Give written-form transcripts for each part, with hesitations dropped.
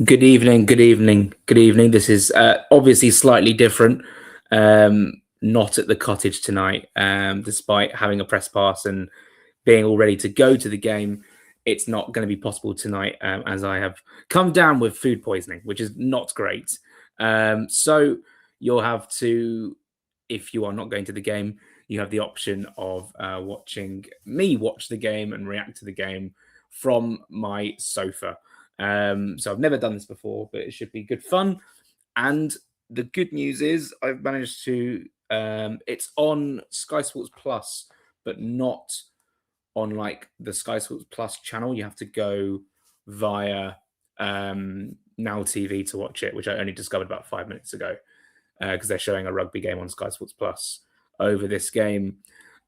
Good evening, good evening, good evening. This is obviously slightly different. Not at the cottage tonight, despite having a press pass and being all ready to go to the game. It's not going to be possible tonight as I have come down with food poisoning, which is not great. So you'll have to, if you are not going to the game, you have the option of watching me watch the game and react to the game from my sofa. So I've never done this before, but it should be good fun. And the good news is I've managed to. It's on Sky Sports Plus, but not on like the Sky Sports Plus channel. You have to go via Now TV to watch it, which I only discovered about 5 minutes ago because they're showing a rugby game on Sky Sports Plus over this game.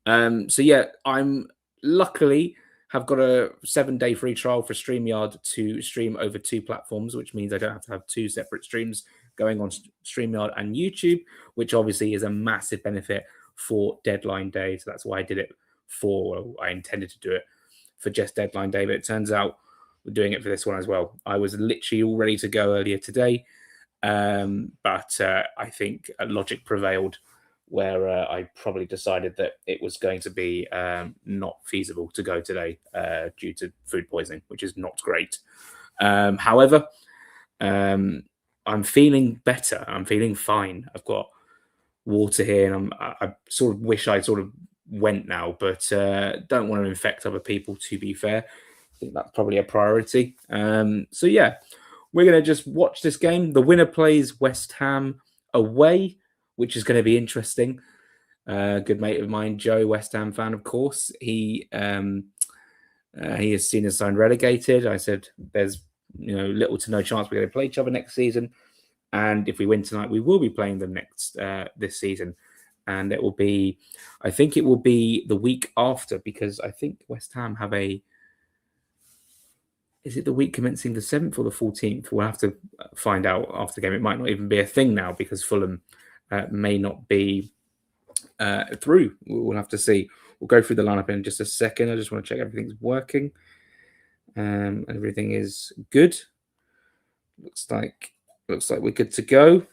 So yeah, I'm luckily have got a 7-day free trial for StreamYard to stream over two platforms, which means I don't have to have two separate streams going on StreamYard and YouTube, which obviously is a massive benefit for deadline day. So that's why I did it I intended to do it for just deadline day, but it turns out we're doing it for this one as well. I was literally all ready to go earlier today, but I think logic prevailed where I probably decided that it was going to be not feasible to go today due to food poisoning, which is not great. However, I'm feeling better. I'm feeling fine. I've got water here, and I sort of wish I sort of went now, but don't want to infect other people, to be fair. I think that's probably a priority. So yeah, we're going to just watch this game. The winner plays West Ham away, which is going to be interesting. Good mate of mine, Joe, West Ham fan, of course. He has seen us signed relegated. I said there's little to no chance we're going to play each other next season, and if we win tonight, we will be playing them next this season, and it will be, I think it will be the week after, because I think West Ham have is it the week commencing the 7th or the 14th? We'll have to find out after the game. It might not even be a thing now because Fulham may not be through. We'll have to see. We'll go through the lineup in just a second. I just want to check everything's working. Everything is good. Looks like we're good to go.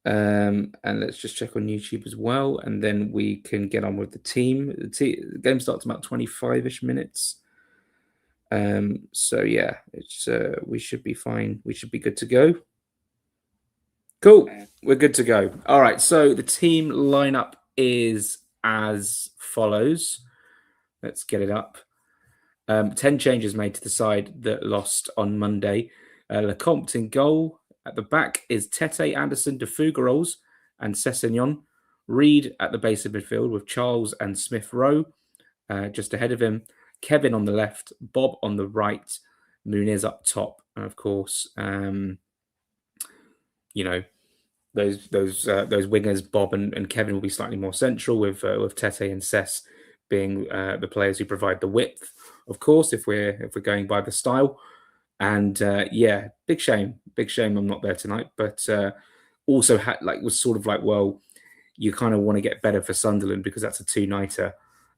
And let's just check on YouTube as well, and then we can get on with the team. The game starts about 25-ish minutes. So yeah, it's we should be fine. We should be good to go. Cool. We're good to go. All right. So the team lineup is as follows. Let's get it up. 10 changes made to the side that lost on Monday. Lecomte in goal. At the back is Tete, Anderson, De Fougerols, and Sessegnon. Reed at the base of midfield with Charles and Smith Rowe just ahead of him. Kevin on the left, Bob on the right, Muniz up top, and of course, those wingers, Bob and Kevin, will be slightly more central, with Tete and Sess being the players who provide the width, of course, if we're going by the style. And yeah, big shame I'm not there tonight, but also was sort of like, well, you kind of want to get better for Sunderland because that's a 2-nighter.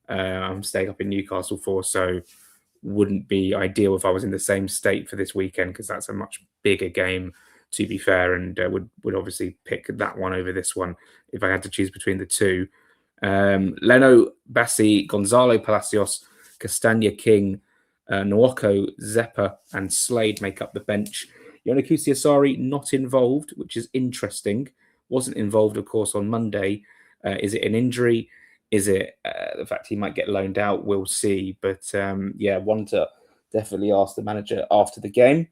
I'm staying up in Newcastle for, so wouldn't be ideal if I was in the same state for this weekend, because that's a much bigger game, to be fair, and would obviously pick that one over this one if I had to choose between the two. Leno, Bassi, Gonzalo Palacios, Castagna, King, Nwoko, Zeppa, and Slade make up the bench. Yonakusi Asari not involved, which is interesting. Wasn't involved, of course, on Monday. Is it an injury? Is it the fact he might get loaned out? We'll see. But yeah, one to definitely ask the manager after the game.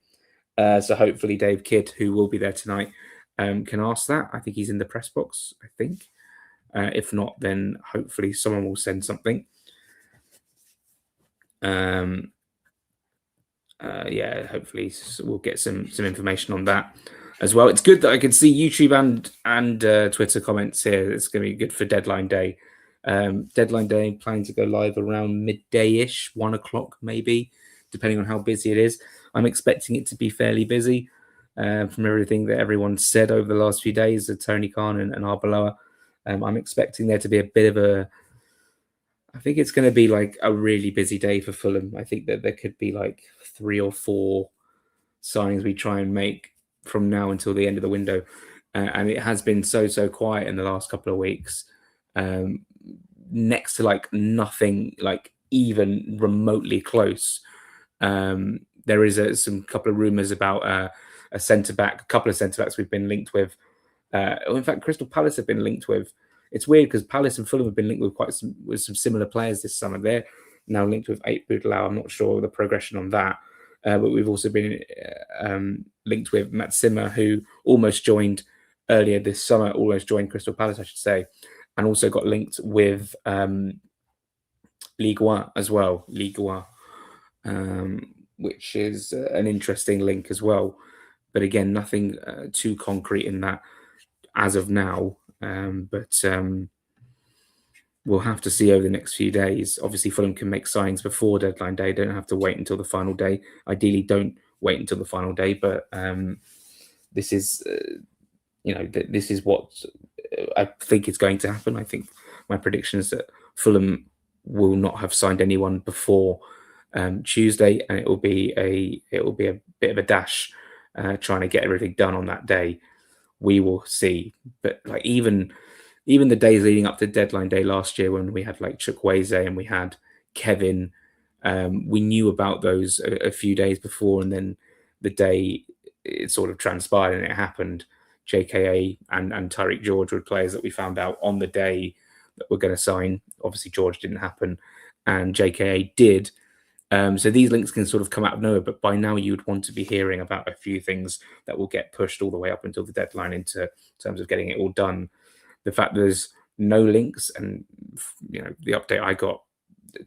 So hopefully Dave Kidd, who will be there tonight, can ask that. I think he's in the press box, I think. If not, then hopefully someone will send something. Yeah, hopefully we'll get some information on that as well. It's good that I can see YouTube and Twitter comments here. It's going to be good for deadline day. Deadline day, planning to go live around midday-ish, 1 o'clock maybe, depending on how busy it is. I'm expecting it to be fairly busy from everything that everyone said over the last few days, Tony Khan and Arbeloa. I'm expecting there to be a bit of I think it's going to be like a really busy day for Fulham. I think that there could be like 3 or 4 signings we try and make from now until the end of the window. And it has been so quiet in the last couple of weeks. Next to like nothing, like even remotely close. There is some couple of rumours about a centre back, a couple of centre backs we've been linked with. In fact, Crystal Palace have been linked with. It's weird because Palace and Fulham have been linked with some similar players this summer. They're now linked with Eight Boudlau. I'm not sure the progression on that. But we've also been linked with Matt Simmer, who almost joined earlier this summer, almost joined Crystal Palace, I should say, and also got linked with Ligue 1 as well, Ligue 1, which is an interesting link as well. But again, nothing too concrete in that as of now. But we'll have to see over the next few days. Obviously, Fulham can make signings before deadline day. Don't have to wait until the final day. Ideally, don't wait until the final day. But this is, this is what I think is going to happen. I think my prediction is that Fulham will not have signed anyone before Tuesday, and it will be a bit of a dash trying to get everything done on that day. We will see. But like even the days leading up to deadline day last year, when we had like Chukwueze and we had Kevin, we knew about those a few days before, and then the day it sort of transpired and it happened. JKA and Tariq George were players that we found out on the day that we're going to sign. Obviously, George didn't happen, and JKA did. So these links can sort of come out of nowhere, but by now you'd want to be hearing about a few things that will get pushed all the way up until the deadline in terms of getting it all done. The fact there's no links, and the update I got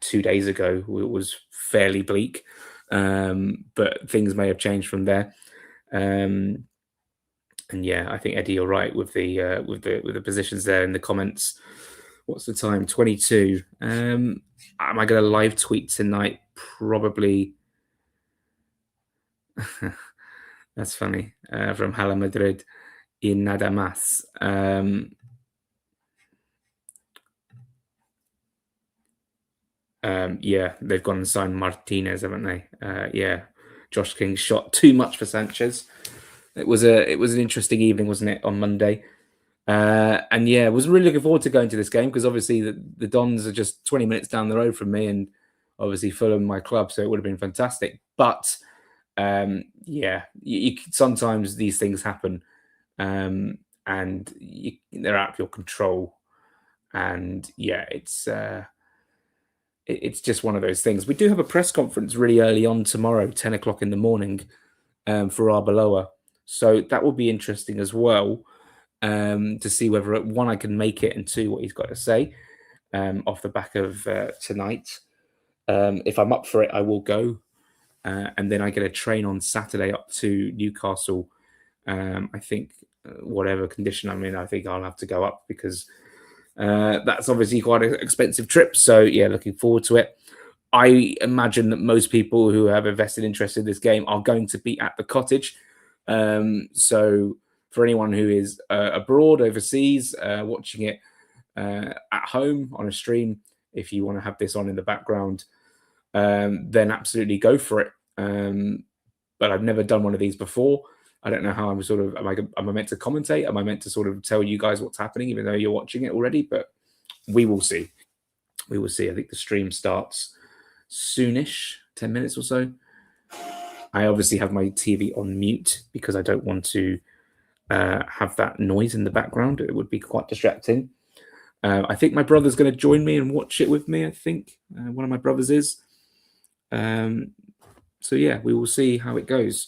2 days ago was fairly bleak, but things may have changed from there. And yeah, I think Eddie, you're right with the positions there in the comments. What's the time? 22. Am I going to live tweet tonight? Probably. That's funny. From Hala Madrid in Nada Mas. Yeah, they've gone and signed Martinez, haven't they? Yeah, Josh King shot too much for Sanchez. It was an interesting evening, wasn't it, on Monday? And yeah, I was really looking forward to going to this game because obviously the Dons are just 20 minutes down the road from me, and obviously Fulham, my club, so it would have been fantastic. But yeah, sometimes these things happen, and they're out of your control. And yeah, it's just one of those things. We do have a press conference really early on tomorrow, 10 o'clock in the morning, for Arbeloa. So that will be interesting as well, to see whether, one, I can make it, and two, what he's got to say off the back of tonight. If I'm up for it, I will go. And then I get a train on Saturday up to Newcastle. I think whatever condition I'm in, I think I'll have to go up because that's obviously quite an expensive trip. So yeah, looking forward to it. I imagine that most people who have a vested interest in this game are going to be at the cottage. So for anyone who is abroad, overseas, watching it at home on a stream, if you want to have this on in the background, then absolutely go for it. But I've never done one of these before. I don't know how I'm sort of, am I meant to commentate? Am I meant to sort of tell you guys what's happening, even though you're watching it already? But we will see. We will see. I think the stream starts soonish, 10 minutes or so. I obviously have my TV on mute because I don't want to have that noise in the background. It would be quite distracting. I think my brother's going to join me and watch it with me, I think. One of my brothers is. So yeah, we will see how it goes.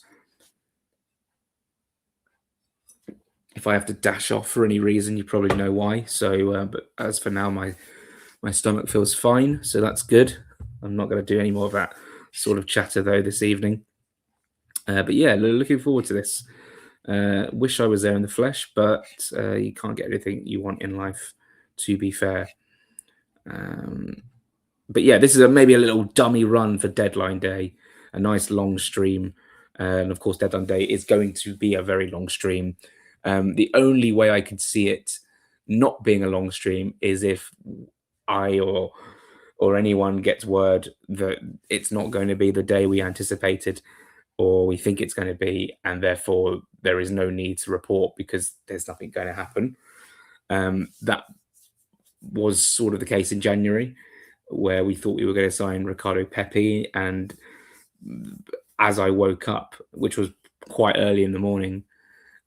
If I have to dash off for any reason, you probably know why. So, but as for now, my stomach feels fine, so that's good. I'm not going to do any more of that sort of chatter though this evening. But yeah, looking forward to this. Wish I was there in the flesh, but you can't get everything you want in life, to be fair. But yeah, this is maybe a little dummy run for deadline day, a nice long stream. And of course, deadline day is going to be a very long stream. The only way I could see it not being a long stream is if I or anyone gets word that it's not going to be the day we anticipated, or we think it's going to be, and therefore there is no need to report because there's nothing going to happen. That was sort of the case in January, where we thought we were going to sign Ricardo Pepi, and as I woke up, which was quite early in the morning,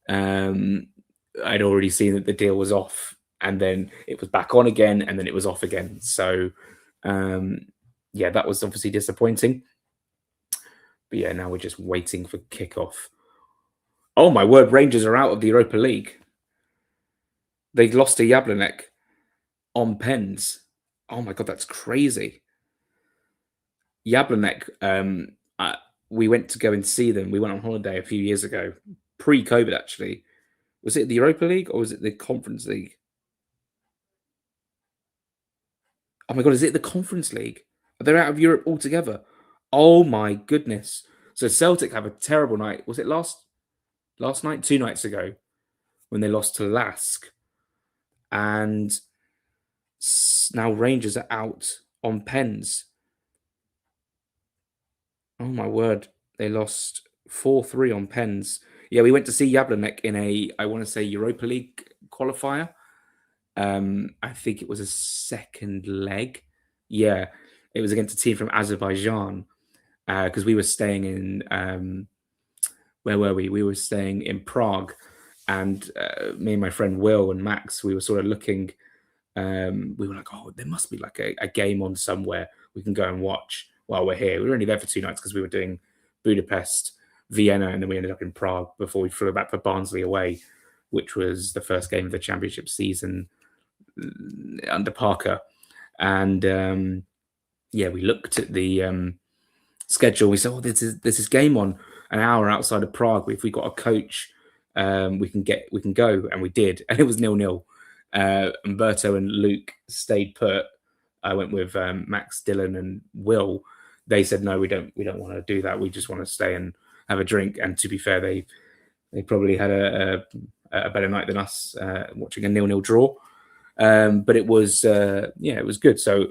I'd already seen that the deal was off, and then it was back on again, and then it was off again. So, yeah, that was obviously disappointing. But yeah, now we're just waiting for kickoff. Oh my word, Rangers are out of the Europa League. They lost to Jablonec on pens. Oh my god, that's crazy. Jablonec, we went to go and see them. We went on holiday a few years ago, pre-COVID actually. Was it the Europa League or was it the Conference League? Oh my god, is it the Conference League? They're out of Europe altogether. Oh my goodness. So Celtic have a terrible night. Was it last night? 2 nights ago when they lost to Lask. And now Rangers are out on pens. Oh my word. They lost 4-3 on pens. Yeah, we went to see Jablonec in a, I want to say, Europa League qualifier. I think it was a second leg. Yeah, it was against a team from Azerbaijan because we were staying in, where were we? We were staying in Prague, and me and my friend Will and Max, we were sort of looking. We were like, oh, there must be like a game on somewhere we can go and watch while we're here. We were only there for 2 nights because we were doing Budapest, Vienna, and then we ended up in Prague before we flew back for Barnsley away, which was the first game of the championship season under Parker. And yeah, we looked at the schedule. We said, oh, there's this game on an hour outside of Prague. If we got a coach, we can go, and we did, and it was 0-0. Umberto and Luke stayed put. I went with Max, Dylan, and Will. They said no, we don't want to do that. We just want to stay and have a drink. And to be fair, they probably had a better night than us, watching a 0-0 draw. But it was it was good. So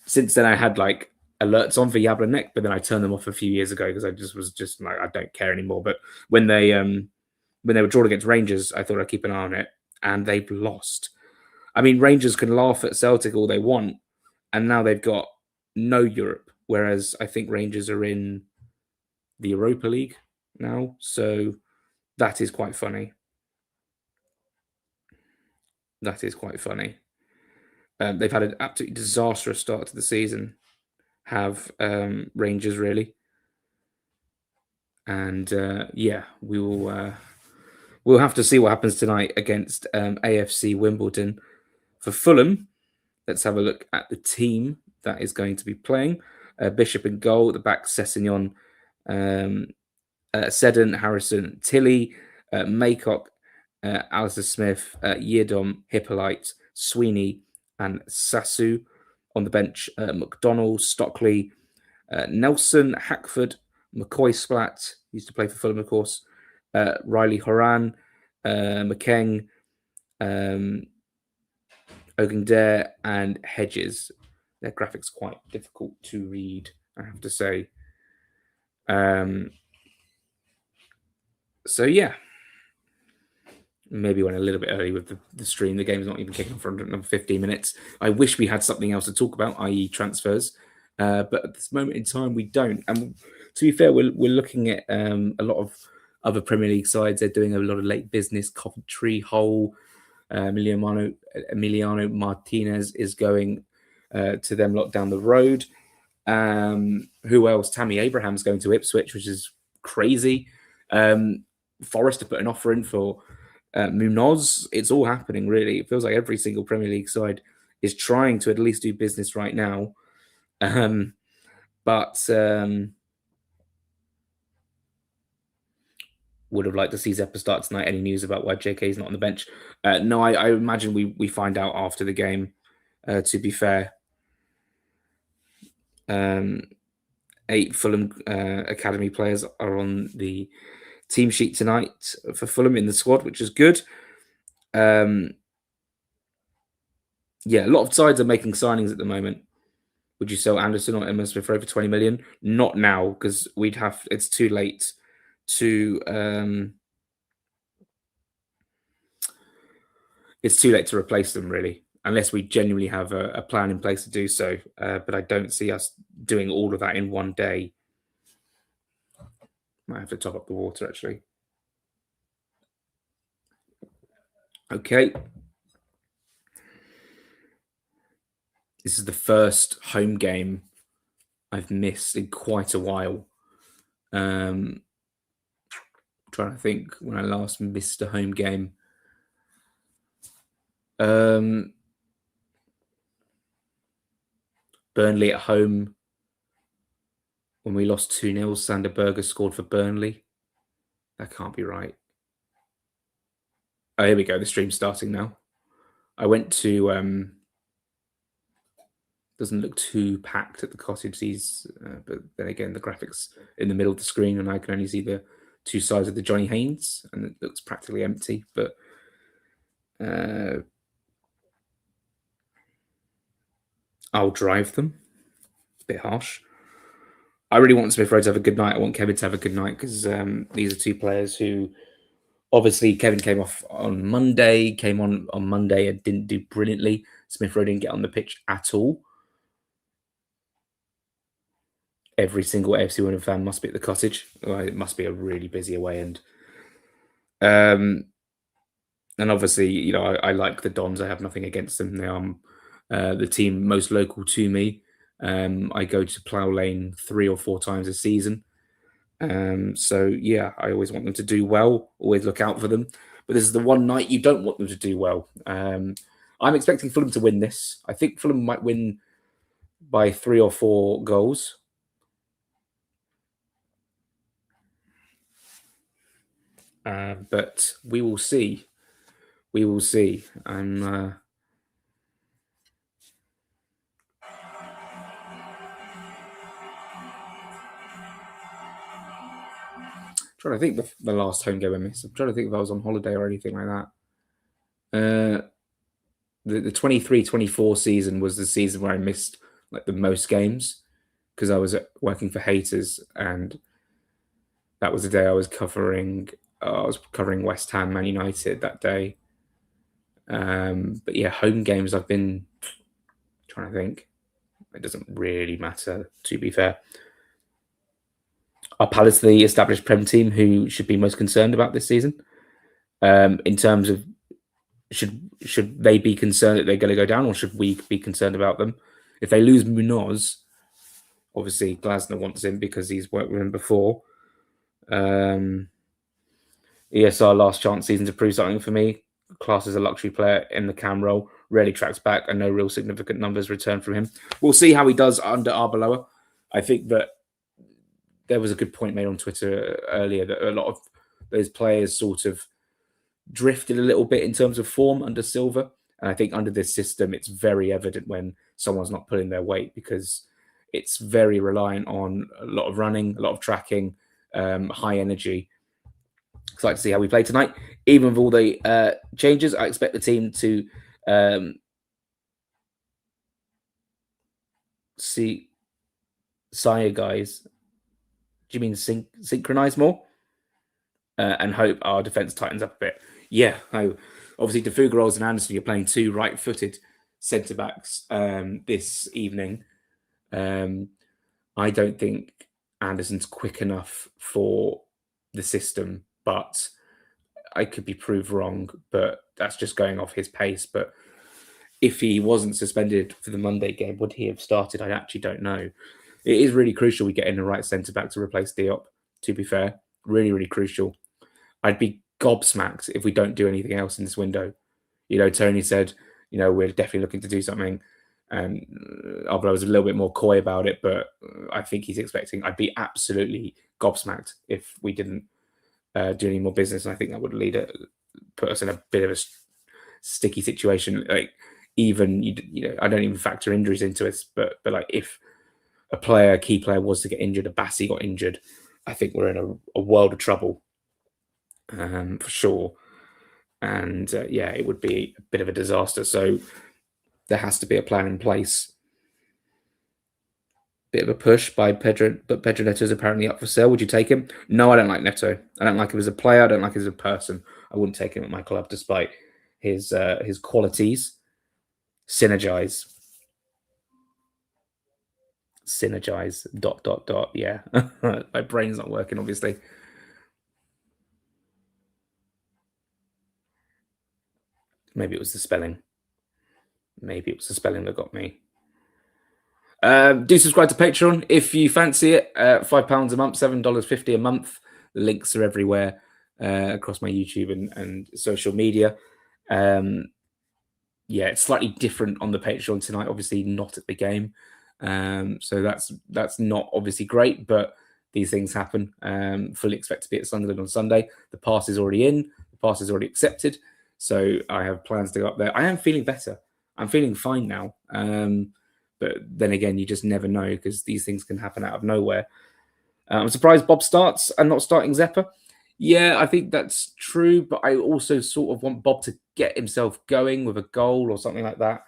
since then, I had like alerts on for Jablonec, but then I turned them off a few years ago because I was just like, I don't care anymore. But when they were drawn against Rangers, I thought I'd keep an eye on it, and they've lost. I mean, Rangers can laugh at Celtic all they want, and now they've got no Europe, whereas I think Rangers are in the Europa League now. So that is quite funny. That is quite funny. They've had an absolutely disastrous start to the season, have Rangers really. And yeah, we'll have to see what happens tonight against AFC Wimbledon. For Fulham, let's have a look at the team that is going to be playing. Bishop in goal, the back Sessegnon, Seddon, Harrison, Tilly, Maycock, Alistair Smith, Yiadom, Hippolyte, Sweeney, and Sassu. On the bench, McDonnell, Stockley, Nelson, Hackford, McCoy Splat, used to play for Fulham, of course, Riley Horan, McKeng, Ogundare, and Hedges. Their graphics quite difficult to read, I have to say. So yeah, maybe went a little bit early with the stream. The game's not even kicking for another 15 minutes. I wish we had something else to talk about, i.e. transfers. But at this moment in time, we don't. And to be fair, we're looking at a lot of other Premier League sides. They're doing a lot of late business. Coventry, Hull, Emiliano Martinez is going to them lot down the road. Who else? Tammy Abraham's going to Ipswich, which is crazy. Forest to put an offer in for Munoz. It's all happening, really. It feels like every single Premier League side is trying to at least do business right now. But would have liked to see Zeppa start tonight. Any news about why JK is not on the bench? No, I imagine we find out after the game, to be fair. 8 Fulham Academy players are on the team sheet tonight for Fulham in the squad, which is good. Yeah, a lot of sides are making signings at the moment. Would you sell Anderson or Emma Smith Rowe for 20 million? Not now, because it's too late to replace them, really, unless we genuinely have a plan in place to do so. But I don't see us doing all of that in one day. Might have to top up the water, actually. Okay. This is the first home game I've missed in quite a while. Trying to think when I last missed a home game. Burnley at home when we lost 2-0. Sander Berger scored for Burnley. That can't be right. Oh, here we go. The stream's starting now. I went to doesn't look too packed at the cottage. But then again, the graphics in the middle of the screen, and I can only see the two sides of the Johnny Haynes, and it looks practically empty. But I'll drive them. A bit harsh. I really want Smith Rowe to have a good night. I want Kevin to have a good night because these are two players who, obviously, Kevin came off on Monday, came on Monday and didn't do brilliantly. Smith Rowe didn't get on the pitch at all. Every single AFC Wimbledon fan must be at the cottage. It must be a really busy away end. And obviously, I like the Dons. I have nothing against them. They are the team most local to me. I go to Plough Lane 3 or 4 times a season. So, yeah, I always want them to do well, always look out for them. But this is the one night you don't want them to do well. I'm expecting Fulham to win this. I think Fulham might win by 3 or 4 goals. But we will see. We will see. I'm trying to think the last home game I missed. I'm trying to think if I was on holiday or anything like that. The 23-24 season was the season where I missed like the most games because I was working for Haters, and that was the day I was covering West Ham, Man United that day. But yeah, home games I've been trying to think. It doesn't really matter, to be fair. Are Palace the established Prem team who should be most concerned about this season? In terms of should they be concerned that they're going to go down, or should we be concerned about them? If they lose Munoz, obviously Glasner wants him because he's worked with him before. ESR last chance season to prove something for me. Class as a luxury player in the cam role, rarely tracks back, and no real significant numbers return from him. We'll see how he does under Arbeloa. I think that there was a good point made on Twitter earlier that a lot of those players sort of drifted a little bit in terms of form under Silva. And I think under this system, it's very evident when someone's not pulling their weight because it's very reliant on a lot of running, a lot of tracking, high energy. Excited to see how we play tonight. Even with all the changes, I expect the team to see Sire guys. Do you mean synchronize more? And hope our defense tightens up a bit. Yeah, obviously DeFugeros and Anderson, you're playing 2 right-footed centre backs this evening. I don't think Anderson's quick enough for the system, but I could be proved wrong. But that's just going off his pace. But if he wasn't suspended for the Monday game, would he have started? I actually don't know. It is really crucial we get in the right centre back to replace Diop. To be fair, really, really crucial. I'd be gobsmacked if we don't do anything else in this window. Tony said, we're definitely looking to do something. And Arbella was a little bit more coy about it, but I think he's expecting. I'd be absolutely gobsmacked if we didn't do any more business. And I think that would put us in a bit of a sticky situation. Like even, I don't even factor injuries into it, but like if a key player was to get injured, a Bassi got injured, I think we're in a world of trouble. For sure. And it would be a bit of a disaster. So there has to be a plan in place. Bit of a push by Pedro, but Pedro Neto is apparently up for sale. Would you take him? No, I don't like Neto. I don't like him as a player. I don't like him as a person. I wouldn't take him at my club, despite his qualities. Synergize. Synergize. ... Yeah, my brain's not working, obviously. Maybe it was the spelling. Maybe it was the spelling that got me. Do subscribe to Patreon if you fancy it. £5 a month, $7.50 a month. The links are everywhere across my YouTube and social media. Yeah, it's slightly different on the Patreon tonight. Obviously, not at the game, so that's not obviously great. But these things happen. Fully expect to be at Sunderland on Sunday. The pass is already in. The pass is already accepted. So I have plans to go up there. I am feeling better. I'm feeling fine now. But then again, you just never know because these things can happen out of nowhere. I'm surprised Bob starts and not starting Zeppa. Yeah, I think that's true, but I also sort of want Bob to get himself going with a goal or something like that.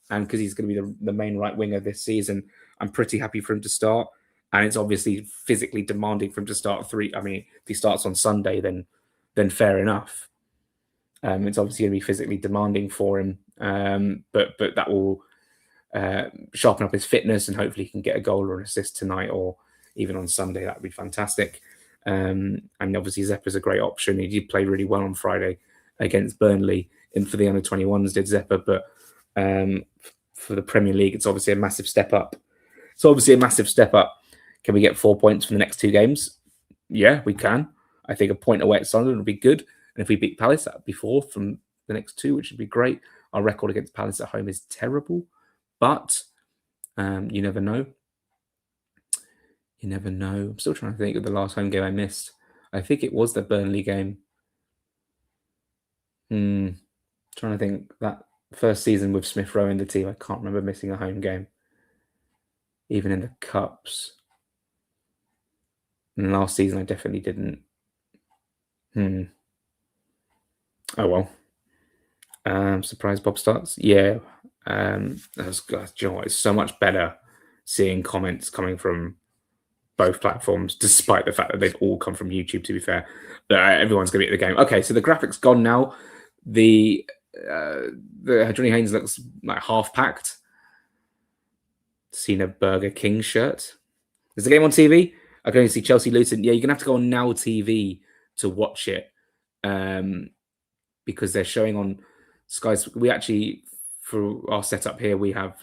And because he's going to be the main right winger this season, I'm pretty happy for him to start. And it's obviously physically demanding for him to start three. I mean, if he starts on Sunday, then fair enough. It's obviously going to be physically demanding for him, but that will sharpen up his fitness, and hopefully he can get a goal or an assist tonight, or even on Sunday. That would be fantastic. And obviously Zeppa's a great option. He did play really well on Friday against Burnley, and for the under-21s did Zeppa, but for the Premier League, it's obviously a massive step up. Can we get 4 points from the next two games? Yeah, we can. I think a point away at Sunderland would be good. And if we beat Palace, that would be 4 from the next two, which would be great. Our record against Palace at home is terrible, but you never know. You never know. I'm still trying to think of the last home game I missed. I think it was the Burnley game. Trying to think, that first season with Smith Rowe in the team, I can't remember missing a home game, even in the Cups. And last season, I definitely didn't. Oh, well. Surprise Bob starts? Yeah. Do you know what? It's so much better seeing comments coming from both platforms, despite the fact that they've all come from YouTube, to be fair. Everyone's going to be at the game. Okay, so the graphic's gone now. The Johnny Haynes looks like half-packed. Seen a Burger King shirt. Is the game on TV? I can only see Chelsea Luton. Yeah, you're going to have to go on Now TV to watch it, because they're showing on Sky. We actually, for our setup here, we have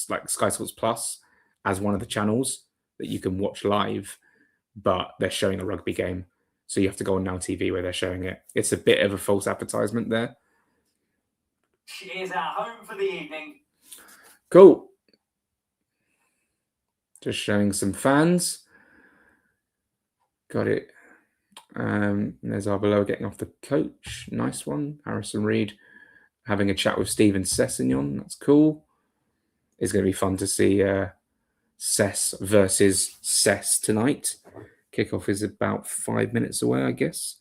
like Sky Sports Plus as one of the channels that you can watch live, but they're showing a rugby game. So you have to go on Now TV where they're showing it. It's a bit of a false advertisement there. She is at home for the evening. Cool. Just showing some fans. Got it. There's Arbeloa getting off the coach. Nice one. Harrison Reed having a chat with Steven Sessegnon. That's cool. It's going to be fun to see Sess versus Sess tonight. Kickoff is about 5 minutes away, I guess.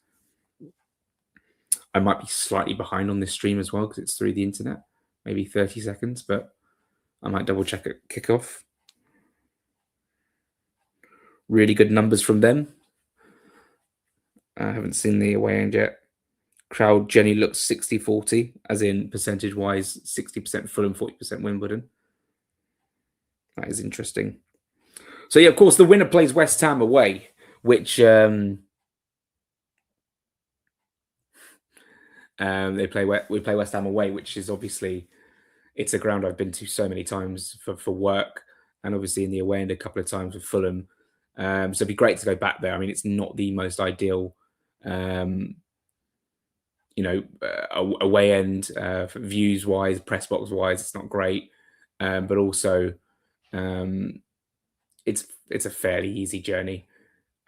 I might be slightly behind on this stream as well because it's through the internet. Maybe 30 seconds, but I might double check at kickoff. Really good numbers from them. I haven't seen the away end yet. Crowd Jenny looks 60-40, as in percentage-wise, 60% Fulham, 40% Wimbledon. That is interesting. So, yeah, of course, the winner plays West Ham away, which we play West Ham away, which is obviously, it's a ground I've been to so many times for work, and obviously in the away end a couple of times with Fulham. So it'd be great to go back there. I mean, it's not the most ideal, away end views wise, press box wise. It's not great, but also it's a fairly easy journey,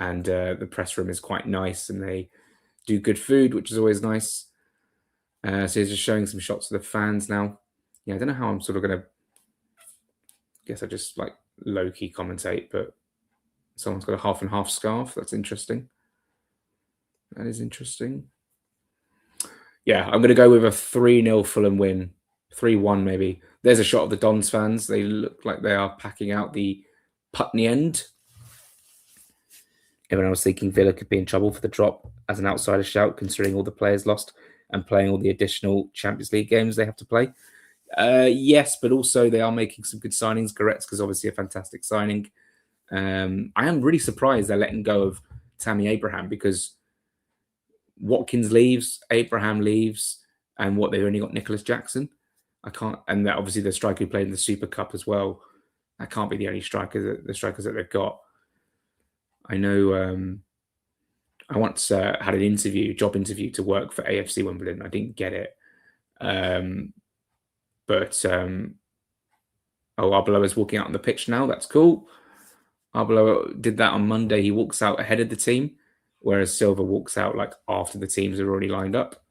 and the press room is quite nice, and they do good food, which is always nice. So he's just showing some shots of the fans now. Yeah, I don't know how I'm sort of gonna. Guess I just like low key commentate, but someone's got a half and half scarf. That's interesting. That is interesting. Yeah, I'm going to go with a 3-0 Fulham win. 3-1 maybe. There's a shot of the Dons fans. They look like they are packing out the Putney End. Everyone was thinking Villa could be in trouble for the drop as an outsider shout, considering all the players lost and playing all the additional Champions League games they have to play. Yes, but also they are making some good signings. Goretzka's obviously a fantastic signing. I am really surprised they're letting go of Tammy Abraham, because Watkins leaves, Abraham leaves, and they've only got Nicholas Jackson. I can't, and obviously the striker who played in the Super Cup as well. That can't be the only strikers that they've got. I know. I once had an job interview to work for AFC Wimbledon. I didn't get it, but Arbeloa's walking out on the pitch now. That's cool. Arbeloa did that on Monday. He walks out ahead of the team, whereas Silva walks out like after the teams are already lined up,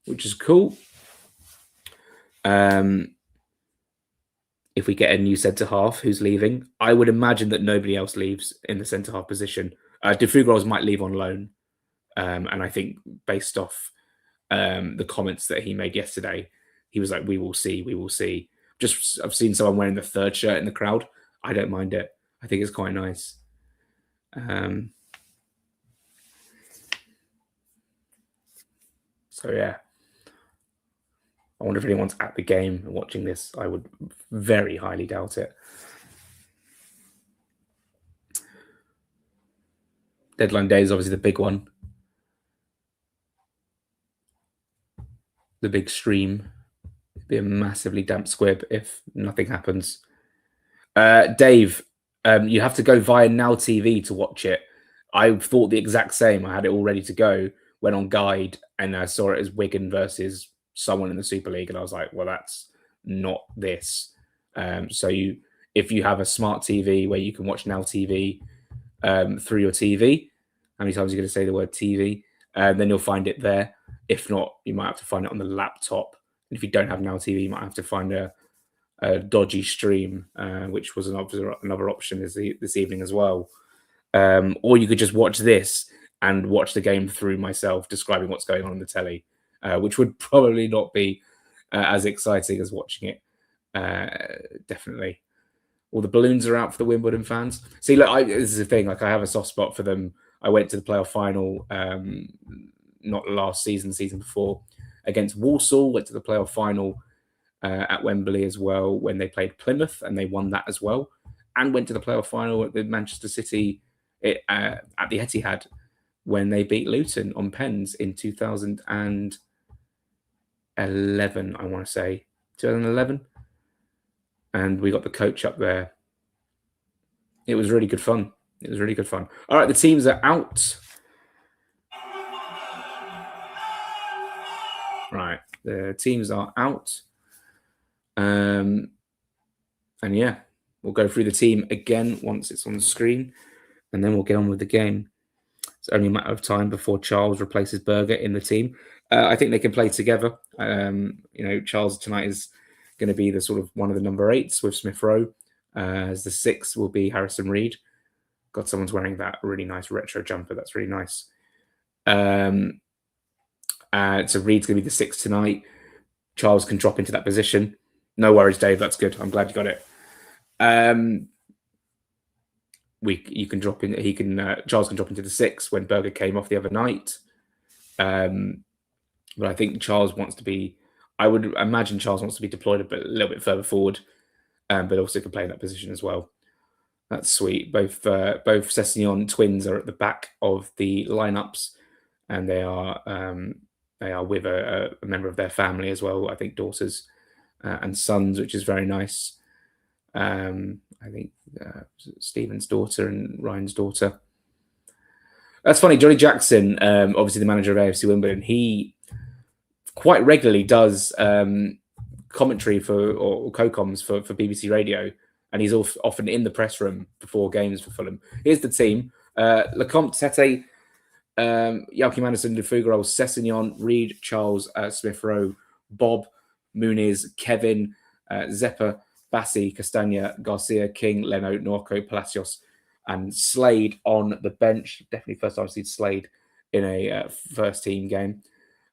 which is cool. If we get a new centre-half who's leaving, I would imagine that nobody else leaves in the centre-half position. De Fugros might leave on loan. And I think based off the comments that he made yesterday, he was like, we will see, we will see. I've seen someone wearing the third shirt in the crowd. I don't mind it. I think it's quite nice. So, yeah. I wonder if anyone's at the game and watching this. I would very highly doubt it. Deadline day is obviously the big one. The big stream. It'd be a massively damp squib if nothing happens. Dave, you have to go via Now TV to watch it. I thought the exact same. I had it all ready to go, went on Guide, and I saw it as Wigan versus someone in the Super League, and I was like, well, that's not this. So if you have a smart TV where you can watch Now TV through your TV, how many times are you going to say the word TV? Then you'll find it there. If not, you might have to find it on the laptop. And if you don't have Now TV, you might have to find a dodgy stream, which was another option this evening as well. Or you could just watch this and watch the game through myself, describing what's going on the telly, which would probably not be as exciting as watching it. Definitely. All the balloons are out for the Wimbledon fans. See, look, this is the thing. Like, I have a soft spot for them. I went to the playoff final, not last season, the season before, against Walsall. Went to the playoff final at Wembley as well when they played Plymouth, and they won that as well. And went to the playoff final at the Manchester City at the Etihad when they beat Luton on pens in 2011, I want to say. 2011. And we got the coach up there. It was really good fun. All right, the teams are out. Right, the teams are out. And yeah, we'll go through the team again once it's on the screen, and then we'll get on with the game. It's only a matter of time before Charles replaces Berger in the team. I think they can play together. Charles tonight is going to be the sort of one of the number 8s with Smith Rowe. As the 6 will be Harrison Reed. God, someone's wearing that really nice retro jumper. That's really nice. So Reed's going to be the 6 tonight. Charles can drop into that position. No worries, Dave. That's good. I'm glad you got it. Charles can drop into the 6 when Berger came off the other night. But I think Charles wants to be. I would imagine Charles wants to be deployed a little bit further forward, but also can play in that position as well. That's sweet. Both Sessegnon twins are at the back of the lineups, and they are with a member of their family as well. I think daughters and sons, which is very nice. I think Stephen's daughter and Ryan's daughter. That's funny. Johnny Jackson, obviously the manager of AFC Wimbledon, he quite regularly does commentary or co-coms for BBC Radio, and he's often in the press room before games for Fulham. Here's the team. Lecomte, Tete, Joachim Anderson, De Fugaro, Sessegnon, Reed, Charles, Smith Rowe, Bob, Muniz, Kevin, Zeppa, Bassi, Castagna, Garcia, King, Leno, Norco, Palacios, and Slade on the bench. Definitely first time I've seen Slade in a first team game.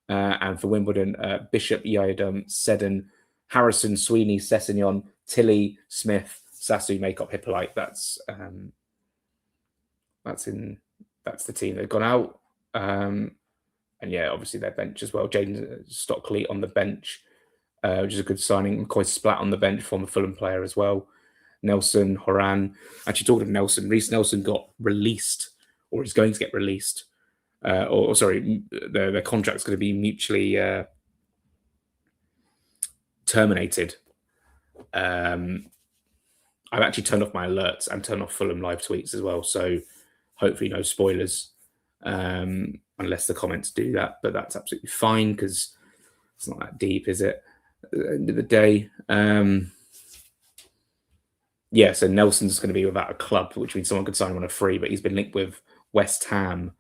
And for Wimbledon, Bishop, Yadam, Seddon, Harrison, Sweeney, Sessegnon, Tilley, Smith, Sasu, Makeup, Hippolyte. That's the team they've gone out. And yeah, obviously their bench as well. Jaden Stockley on the bench, which is a good signing. McCoy Splat on the bench, former Fulham player as well. Nelson, Horan. Actually, talking of Nelson, Reece Nelson got released, or is going to get released. Their contract's going to be mutually terminated. I've actually turned off my alerts and turned off Fulham live tweets as well, so hopefully no spoilers, unless the comments do that. But that's absolutely fine because it's not that deep, is it? At the end of the day, yeah. So Nelson's going to be without a club, which means someone could sign him on a free. But he's been linked with West Ham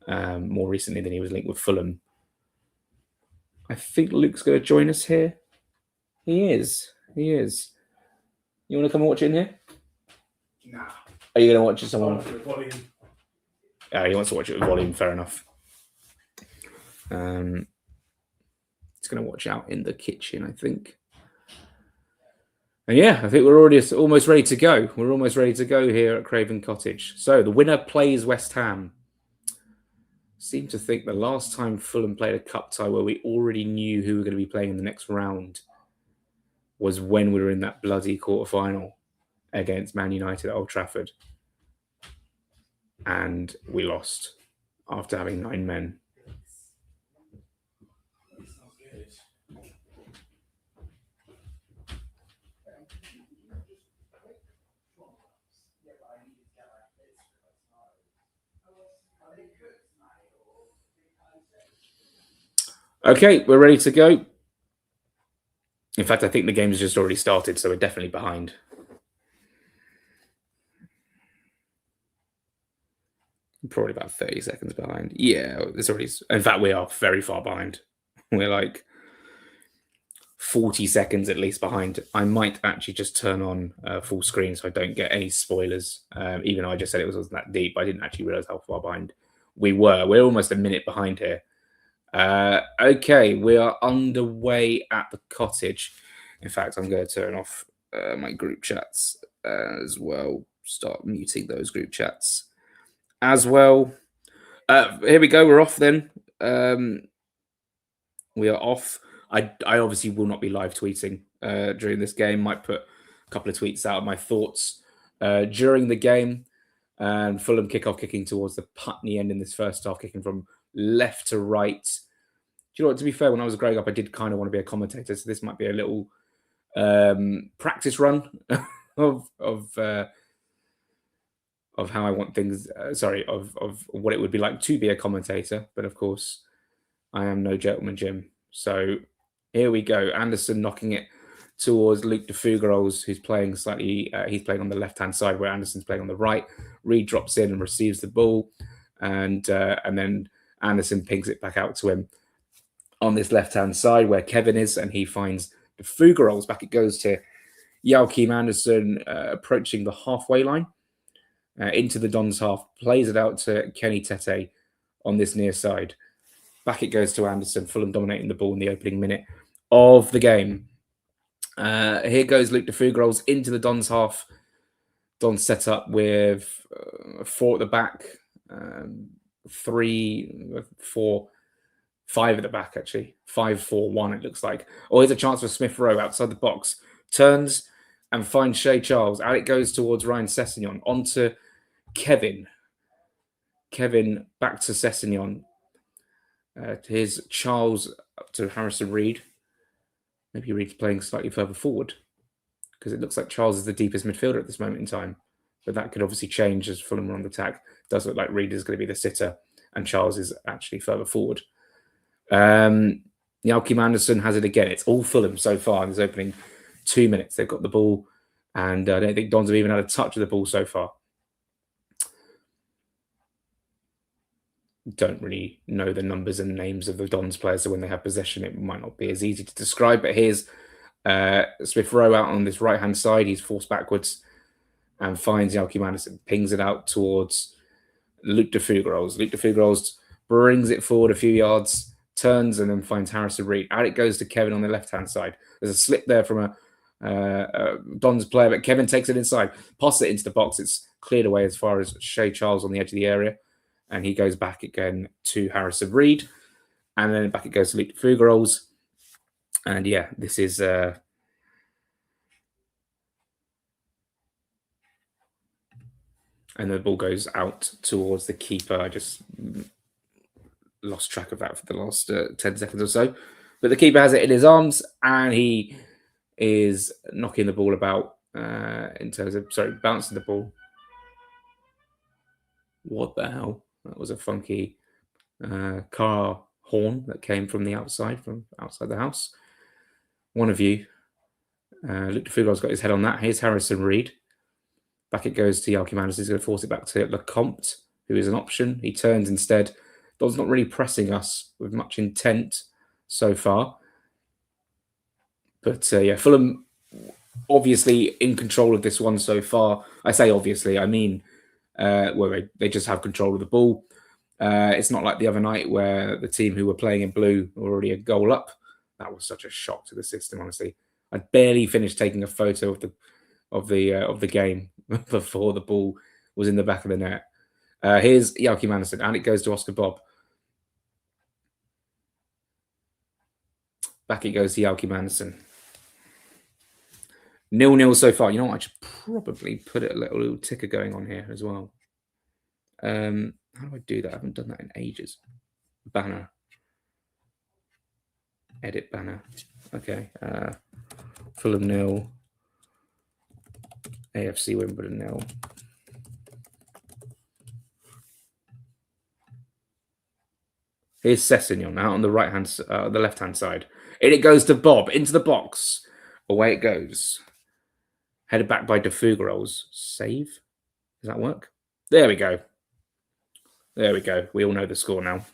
more recently than he was linked with Fulham. I think Luke's going to join us here. He is. He is. You want to come and watch it in here? Nah. Are you going to watch it someone? Volume. He wants to watch it with volume. Fair enough. He's going to watch out in the kitchen, I think. And yeah, I think we're already almost ready to go. We're almost ready to go here at Craven Cottage. So the winner plays West Ham. Seem to think the last time Fulham played a cup tie where we already knew who we were going to be playing in the next round was when we were in that bloody quarterfinal against Man United at Old Trafford. And we lost after having 9 men. Okay, we're ready to go. In fact, I think the game's just already started, so we're definitely behind. Probably about 30 seconds behind. Yeah, it's already. In fact, we are very far behind. We're like 40 seconds at least behind. I might actually just turn on full screen so I don't get any spoilers. Even though I just said it wasn't that deep, I didn't actually realize how far behind we were. We're almost a minute behind here. Okay, we are underway at the cottage. In fact, I'm going to turn off my group chats as well. Start muting those group chats as well. Here we go. We're off then. We are off. I obviously will not be live tweeting during this game. Might put a couple of tweets out of my thoughts during the game. And Fulham kicking towards the Putney end in this first half, kicking from left to right. Do you know what? To be fair, when I was growing up, I did kind of want to be a commentator. So this might be a little practice run of how I want things. Of what it would be like to be a commentator. But of course, I am no gentleman Jim. So here we go. Anderson knocking it towards Luke de Fougerols, who's playing slightly. He's playing on the left-hand side where Anderson's playing on the right. Reed drops in and receives the ball, and then Anderson pings it back out to him on this left-hand side where Kevin is, and he finds the Fougerols. Back it goes to Joachim Anderson approaching the halfway line into the Dons half, plays it out to Kenny Tete on this near side. Back it goes to Anderson, Fulham dominating the ball in the opening minute of the game. Here goes Luke de Fougerols into the Dons half. Dons set up with 4 at the back, 3, 4, 5 at the back, actually. 5-4-1, it looks like. Oh, here's a chance for Smith Rowe outside the box. Turns and finds Shea Charles. Out it goes towards Ryan Sessegnon. Onto Kevin. Kevin back to Sessegnon. Here's Charles up to Harrison Reed. Maybe Reed's playing slightly further forward because it looks like Charles is the deepest midfielder at this moment in time. But that could obviously change as Fulham are on the attack. It does look like Reed is going to be the sitter and Charles is actually further forward. Joachim Anderson has it again. It's all Fulham so far in this opening 2 minutes. They've got the ball and I don't think Dons have even had a touch of the ball so far. Don't really know the numbers and names of the Dons players, so when they have possession, it might not be as easy to describe. But here's Smith Rowe out on this right-hand side. He's forced backwards and finds Joachim Anderson, pings it out towards Luke de Fougerols. Luke de Fougerols brings it forward a few yards, turns, and then finds Harrison Reed. Out it goes to Kevin on the left-hand side. There's a slip there from Don's player, but Kevin takes it inside, passes it into the box. It's cleared away as far as Shea Charles on the edge of the area, and he goes back again to Harrison Reed, and then back it goes to Luke Fuggerolls. And yeah, this is and the ball goes out towards the keeper. I just lost track of that for the last 10 seconds or so. But the keeper has it in his arms, and he is knocking the ball about in terms of, bouncing the ball. What the hell? That was a funky car horn that came from outside the house. One of you. Luke DeFugel's got his head on that. Here's Harrison Reed. Back it goes to Yalky He's going to force it back to Lecomte, who is an option. He turns instead. Don's not really pressing us with much intent so far. But yeah, Fulham obviously in control of this one so far. I say obviously, I mean, well, they just have control of the ball. It's not like the other night where the team who were playing in blue were already a goal up. That was such a shock to the system, honestly. I barely finished taking a photo of the game before the ball was in the back of the net. Here's Yalky Madison, and it goes to Oscar Bob. Back it goes to Yalky Madison. 0-0 so far. You know what? I should probably put a little ticker going on here as well. How do I do that? I haven't done that in ages. Banner. Edit banner. Okay. Fulham 0. AFC Wimbledon 0. Here's Sessegnon now on the the left-hand side. And it goes to Bob into the box. Away it goes. Headed back by DeFugerolls. Save? Does that work? There we go. There we go. We all know the score now.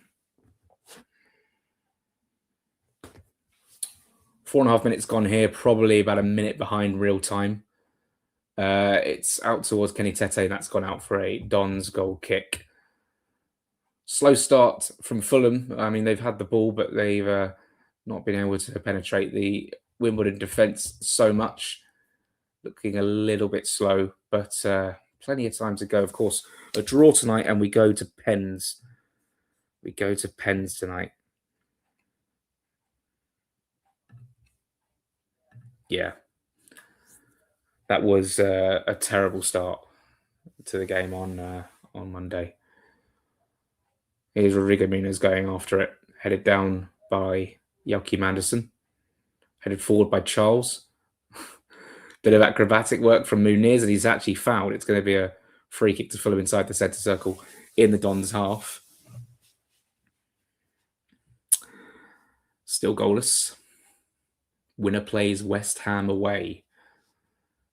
4.5 minutes gone here. Probably about a minute behind real time. It's out towards Kenny Tete, and that's gone out for a Don's goal kick. Slow start from Fulham. I mean, they've had the ball, but they've not been able to penetrate the Wimbledon defence so much. Looking a little bit slow, but plenty of time to go. Of course, a draw tonight, and we go to pens. We go to pens tonight. Yeah. That was a terrible start to the game on Monday. Here's Rodrigo Muniz going after it, headed down by Yalky Manderson, headed forward by Charles. Bit of acrobatic work from Muniz, and he's actually fouled. It's going to be a free kick to Fulham inside the centre circle in the Dons' half. Still goalless. Winner plays West Ham away.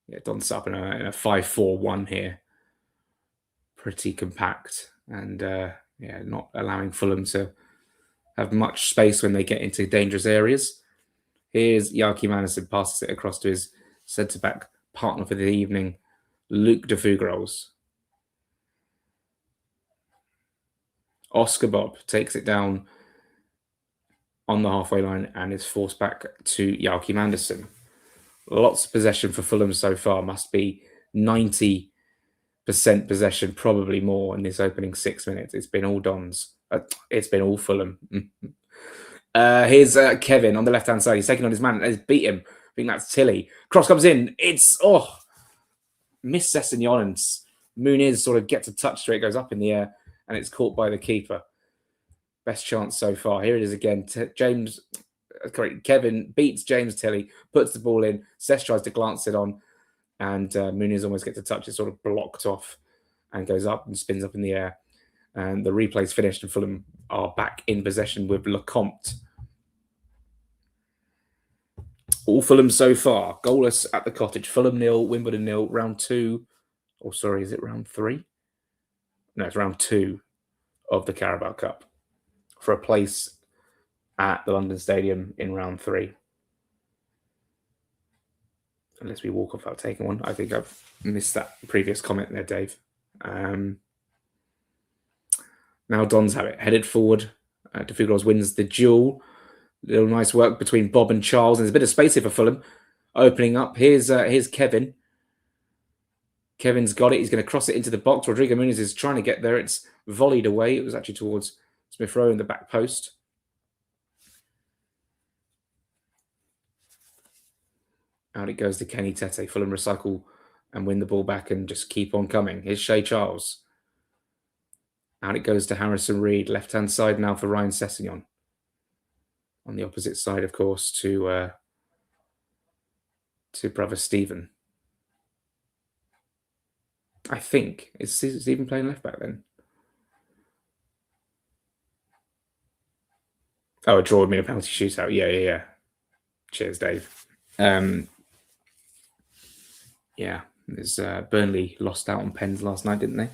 Yeah, Don's up in a 5-4-1 here. Pretty compact, and yeah, not allowing Fulham to have much space when they get into dangerous areas. Here's Yalky Madison, passes it across to his centre-back partner for the evening, Luke DeFugerolls. Oscar Bob takes it down on the halfway line and is forced back to Yalky Manderson. Lots of possession for Fulham so far. Must be 90% possession, probably more in this opening 6 minutes. It's been all Dons. It's been all Fulham. Here's Kevin on the left-hand side. He's taking on his man. He's beat him. I think that's Tilly. Cross comes in. It's, missed Sessegnon, and Muniz sort of gets a touch to it. It goes up in the air, and it's caught by the keeper. Best chance so far. Here it is again. Kevin beats James Tilly, puts the ball in. Sess tries to glance it on, and Muniz almost gets a touch. It's sort of blocked off and goes up and spins up in the air. And the replay's finished, and Fulham are back in possession with Lecomte. All Fulham so far. Goalless at the Cottage. Fulham 0, Wimbledon 0. Round 2. Or sorry, is it round 3? No, it's round 2 of the Carabao Cup for a place at the London Stadium in round 3. Unless we walk off without taking one. I think I've missed that previous comment there, Dave. Now Dons have it. Headed forward. DeFugerolls wins the duel. Little nice work between Bob and Charles. And there's a bit of space here for Fulham. opening up. Here's Kevin. Kevin's got it. He's going to cross it into the box. Rodrigo Muniz is trying to get there. It's volleyed away. It was actually towards Smith Rowe in the back post. Out it goes to Kenny Tete. Fulham recycle and win the ball back and just keep on coming. Here's Shea Charles. Out it goes to Harrison Reed. Left-hand side now for Ryan Sessegnon. On the opposite side, of course, to brother Stephen. I think. Is Stephen playing left back then? Oh, a draw would mean a penalty shootout. Yeah. Cheers, Dave. Yeah, there's Burnley lost out on pens last night, didn't they?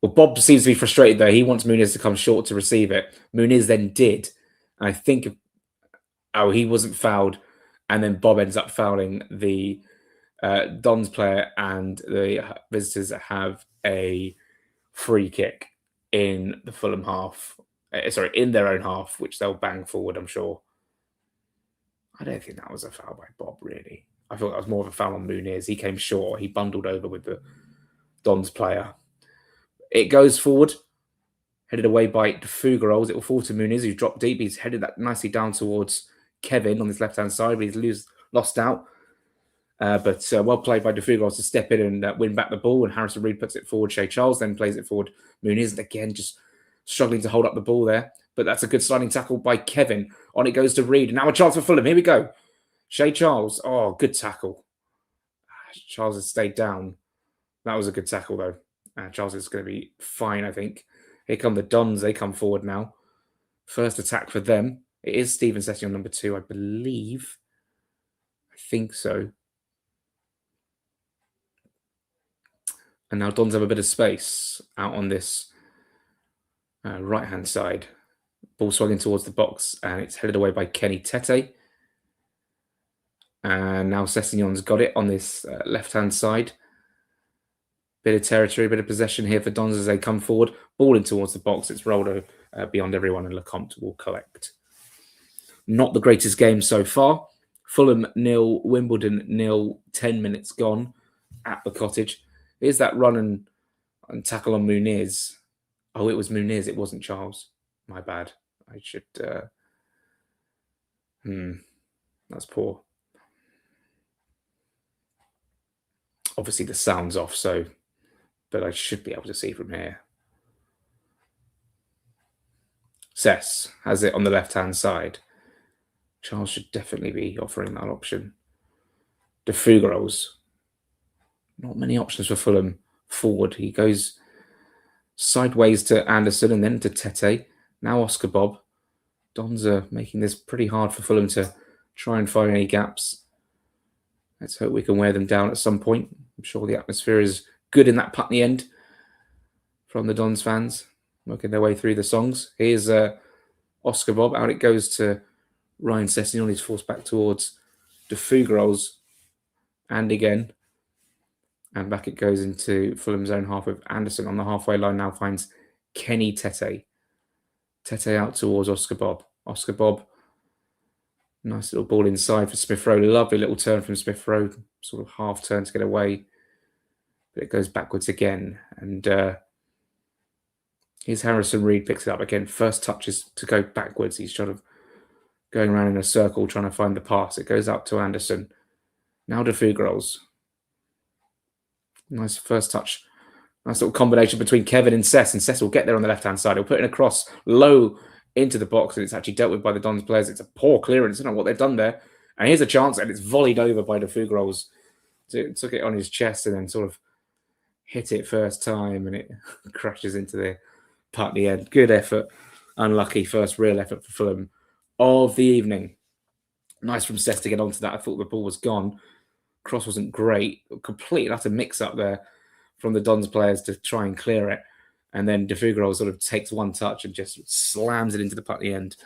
Well, Bob seems to be frustrated though. He wants Muniz to come short to receive it. Muniz then did. And I think, he wasn't fouled. And then Bob ends up fouling the Dons player, and the visitors have a free kick in the Fulham half. In their own half, which they'll bang forward, I'm sure. I don't think that was a foul by Bob, really. I thought that was more of a foul on Muniz. He came short. He bundled over with the Dons player. It goes forward, headed away by Fugarols. It will fall to Muniz, who's dropped deep. He's headed that nicely down towards Kevin on his left-hand side, but he's lost out. But well played by Fugarols to step in and win back the ball. And Harrison Reed puts it forward. Shea Charles then plays it forward. Muniz, and again, just struggling to hold up the ball there. But that's a good sliding tackle by Kevin. On it goes to Reed. And now a chance for Fulham. Here we go. Shea Charles. Oh, good tackle. Charles has stayed down. That was a good tackle, though. Charles is going to be fine, I think. Here come the Dons. They come forward now. First attack for them. It is Stephen Sessegnon number 2, I believe. I think so. And now Dons have a bit of space out on this right-hand side. Ball swung in towards the box, and it's headed away by Kenny Tete. And now Sessegnon's got it on this left-hand side. Bit of territory, bit of possession here for Dons as they come forward. Ball in towards the box. It's rolled beyond everyone, and Lecomte will collect. Not the greatest game so far. Fulham 0, Wimbledon 0, 10 minutes gone at the Cottage. Here's that run and tackle on Muniz. Oh, it was Muniz. It wasn't Charles. My bad. I should... That's poor. Obviously, the sound's off, but I should be able to see from here. Sess has it on the left-hand side. Charles should definitely be offering that option. Fugarols. Not many options for Fulham forward. He goes sideways to Anderson and then to Tete. Now Oscar Bob. Dons are making this pretty hard for Fulham to try and find any gaps. Let's hope we can wear them down at some point. I'm sure the atmosphere is good in that Putney end from the Dons fans, working their way through the songs. Here's Oscar Bob. Out it goes to Ryan Sessegnon. He's forced back towards Fugarols. And again. And back it goes into Fulham's own half with Anderson on the halfway line. Now finds Kenny Tete. Tete out towards Oscar Bob. Oscar Bob. Nice little ball inside for Smith Rowe. Lovely little turn from Smith Rowe. Sort of half turn to get away. But it goes backwards again. And here's Harrison Reed, picks it up again. First touch is to go backwards. He's sort of going around in a circle trying to find the pass. It goes up to Anderson. Now to Fugarols. Nice first touch. Nice little combination between Kevin and Sess will get there on the left-hand side. He'll put in a cross low into the box, and it's actually dealt with by the Dons players. It's a poor clearance. I don't know what they've done there. And here's a chance, and it's volleyed over by Fugarols. Took it on his chest and then sort of hit it first time, and it crashes into the Putney end. Good effort. Unlucky first real effort for Fulham of the evening. Nice from Sess to get onto that. I thought the ball was gone. Cross wasn't great. Complete and utter mix-up there from the Dons players to try and clear it. And then Fugarols sort of takes one touch and just slams it into the Putney end.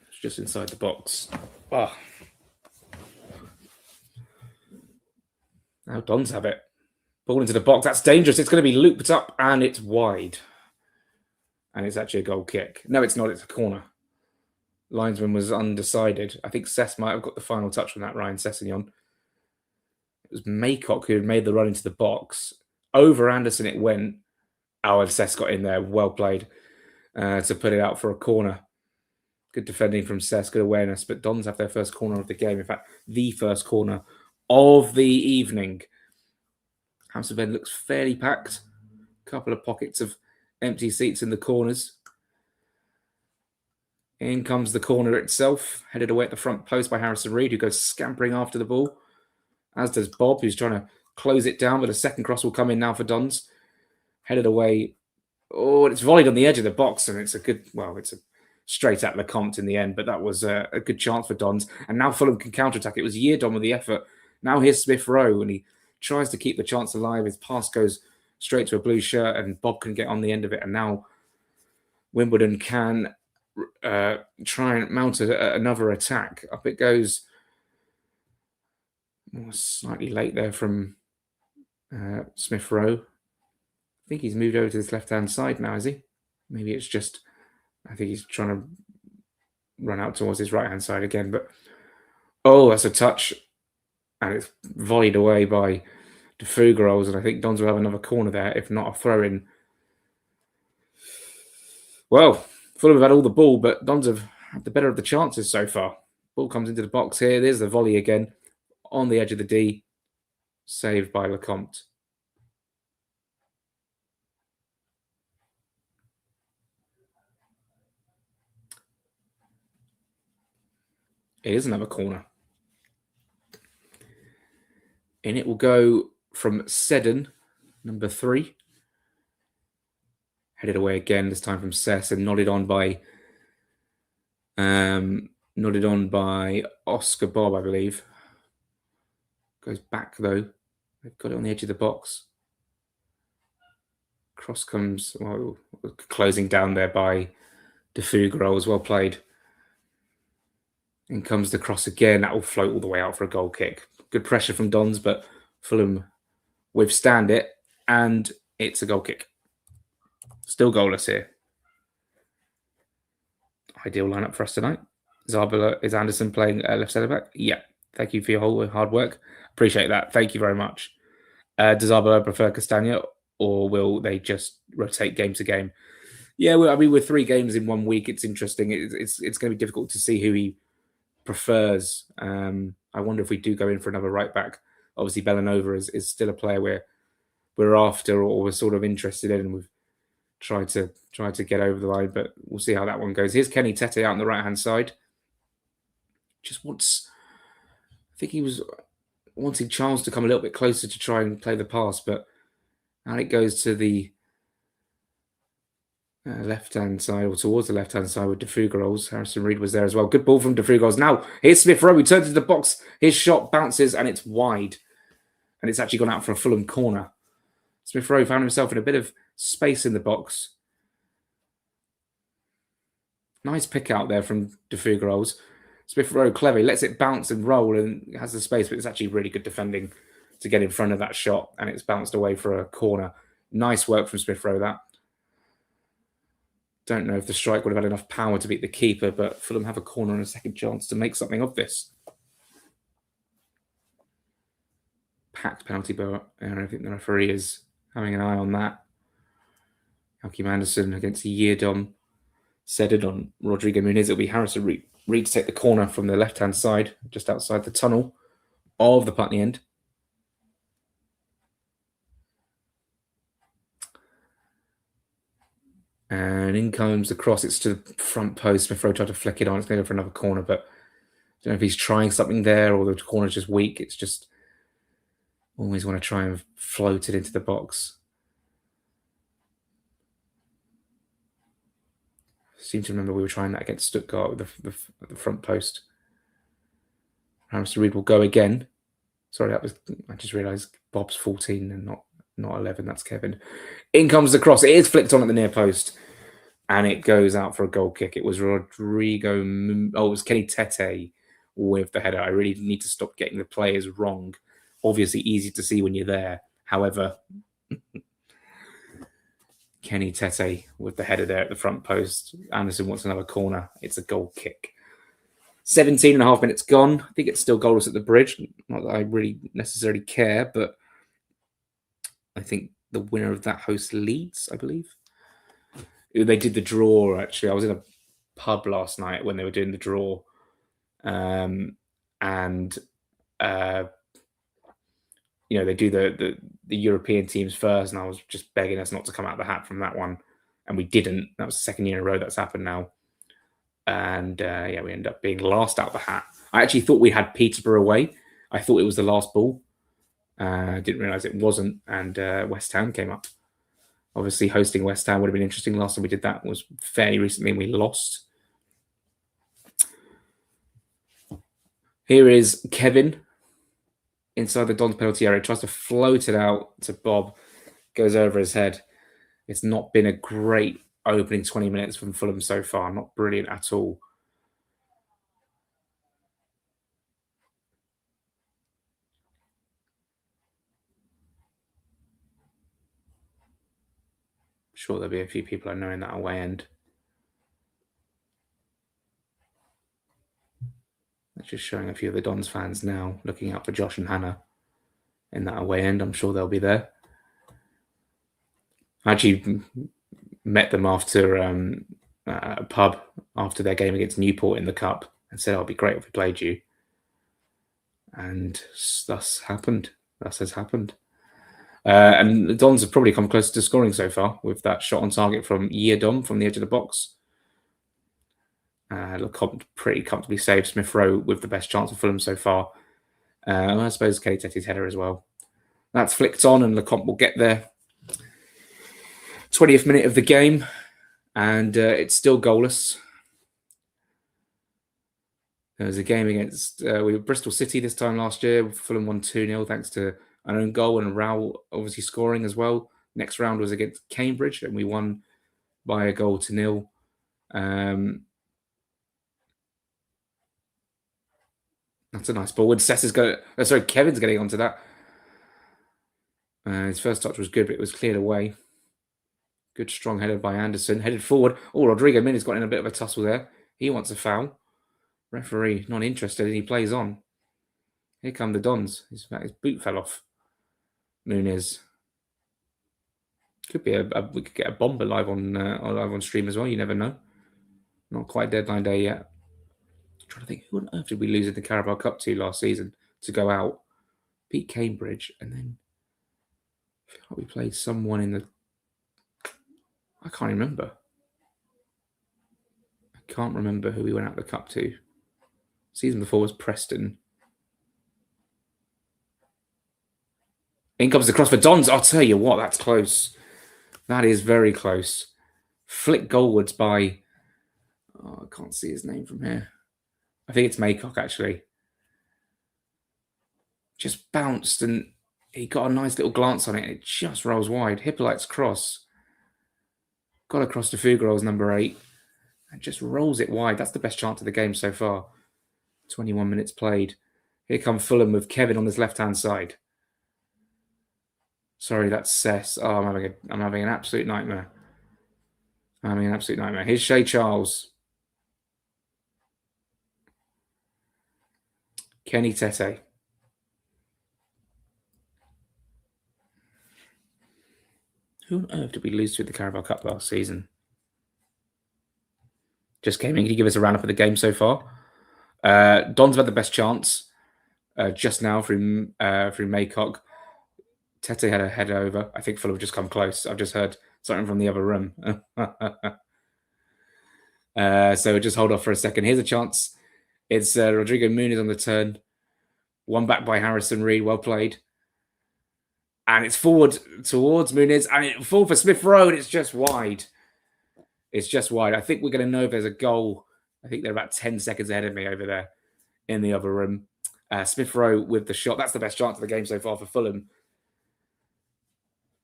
It's just inside the box. Oh. Now Dons have it. Ball into the box. That's dangerous. It's going to be looped up and it's wide. And it's actually a goal kick. No, it's not. It's a corner. linesman was undecided. I think Cess might have got the final touch on that, Ryan Sessegnon. It was Maycock who had made the run into the box. Over Anderson it went. Oh, and Cess got in there. Well played to put it out for a corner. Good defending from Cess, good awareness. But Dons have their first corner of the game. In fact, the first corner of the evening. House of Ed looks fairly packed. A couple of pockets of empty seats in the corners. In comes the corner itself, headed away at the front post by Harrison Reed, who goes scampering after the ball, as does Bob, who's trying to close it down, but a second cross will come in now for Dons. Headed away. Oh, it's volleyed on the edge of the box, and it's a good, well, it's a straight at Lecomte in the end, but that was a good chance for Dons. And now Fulham can counterattack. It was Yeardon with the effort. Now here's Smith Rowe, and he tries to keep the chance alive. His pass goes straight to a blue shirt, and Bob can get on the end of it. And now Wimbledon can try and mount another attack. Up it goes. Slightly late there from Smith Rowe. I think he's moved over to this left-hand side now, is he? Maybe it's just, I think he's trying to run out towards his right-hand side again. But, oh, that's a touch. And it's volleyed away by De Fougerolles. And I think Dons will have another corner there, if not a throw-in. Well, Fulham have had all the ball, but Dons have had the better of the chances so far. Ball comes into the box here. There's the volley again. On the edge of the D. Saved by Lecomte. It is another corner. And it will go from Seddon, number 3. Headed away again, this time from Cess, and nodded on by Oscar Bob, I believe. Goes back though. They've got it on the edge of the box. Cross comes, well, closing down there by De Fougerolles. Well played. In comes the cross again. That will float all the way out for a goal kick. Good pressure from Dons, but Fulham withstand it, and it's a goal kick. Still goalless here. Ideal lineup for us tonight. Is Anderson playing left centre back? Yeah. Thank you for your whole hard work. Appreciate that. Thank you very much. Does Arbeloa prefer Castagna, or will they just rotate game to game? Yeah, well, I mean, with 3 games in 1 week, it's interesting. It's going to be difficult to see who he prefers. I wonder if we do go in for another right back. Obviously, Bellanova is still a player we're after, or we're sort of interested in, and we've tried to get over the line, but we'll see how that one goes. Here's Kenny Tete out on the right hand side. Just wants, I think he was wanting Charles to come a little bit closer to try and play the pass, but now it goes to the left-hand side, or towards the left-hand side with De Fougerolles. Harrison Reed was there as well. Good ball from De Fougerolles. Now, here's Smith Rowe. He turns into the box. His shot bounces, and it's wide. And it's actually gone out for a Fulham corner. Smith Rowe found himself in a bit of space in the box. Nice pick out there from De Fougerolles. Smith Rowe, clever. He lets it bounce and roll and has the space, but it's actually really good defending to get in front of that shot, and it's bounced away for a corner. Nice work from Smith Rowe, that. Don't know if the strike would have had enough power to beat the keeper, but Fulham have a corner and a second chance to make something of this. Packed penalty bar, and I think the referee is having an eye on that. Joachim Anderson against Yeardon. Set it on Rodrigo Muniz. It'll be Harrison Reed to take the corner from the left-hand side, just outside the tunnel of the Putney end. And in comes the cross. It's to the front post. Smith Rowe tried to flick it on. It's going to go for another corner, but I don't know if he's trying something there or the corner's just weak. It's just always want to try and float it into the box. I seem to remember we were trying that against Stuttgart with the front post. Harrison Reed will go again. Sorry, I just realised Bob's 14 and not 11. That's Kevin. In comes the cross. It is flicked on at the near post, and it goes out for a goal kick. It was it was Kenny Tete with the header. I really need to stop getting the players wrong. Obviously, easy to see when you're there. However, Kenny Tete with the header there at the front post. Anderson wants another corner. It's a goal kick. 17 and a half minutes gone. I think it's still goalless at the bridge. Not that I really necessarily care, but I think the winner of that hosts Leeds, I believe. They did the draw, actually. I was in a pub last night when they were doing the draw. And they do the European teams first, and I was just begging us not to come out of the hat from that one, and we didn't. That was the second year in a row that's happened now, and we ended up being last out the hat. I actually thought we had Peterborough away. I thought it was the last ball. I didn't realise it wasn't, and West Ham came up. Obviously, hosting West Ham would have been interesting. Last time we did that was fairly recently, and we lost. Here is Kevin inside the Don's penalty area. Tries to float it out to Bob. Goes over his head. It's not been a great opening 20 minutes from Fulham so far. Not brilliant at all. I'm sure there'll be a few people I know in that away end. Just showing a few of the Dons fans now, looking out for Josh and Hannah in that away end. I'm sure they'll be there. I actually met them after a pub after their game against Newport in the Cup and said, it'd be great if we played you. And thus has happened. And the Dons have probably come close to scoring so far with that shot on target from Yeardom from the edge of the box. Lecomte pretty comfortably saved Smith Rowe with the best chance of Fulham so far. I suppose Kelly Tetty's header as well. That's flicked on, and Lecomte will get there. 20th minute of the game, and it's still goalless. There was a game against we were Bristol City this time last year. Fulham won 2-0 thanks to an own goal and Rao obviously scoring as well. Next round was against Cambridge, and we won by a goal to 0. That's a nice ball. When Kevin's getting onto that. His first touch was good, but it was cleared away. Good strong header by Anderson. Headed forward. Oh, Rodrigo Mina's got in a bit of a tussle there. He wants a foul. Referee not interested, and he plays on. Here come the Dons. His boot fell off. Muniz. Could be we could get a bomber live on stream as well. You never know. Not quite deadline day yet. I'm trying to think, who on earth did we lose in the Carabao Cup to last season to go out? Beat Cambridge, and then I feel like we played someone in the. I can't remember. I can't remember who we went out the cup to. Season before was Preston. In comes the cross for Dons. I'll tell you what, that's close. That is very close. Flick goalwards by. Oh, I can't see his name from here. I think it's Maycock, actually. Just bounced, and he got a nice little glance on it. It just rolls wide. Hippolyte's cross. Got across to Fuggerol's number 8. And just rolls it wide. That's the best chance of the game so far. 21 minutes played. Here come Fulham with Kevin on his left-hand side. Sorry, that's Cess. Oh, I'm having an absolute nightmare. Here's Shay Charles. Kenny Tete. Who on earth did we lose to at the Carabao Cup last season? Just came in. Can you give us a roundup of the game so far? Don's had the best chance just now through Maycock. Tete had a header over. I think Fulham have just come close. I've just heard something from the other room. So just hold off for a second. Here's a chance. It's Rodrigo Muniz on the turn. One back by Harrison Reed. Well played. And it's forward towards Muniz. And it forward for Smith Rowe. And it's just wide. It's just wide. I think we're going to know if there's a goal. I think they're about 10 seconds ahead of me over there in the other room. Smith Rowe with the shot. That's the best chance of the game so far for Fulham.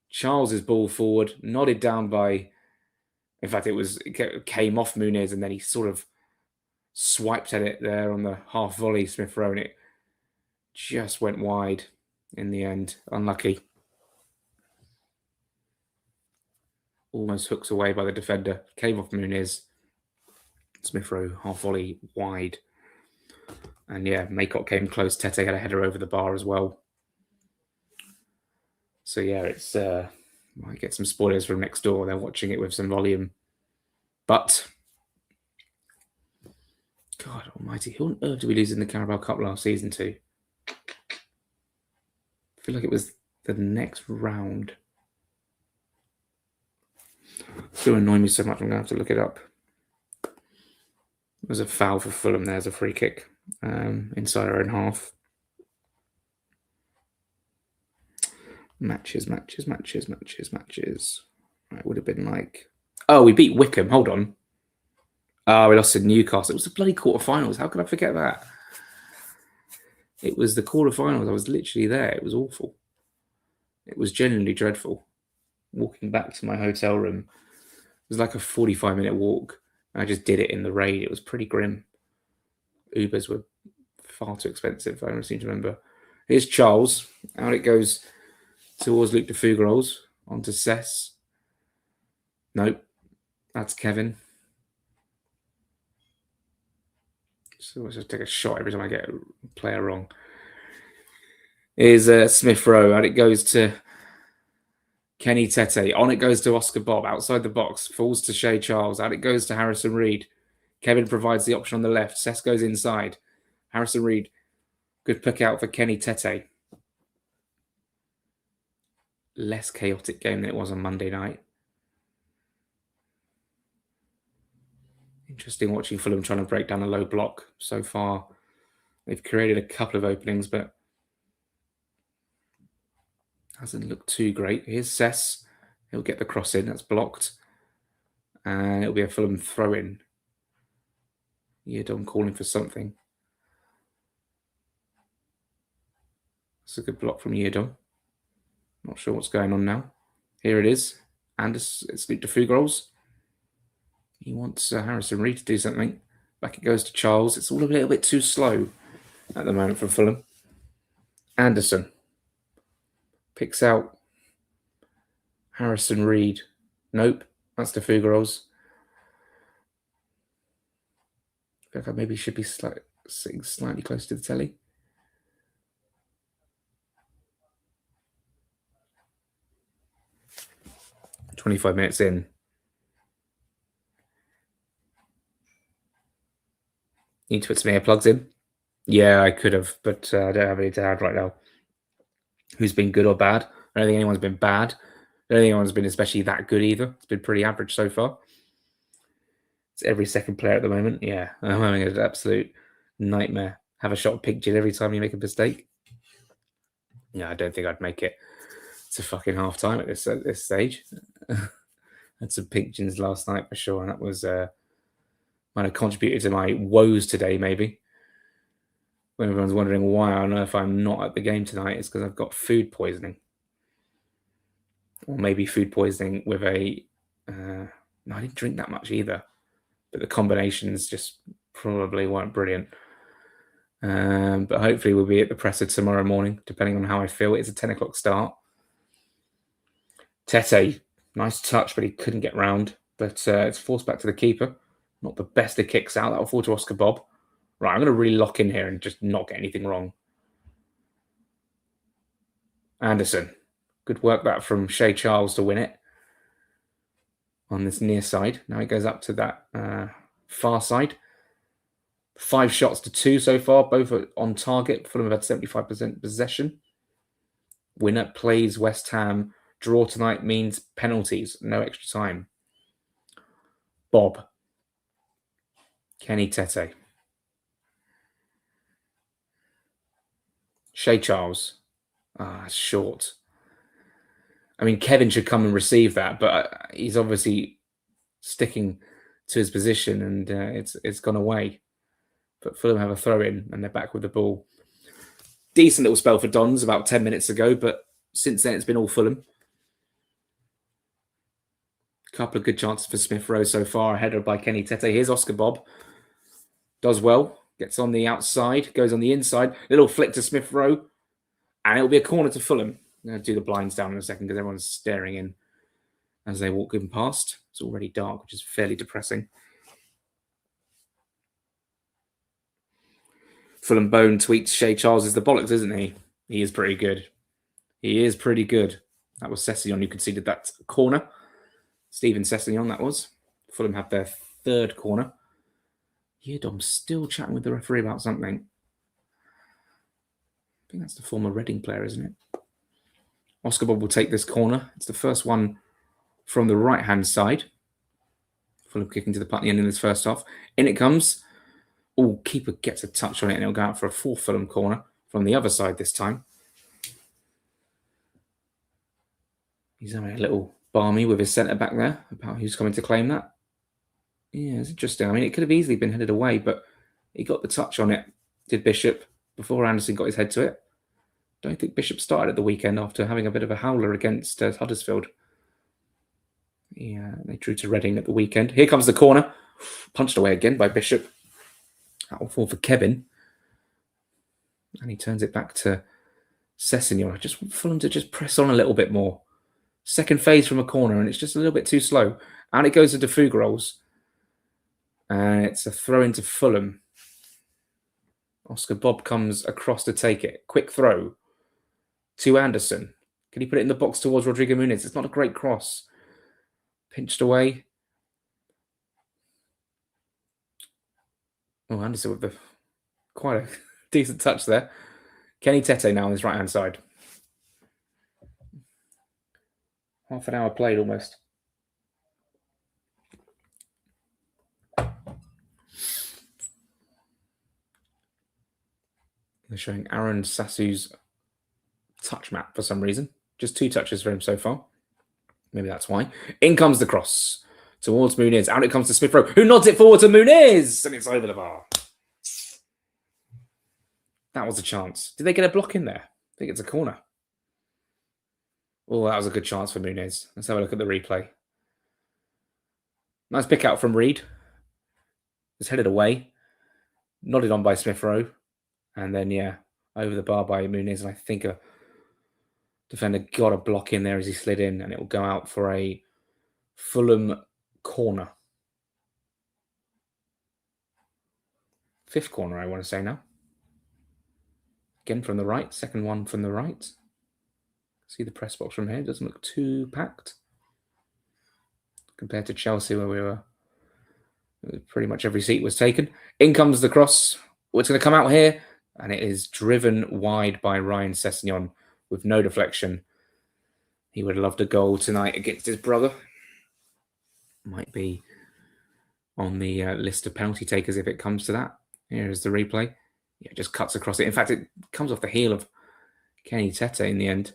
Charles's ball forward, nodded down by. In fact, it came off Muniz, and then he sort of swiped at it there on the half volley. Smith Rowe, and it just went wide in the end. Unlucky. Almost hooks away by the defender. Came off Muniz. Smith Rowe, half volley wide. And yeah, Maycock came close. Tete had a header over the bar as well. So yeah, it's might get some spoilers from next door. They're watching it with some volume. But God almighty, who on earth did we lose in the Carabao Cup last season to? I feel like it was the next round. It's going to annoy me so much, I'm going to have to look it up. It was a foul for Fulham. There's a free kick inside our own half. Matches. Right, it would have been like... Oh, we beat Wickham. Hold on. Oh, we lost to Newcastle. It was the bloody quarterfinals. How could I forget that? It was the quarterfinals. I was literally there. It was awful. It was genuinely dreadful. Walking back to my hotel room, it was like a 45-minute walk. I just did it in the rain. It was pretty grim. Ubers were far too expensive. I don't seem to remember. Here's Charles. Out it goes towards Luke de Fougerolles. Onto Cess. Nope. That's Kevin. So let's just take a shot every time I get a player wrong. Here's Smith Rowe. Out it goes to Kenny Tete. On it goes to Oscar Bob. Outside the box. Falls to Shea Charles. Out it goes to Harrison Reed. Kevin provides the option on the left. Cess goes inside. Harrison Reed. Good pick out for Kenny Tete. Less chaotic game than it was on Monday night. Interesting watching Fulham trying to break down a low block so far. They've created a couple of openings, but hasn't looked too great. Here's Cess. He'll get the cross in. That's blocked. And it'll be a Fulham throw-in. Yeardom calling for something. That's a good block from Yeardom. Not sure what's going on now. Here it is. And it's Luke de Fougerolles. He wants Harrison Reed to do something. Back it goes to Charles. It's all a little bit too slow at the moment for Fulham. Anderson picks out Harrison Reed. Nope, that's de Fougerolles. I feel like I maybe should be sitting slightly close to the telly. "25 minutes in. Need to put some earplugs in. Yeah, I could have, but I don't have any to hand right now. Who's been good or bad? I don't think anyone's been bad. I don't think anyone's been especially that good either. It's been pretty average so far. It's every second player at the moment. Yeah, I'm having an absolute nightmare. Have a shot of pink gin every time you make a mistake. Yeah, I don't think I'd make it to fucking half time at this stage. Had some pink gins last night for sure, and that was might have contributed to my woes today, maybe. When everyone's wondering why on earth I'm not at the game tonight, it's because I've got food poisoning. Or maybe food poisoning with a... no, I didn't drink that much either. But the combinations just probably weren't brilliant. But hopefully we'll be at the presser tomorrow morning, depending on how I feel. It's a 10 o'clock start. Tete, nice touch, but he couldn't get round. But it's forced back to the keeper. Not the best of kicks out. That'll fall to Oscar Bob. Right, I'm going to really lock in here and just not get anything wrong. Anderson. Good work that from Shea Charles to win it on this near side. Now it goes up to that far side. 5 shots to 2 so far, both are on target. Fulham have had 75% possession. Winner plays West Ham. Draw tonight means penalties, no extra time. Bob. Kenny Tete. Shea Charles. Short. I mean, Kevin should come and receive that, but he's obviously sticking to his position, and it's gone away. But Fulham have a throw-in, and they're back with the ball. Decent little spell for Dons about 10 minutes ago, but since then it's been all Fulham. A couple of good chances for Smith Rowe so far, a header by Kenny Tete. Here's Oscar Bob. Does well. Gets on the outside, goes on the inside. Little flick to Smith Rowe, and it'll be a corner to Fulham. I'm going to do the blinds down in a second because everyone's staring in as they walk in past. It's already dark, which is fairly depressing. Fulham Bone tweets Shea Charles is the bollocks, isn't he? He is pretty good. He is pretty good. That was Sessegnon who conceded that corner. Stephen Sessegnon, that was. Fulham had their third corner. Yeardom's still chatting with the referee about something. I think that's the former Reading player, isn't it? Oscar Bob will take this corner. It's the first one from the right-hand side. Fulham kicking to the Putney end in this first half. In it comes. Oh, keeper gets a touch on it and it'll go out for a fourth Fulham corner from the other side this time. He's having a little balmy with his centre back there about who's coming to claim that. Yeah, it's interesting. I mean, it could have easily been headed away, but he got the touch on it, did Bishop, before Anderson got his head to it. Don't think Bishop started at the weekend after having a bit of a howler against Huddersfield. Yeah, they drew to Reading at the weekend. Here comes the corner. Punched away again by Bishop. That will fall for Kevin. And he turns it back to Sessegnon. I just want Fulham to just press on a little bit more. Second phase from a corner, and it's just a little bit too slow. And it goes into Fugerolls. And it's a throw into Fulham. Oscar Bob comes across to take it. Quick throw to Anderson. Can he put it in the box towards Rodrigo Muniz? It's not a great cross. Pinched away. Oh, Anderson with quite a decent touch there. Kenny Tete now on his right-hand side. Half an hour played almost. They're showing Aaron Sassu's touch map for some reason. Just 2 touches for him so far. Maybe that's why. In comes the cross towards Muniz. Out it comes to Smith Rowe, who nods it forward to Muniz, and it's over the bar. That was a chance. Did they get a block in there? I think it's a corner. Oh, that was a good chance for Muniz. Let's have a look at the replay. Nice pick out from Reed. It's headed away. Nodded on by Smith Rowe. And then, yeah, over the bar by Muniz. And I think a defender got a block in there as he slid in. And it will go out for a Fulham corner. 5th corner, I want to say now. Again from the right. Second one from the right. See the press box from here. It doesn't look too packed compared to Chelsea, where we were pretty much every seat was taken. In comes the cross. It's going to come out here, and it is driven wide by Ryan Sessegnon with no deflection. He would have loved a goal tonight against his brother. Might be on the list of penalty takers if it comes to that. Here is the replay. Yeah, it just cuts across it. In fact, it comes off the heel of Kenny Tete in the end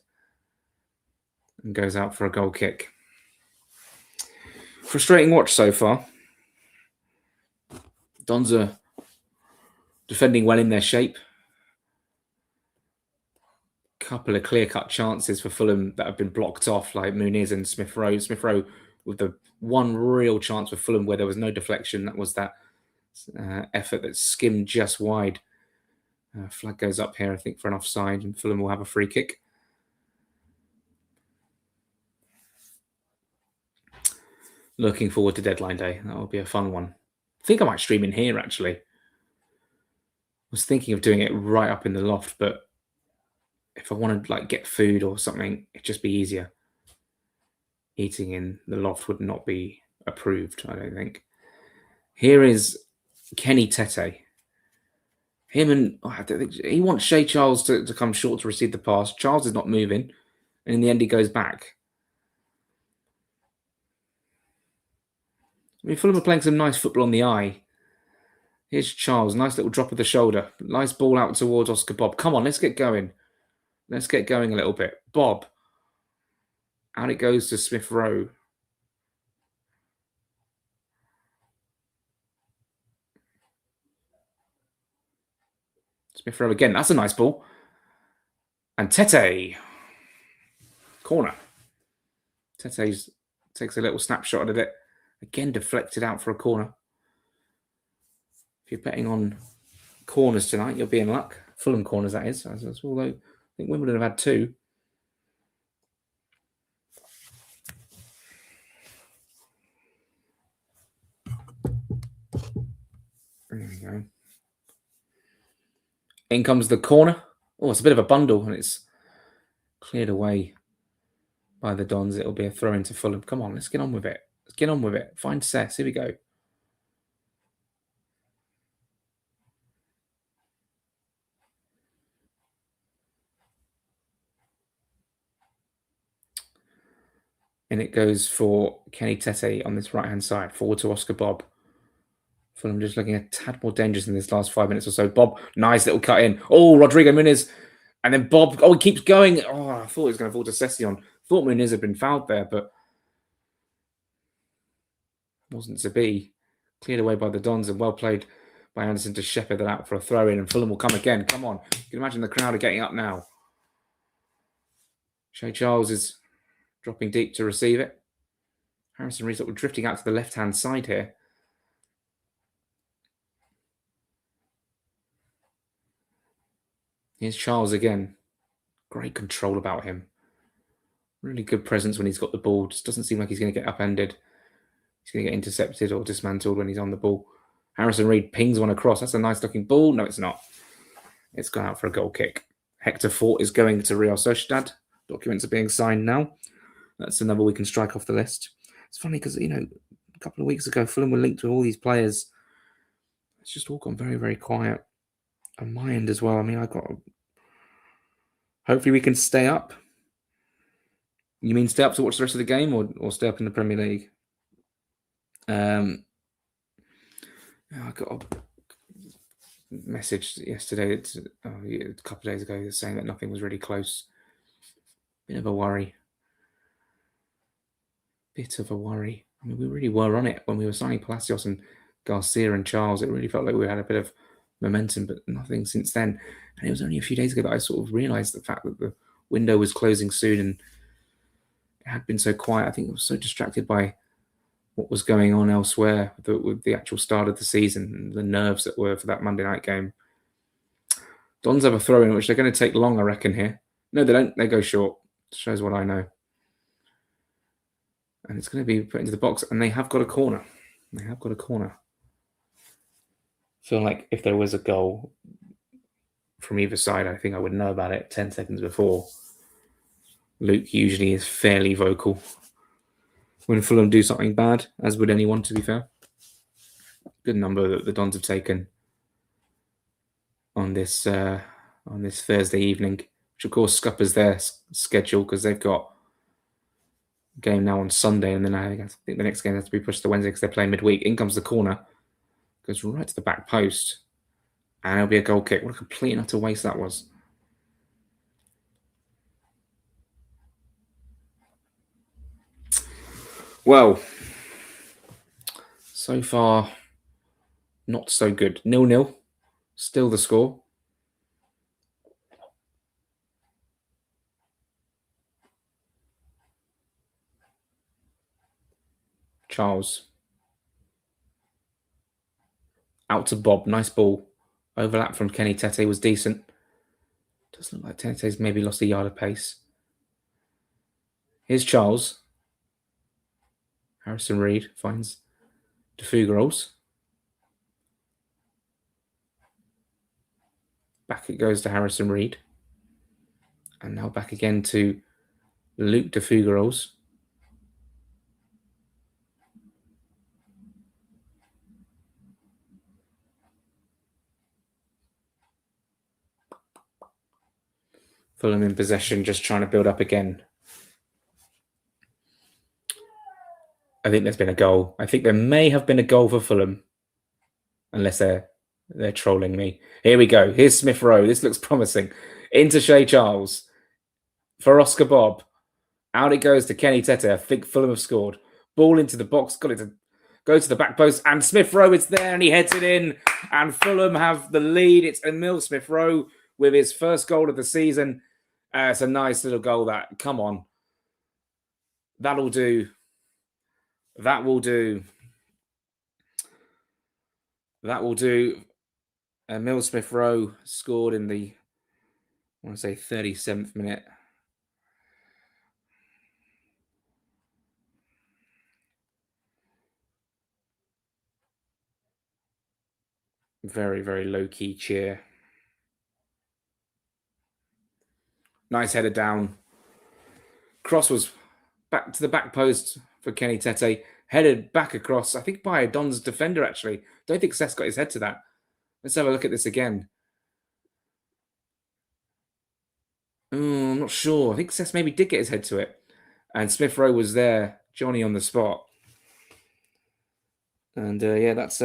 and goes out for a goal kick. Frustrating watch so far. Dons are defending well in their shape. Couple of clear-cut chances for Fulham that have been blocked off, like Muniz and Smith Rowe. Smith Rowe with the one real chance for Fulham where there was no deflection. That was that effort that skimmed just wide. Flag goes up here, I think, for an offside, and Fulham will have a free kick. Looking forward to deadline day. That will be a fun one. I think I might stream in here, actually. I was thinking of doing it right up in the loft, but if I wanted to get food or something, it'd just be easier. Eating in the loft would not be approved, I don't think. Here is Kenny Tete. Him and I don't think he wants Shea Charles to come short to receive the pass. Charles is not moving, and in the end he goes back. I mean, Fulham are playing some nice football on the eye. Here's Charles, nice little drop of the shoulder. Nice ball out towards Oscar Bob. Come on, let's get going. Let's get going a little bit. Bob. Out it goes to Smith Rowe. Smith Rowe again. That's a nice ball. And Tete. Corner. Tete takes a little snapshot at it. Again, deflected out for a corner. If you're betting on corners tonight, you'll be in luck. Fulham corners, that is. Although I think Wimbledon have had 2. There we go. In comes the corner. Oh, it's a bit of a bundle, and it's cleared away by the Dons. It'll be a throw into Fulham. Come on, let's get on with it. Let's get on with it. Find Sess. Here we go. And it goes for Kenny Tete on this right-hand side. Forward to Oscar Bob. Fulham just looking a tad more dangerous in this last 5 minutes or so. Bob, nice little cut in. Oh, Rodrigo Muniz. And then Bob, he keeps going. Oh, I thought he was going to fall to Session. Thought Muniz had been fouled there, but wasn't to be. Cleared away by the Dons and well played by Anderson to shepherd that out for a throw-in. And Fulham will come again. Come on. You can imagine the crowd are getting up now. Shea Charles is dropping deep to receive it. Harrison Reed sort of drifting out to the left-hand side here. Here's Charles again. Great control about him. Really good presence when he's got the ball. Just doesn't seem like he's going to get upended. He's going to get intercepted or dismantled when he's on the ball. Harrison Reed pings one across. That's a nice-looking ball. No, it's not. It's gone out for a goal kick. Hector Fort is going to Real Sociedad. Documents are being signed now. That's another we can strike off the list. It's funny because, a couple of weeks ago, Fulham were linked with all these players. It's just all gone very, very quiet. On my end as well. I mean, hopefully we can stay up. You mean stay up to watch the rest of the game or stay up in the Premier League? I got a message yesterday, a couple of days ago, saying that nothing was really close. Bit of a worry. I mean, we really were on it when we were signing Palacios and Garcia and Charles. It really felt like we had a bit of momentum, but nothing since then. And it was only a few days ago that I sort of realised the fact that the window was closing soon and it had been so quiet. I think I was so distracted by what was going on elsewhere with the actual start of the season and the nerves that were for that Monday night game. Dons have a throw in, which they're going to take long, I reckon, here. No, they don't. They go short. Shows what I know. And it's going to be put into the box, and they have got a corner. Feel like if there was a goal from either side, I think I would know about it 10 seconds before. Luke usually is fairly vocal when Fulham do something bad, as would anyone, to be fair. Good number that the Dons have taken on this Thursday evening, which of course scuppers their schedule because they've got a game now on Sunday, and then I think the next game has to be pushed to Wednesday because they're playing midweek. In comes the corner, goes right to the back post, and it'll be a goal kick. What a complete and utter waste that was. Well, so far, not so good. 0-0, still the score. Charles. Out to Bob. Nice ball. Overlap from Kenny Tete was decent. Does look like Tete's maybe lost a yard of pace. Here's Charles. Harrison Reed finds DeFugeros. Back it goes to Harrison Reed. And now back again to Luke DeFugeros. Fulham in possession, just trying to build up again. I think there's been a goal. I think there may have been a goal for Fulham. Unless they're trolling me. Here we go. Here's Smith Rowe. This looks promising. Into Shea Charles. For Oscar Bob. Out it goes to Kenny Tete. I think Fulham have scored. Ball into the box. Got it to go to the back post. And Smith Rowe is there and he heads it in. And Fulham have the lead. It's Emil Smith Rowe with his first goal of the season. It's a nice little goal that. Come on. That'll do. That will do. That will do. Emil Smith Rowe scored in the, I want to say, 37th minute. Very, very low-key cheer. Nice header down. Cross was back to the back post for Kenny Tete. Headed back across, I think by a Don's defender, actually. Don't think Seth got his head to that. Let's have a look at this again. I'm not sure. I think Seth maybe did get his head to it. And Smith Rowe was there, Johnny on the spot. And yeah, that's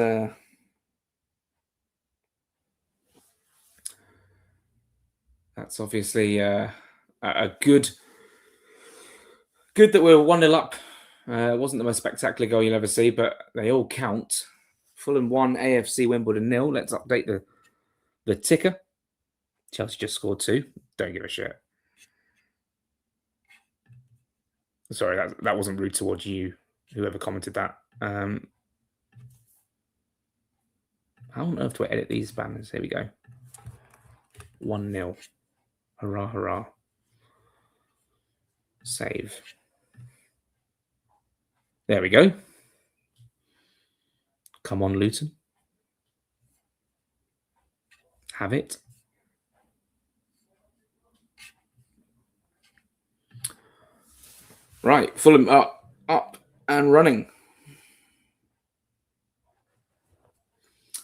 obviously a good that we're 1-0 up. It wasn't the most spectacular goal you'll ever see, but they all count. Fulham 1, AFC Wimbledon 0. Let's update the ticker. Chelsea just scored 2. Don't give a shit. Sorry, that wasn't rude towards you, whoever commented that. How on earth do I edit these banners? Here we go. 1-0. Hurrah, hurrah. Save. There we go. Come on, Luton. Have it. Right, Fulham up and running.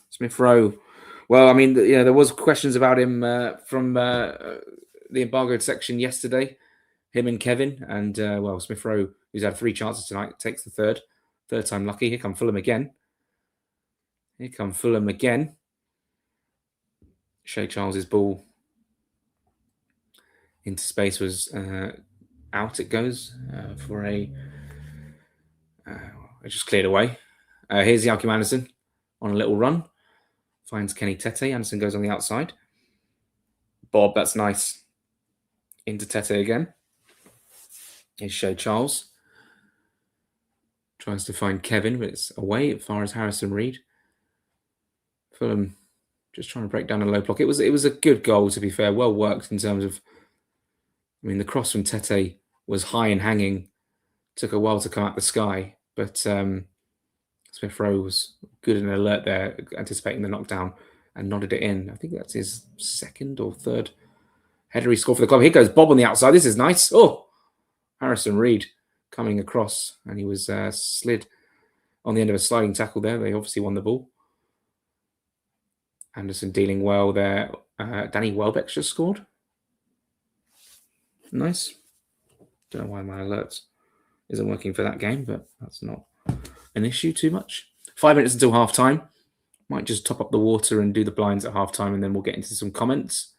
Smith Rowe. Well, I mean, there was questions about him from the embargoed section yesterday. Him and Kevin, and well, Smith Rowe, who's had 3 chances tonight, takes the third time lucky. Here come Fulham again. Shea Charles's ball into space was out. It goes for a. It just cleared away. Here's Joachim Andersen on a little run. Finds Kenny Tete. Andersen goes on the outside. Bob, that's nice. Into Tete again. Here's Shea Charles. Tries to find Kevin, but it's away as far as Harrison Reed. Fulham just trying to break down a low block. It was a good goal, to be fair. Well worked in terms of, I mean, the cross from Tete was high and hanging. Took a while to come out the sky, but Smith Rowe was good and alert there, anticipating the knockdown and nodded it in. I think that's his 2nd or 3rd header he scored for the club. Here goes Bob on the outside. This is nice. Oh, Harrison Reed coming across, and he was slid on the end of a sliding tackle there. They obviously won the ball. Anderson dealing well there. Danny Welbeck's just scored. Nice. Don't know why my alerts isn't working for that game, but that's not an issue too much. 5 minutes until half time. Might just top up the water and do the blinds at half time, and then we'll get into some comments.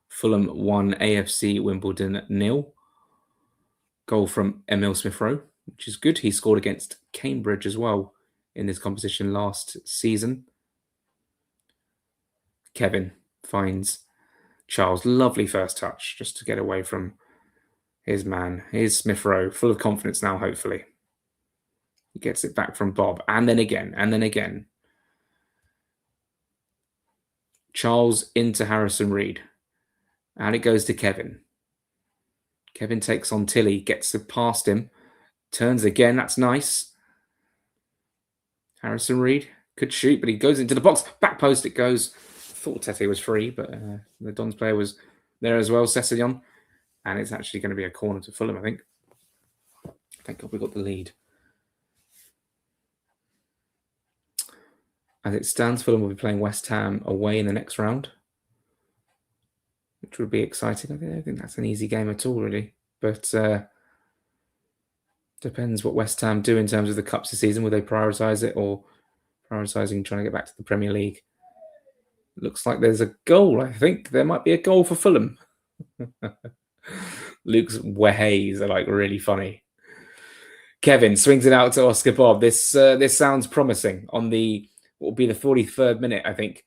Fulham 1, AFC Wimbledon 0. Goal from Emil Smith Rowe, which is good. He scored against Cambridge as well in this competition last season. Kevin finds Charles. Lovely first touch just to get away from his man. Here's Smith Rowe, full of confidence now, hopefully. He gets it back from Bob, and then again. Charles into Harrison Reed. And it goes to Kevin. Kevin takes on Tilly, gets it past him, turns again. That's nice. Harrison Reed could shoot, but he goes into the box. Back post it goes. Thought Tete was free, but the Dons player was there as well, Cesillon. And it's actually going to be a corner to Fulham, I think. Thank God we got the lead. As it stands, Fulham will be playing West Ham away in the next round, which would be exciting. I don't think that's an easy game at all, really. But depends what West Ham do in terms of the Cups this season. Will they prioritise it or prioritising trying to get back to the Premier League? Looks like there's a goal, I think. There might be a goal for Fulham. Luke's wahays are like really funny. Kevin swings it out to Oscar Bob. This sounds promising on what will be the 43rd minute, I think.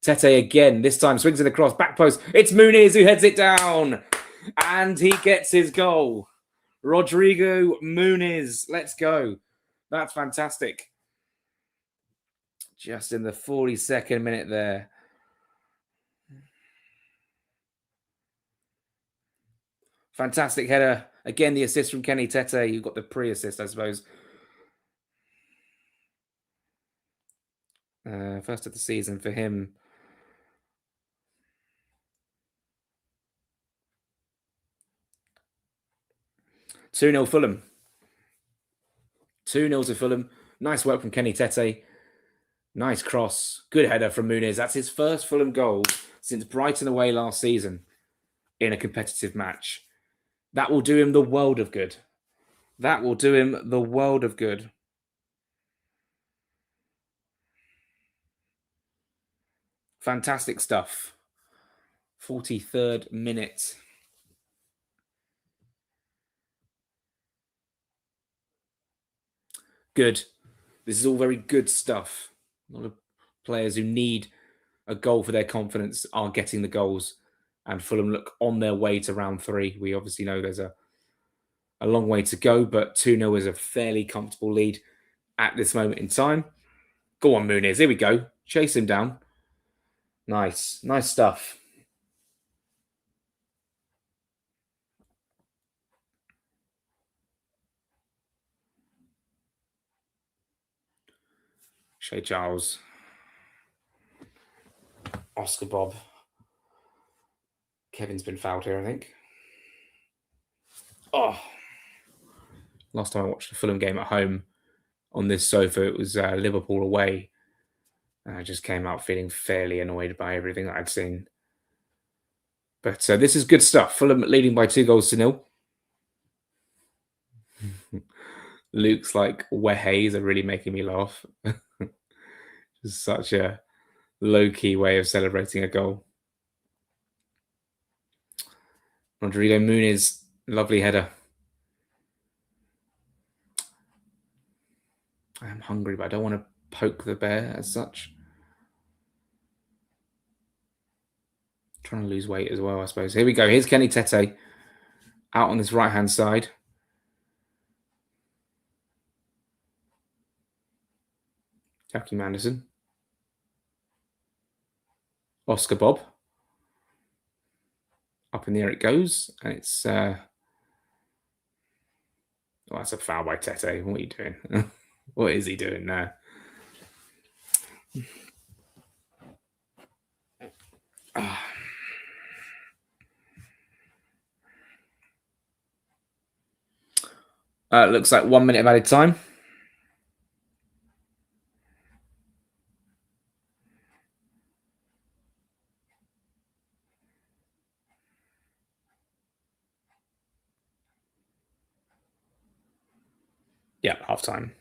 Tete again, this time swings it across, back post. It's Muniz who heads it down. And he gets his goal. Rodrigo Muniz. Let's go. That's fantastic. Just in the 42nd minute there. Fantastic header. Again, the assist from Kenny Tete. You've got the pre-assist, I suppose. First of the season for him. 2-0 Fulham. 2-0 to Fulham. Nice work from Kenny Tete. Nice cross. Good header from Muniz. That's his first Fulham goal since Brighton away last season in a competitive match. That will do him the world of good. That will do him the world of good. Fantastic stuff. 43rd minute. Good. This is all very good stuff. A lot of players who need a goal for their confidence are getting the goals. And Fulham look on their way to round 3. We obviously know there's a long way to go, but 2-0 is a fairly comfortable lead at this moment in time. Go on, Muniz. Here we go. Chase him down. Nice. Nice stuff. Shea Charles. Oscar Bob. Kevin's been fouled here, I think. Oh. Last time I watched a Fulham game at home on this sofa, it was Liverpool away. And I just came out feeling fairly annoyed by everything that I'd seen. But this is good stuff. Fulham leading by 2-0. Luke's like, Wehays are really making me laugh. Just such a low-key way of celebrating a goal. Rodrigo Muniz, lovely header. I am hungry, but I don't want to poke the bear as such. Trying to lose weight as well, I suppose. Here we go. Here's Kenny Tete out on this right-hand side. Jackie Manderson. Oscar Bob. Up in the air it goes. And it's... oh, that's a foul by Tete. What are you doing? What is he doing there? Looks like 1 minute of added time. Yeah, half time.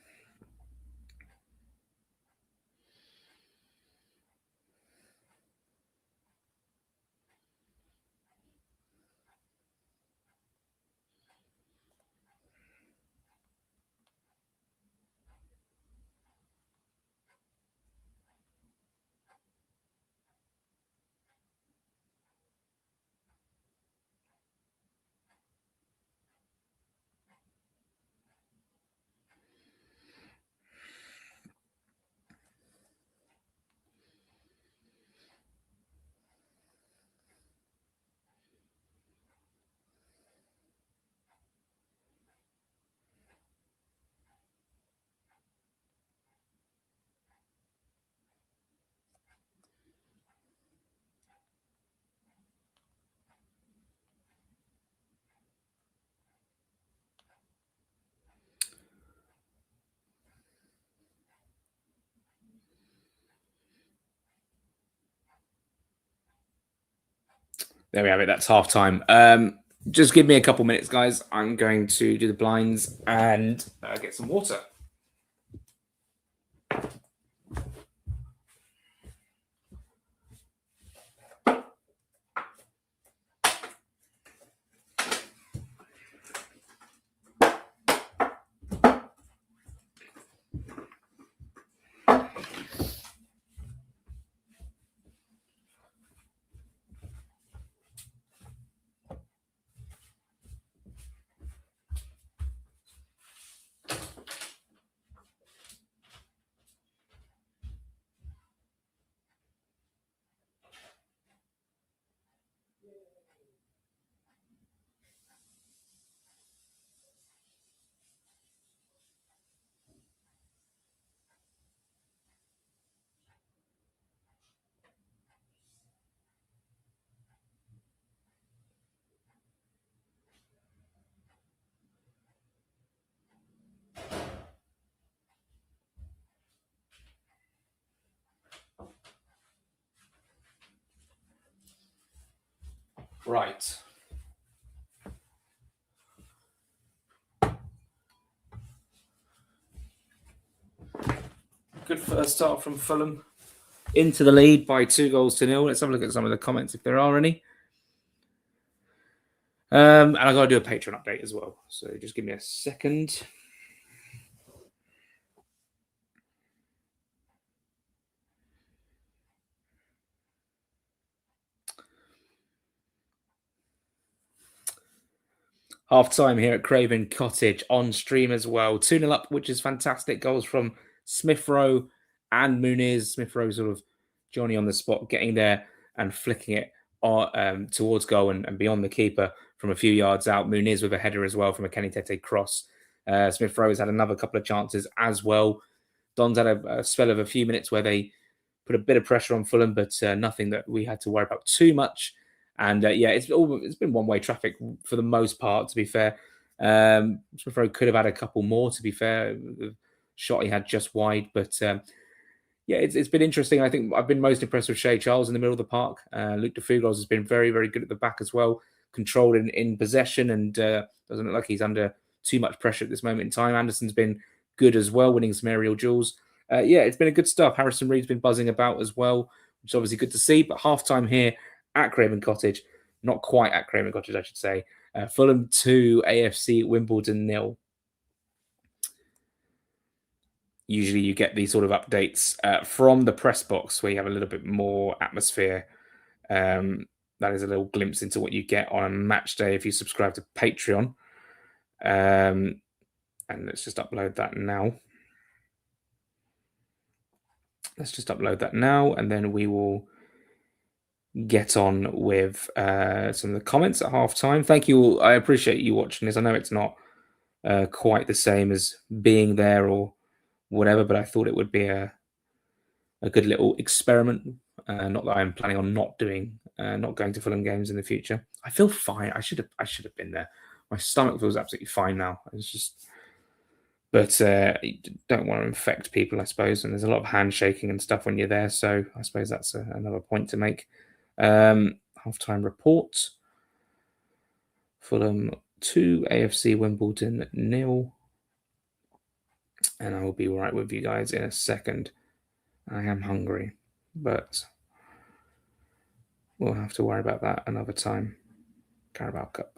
There we have it. That's half time. Just give me a couple minutes, guys. I'm going to do the blinds and get some water. Right. Good first start from Fulham. Into the lead by 2-0. Let's have a look at some of the comments if there are any. And I've got to do a Patreon update as well. So just give me a second. Half time here at Craven Cottage on stream as well. 2-0 up, which is fantastic. Goals from Smith Rowe and Muniz. Smith Rowe sort of Johnny on the spot, getting there and flicking it towards goal and beyond the keeper from a few yards out. Muniz with a header as well from a Kenny Tete cross. Smith Rowe has had another couple of chances as well. Don's had a spell of a few minutes where they put a bit of pressure on Fulham, but nothing that we had to worry about too much. And it's been one-way traffic for the most part, to be fair. Smith Rowe could have had a couple more, to be fair. The shot he had just wide. But it's been interesting. I think I've been most impressed with Shea Charles in the middle of the park. Luke de Fugros has been very, very good at the back as well, controlled in possession, and doesn't look like he's under too much pressure at this moment in time. Anderson's been good as well, winning some aerial duels. It's been a good stuff. Harrison Reed's been buzzing about as well, which is obviously good to see. But half-time here at Craven Cottage, not quite at Craven Cottage, I should say. Fulham 2, AFC Wimbledon 0. Usually you get these sort of updates from the press box where you have a little bit more atmosphere. That is a little glimpse into what you get on a match day if you subscribe to Patreon. And let's just upload that now. And then we will get on with some of the comments at halftime. Thank you all. I appreciate you watching this. I know it's not quite the same as being there or whatever, but I thought it would be a good little experiment. Not that I'm planning on not going to Fulham games in the future. I feel fine. I should have been there. My stomach feels absolutely fine now. It's just, but you don't want to infect people, I suppose. And there's a lot of handshaking and stuff when you're there. So I suppose that's another point to make. Halftime report. Fulham 2, AFC Wimbledon 0. And I will be right with you guys in a second. I am hungry, but we'll have to worry about that another time. Carabao Cup.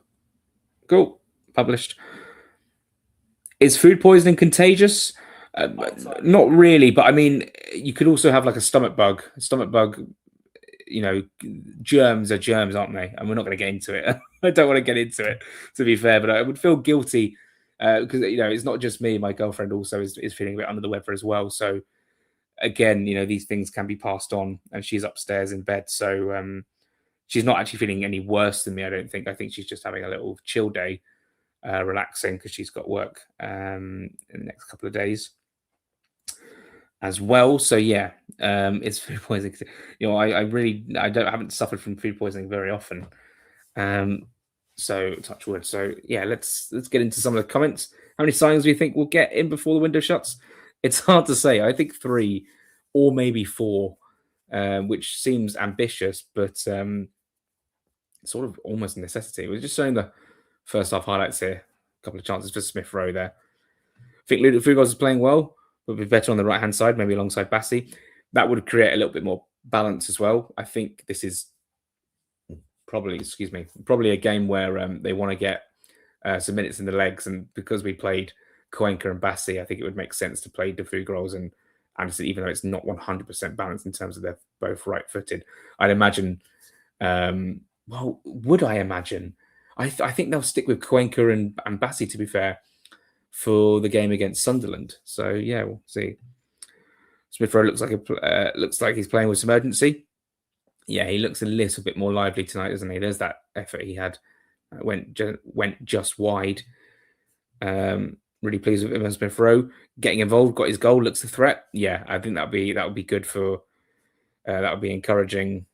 Cool. Published. Is food poisoning contagious? Not really, but I mean, you could also have like a stomach bug. Germs are germs, aren't they? And we're not going to get into it. I don't want to get into it, to be fair, but I would feel guilty because, it's not just me. My girlfriend also is feeling a bit under the weather as well. So again, these things can be passed on, and she's upstairs in bed. So she's not actually feeling any worse than me, I don't think. I think she's just having a little chill day, relaxing because she's got work in the next couple of days as well. So it's food poisoning. I haven't suffered from food poisoning very often. So touch wood. So let's get into some of the comments. How many signings do you think we'll get in before the window shuts? It's hard to say. I think 3 or maybe 4, which seems ambitious, but sort of almost a necessity. We're just showing the first half highlights here. A couple of chances for Smith Rowe there. I think Luke Fugos is playing well. Would be better on the right-hand side, maybe alongside Bassi. That would create a little bit more balance as well. I think this is probably a game where they want to get some minutes in the legs. And because we played Cuenca and Bassi, I think it would make sense to play de Fugros and Anderson, even though it's not 100% balanced in terms of they're both right-footed. I'd imagine, would I imagine? I think they'll stick with Cuenca and Bassi, to be fair, for the game against Sunderland. So we'll see. Smith Rowe looks like he's playing with some urgency. Yeah, he looks a little bit more lively tonight, doesn't he? There's that effort he had. Went just wide. Really pleased with him. Smith Rowe getting involved, got his goal, looks a threat. Yeah, I think that would be good for. That would be encouraging.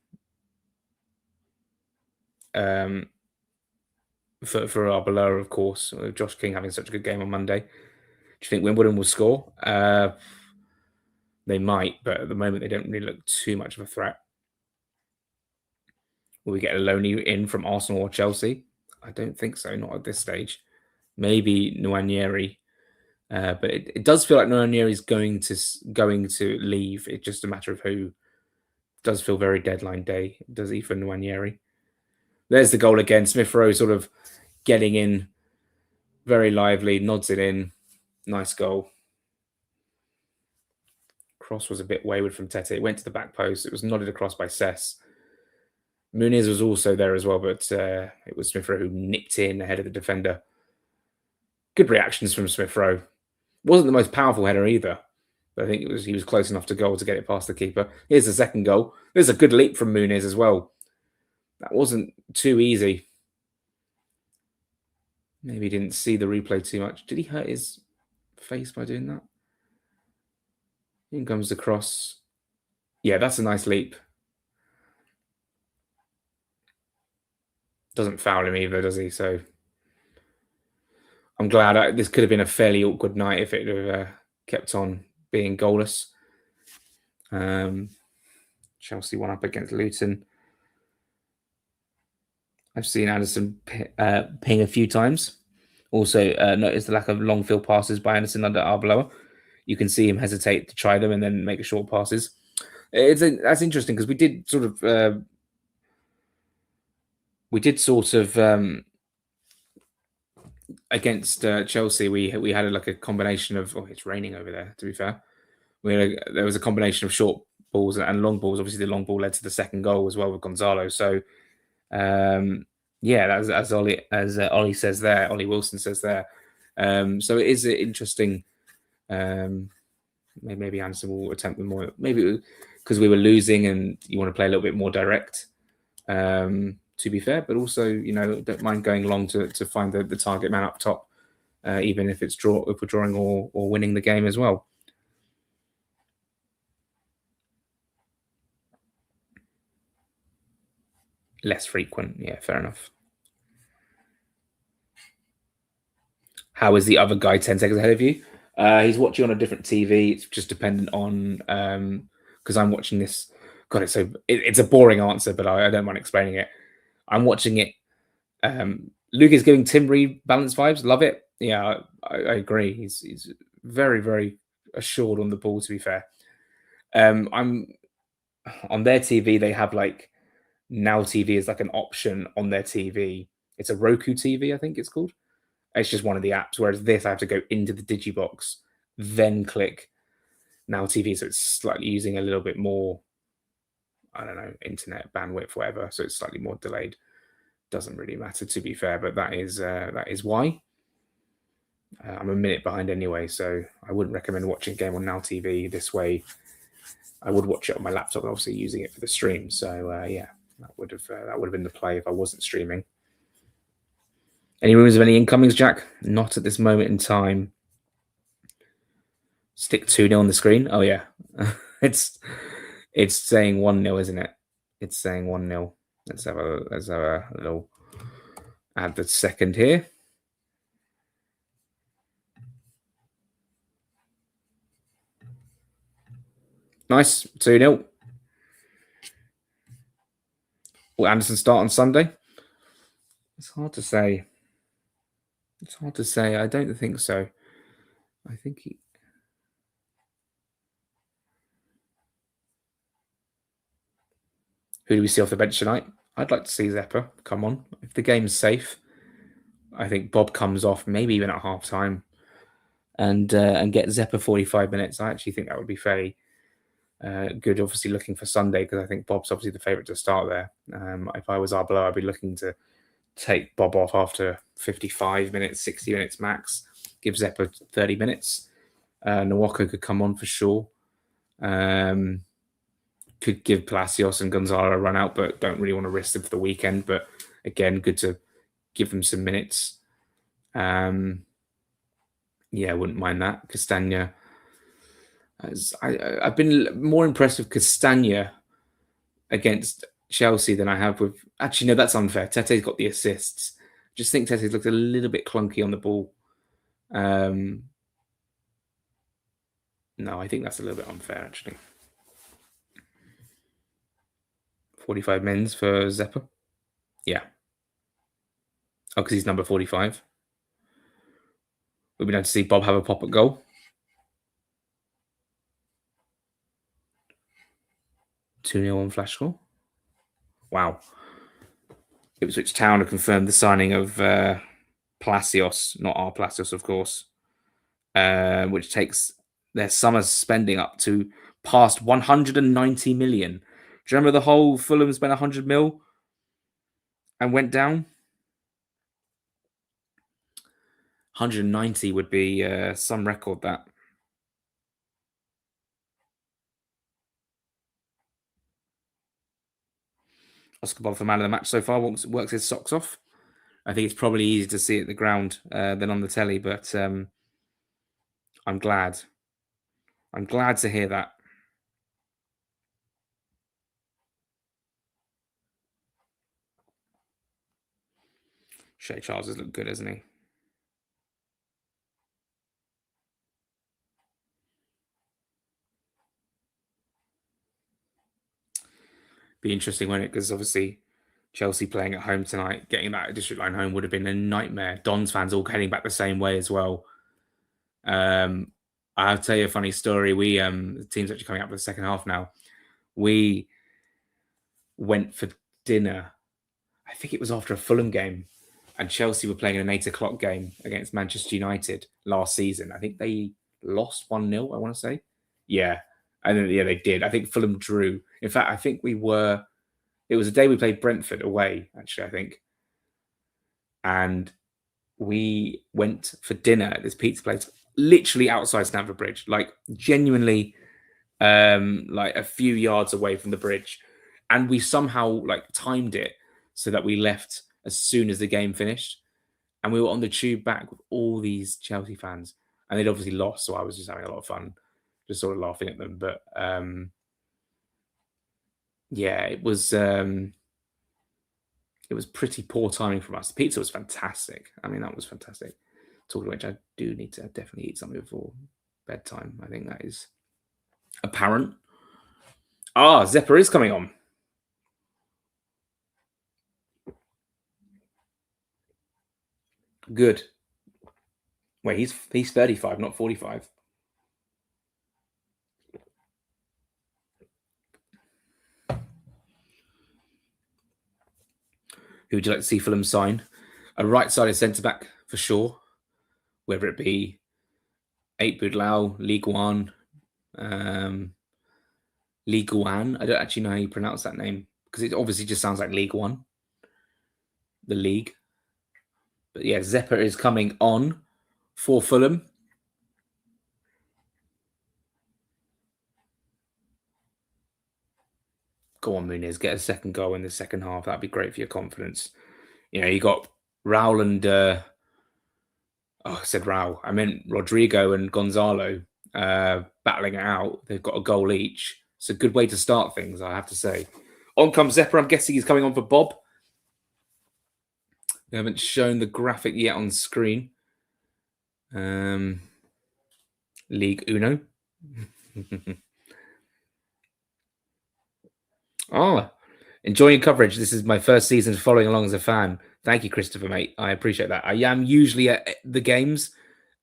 For our below, of course, with Josh King having such a good game on Monday. Do you think Wimbledon will score? They might, but at the moment they don't really look too much of a threat. Will we get a loanee in from Arsenal or Chelsea? I don't think so, not at this stage. Maybe Nwaneri, but it does feel like Nwaneri is going to leave. It's just a matter of who. It does feel very deadline day, does he, for Nwaneri? There's the goal again. Smith Rowe sort of getting in, very lively, nods it in. Nice goal. Cross was a bit wayward from Tete. It went to the back post. It was nodded across by Cess. Muniz was also there as well, but it was Smith Rowe who nipped in ahead of the defender. Good reactions from Smith Rowe. Wasn't the most powerful header either, but I think he was close enough to goal to get it past the keeper. Here's the second goal. There's a good leap from Muniz as well. That wasn't too easy. Maybe he didn't see the replay too much. Did he hurt his face by doing that? In comes the cross. Yeah, that's a nice leap. Doesn't foul him either, does he? So I'm glad. This could have been a fairly awkward night if it had kept on being goalless. Chelsea won up against Luton. I've seen Anderson ping a few times. Also, noticed the lack of long field passes by Anderson under Arbeloa. You can see him hesitate to try them and then make short passes. That's interesting because we did sort of against Chelsea. We had like a combination of. Oh, it's raining over there. To be fair, there was a combination of short balls and long balls. Obviously, the long ball led to the second goal as well with Gonzalo. So. Yeah, as Ollie says there, Ollie Wilson says there. So it is interesting. Maybe Anderson will attempt with more. Maybe because we were losing and you want to play a little bit more direct. To be fair, but also don't mind going long to find the target man up top, even if if we're drawing or winning the game as well. Less frequent, yeah, fair enough. How is the other guy 10 seconds ahead of you? He's watching on a different TV. It's just dependent on because I'm watching this. God, it's a boring answer, but I don't mind explaining it. I'm watching it. Luke is giving Tim Reed balance vibes. Love it. Yeah, I agree. He's very, very assured on the ball. To be fair, I'm on their TV. They have like Now TV is like an option on their TV. It's a Roku TV, I think it's called. It's just one of the apps. Whereas this, I have to go into the Digibox, then click Now TV. So it's slightly using a little bit more, I don't know, internet bandwidth, whatever. So it's slightly more delayed. Doesn't really matter, to be fair, but that is why. I'm a minute behind anyway, so I wouldn't recommend watching a game on Now TV this way. I would watch it on my laptop, obviously using it for the stream. So yeah, that would have been the play if I wasn't streaming. Any rumors of any incomings, Jack? Not at this moment in time. Stick 2-0 on the screen. Oh yeah, it's saying 1-0, isn't it? It's saying 1-0. Let's have a little add the second here. Nice, 2-0. Will Anderson start on Sunday? It's hard to say. I don't think so. I think he. Who do we see off the bench tonight? I'd like to see Zeppa come on. If the game's safe, I think Bob comes off, maybe even at half time, and get Zeppa 45 minutes. I actually think that would be fairly good. Obviously, looking for Sunday because I think Bob's obviously the favourite to start there. If I was Arbeloa, I'd be looking to take Bob off after 55 minutes, 60 minutes max. Give Zeppa 30 minutes. Nwoko could come on for sure. Could give Palacios and Gonzalo a run out, but don't really want to risk them for the weekend. But again, good to give them some minutes. Yeah, I wouldn't mind that. Castagna. I've been more impressed with Castagna against Chelsea than I have with. Actually, no, that's unfair. Tete's got the assists. Just think Tete's looked a little bit clunky on the ball. No, I think that's a little bit unfair, actually. 45 mins for Zepper. Yeah. Oh, because he's number 45. We've been able to see Bob have a pop at goal. 2-0 on flash score. Wow. Ipswich Town have confirmed the signing of Palacios, not our Palacios, of course, which takes their summer spending up to past 190 million. Do you remember the whole Fulham spent 100 mil and went down? 190 would be some record, that. Oscar Bob for man of the match so far works his socks off. I think it's probably easier to see at the ground than on the telly, but I'm glad. I'm glad to hear that. Shay Charles has looked good, hasn't he? Be interesting, won't it? Because obviously Chelsea playing at home tonight, getting that district line home would have been a nightmare. Don's fans all heading back the same way as well. I'll tell you a funny story. The team's actually coming up for the second half now. We went for dinner. I think it was after a Fulham game, and Chelsea were playing an 8:00 game against Manchester United last season. I think they lost 1-0, I want to say. Yeah. And then, yeah, they did. I think Fulham drew. In fact, I think it was a day we played Brentford away, actually, I think. And we went for dinner at this pizza place, literally outside Stamford Bridge, like genuinely like a few yards away from the bridge. And we somehow like timed it so that we left as soon as the game finished. And we were on the tube back with all these Chelsea fans. And they'd obviously lost, so I was just having a lot of fun, just sort of laughing at them. But yeah, it was pretty poor timing from us. The pizza was fantastic. I mean, that was fantastic. Talking of which, I do need to definitely eat something before bedtime. I think that is apparent. Zepper is coming on. Good. Wait, he's 35, not 45. Who would you like to see Fulham sign? A right-sided centre-back for sure, whether it be 8 Budlau, League One, League One. I don't actually know how you pronounce that name because it obviously just sounds like League One, the league. But yeah, Zepper is coming on for Fulham. Go on, Muniz, get a second goal in the second half. That'd be great for your confidence. You know, you got Raul and I said Raul. I meant Rodrigo and Gonzalo battling it out. They've got a goal each. It's a good way to start things, I have to say. On comes Zepper. I'm guessing he's coming on for Bob. We haven't shown the graphic yet on screen. League Uno. Enjoying coverage. This is my first season following along as a fan. Thank you, Christopher, mate. I appreciate that. I am usually at the games,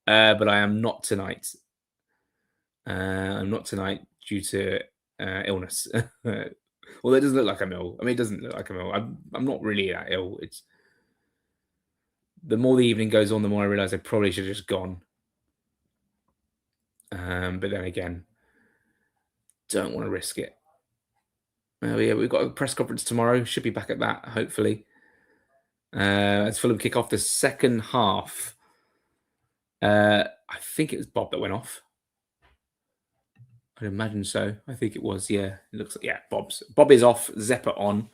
but I am not tonight. I'm not tonight due to illness. Well, it doesn't look like I'm ill. I mean, it doesn't look like I'm ill. I'm not really that ill. It's the more the evening goes on, the more I realise I probably should have just gone. But then again, don't want to risk it. Yeah, we've got a press conference tomorrow. Should be back at that, hopefully. As Fulham kick off the second half. I think it was Bob that went off. I'd imagine so. I think it was, yeah. It looks like, Bob is off, Zepper on.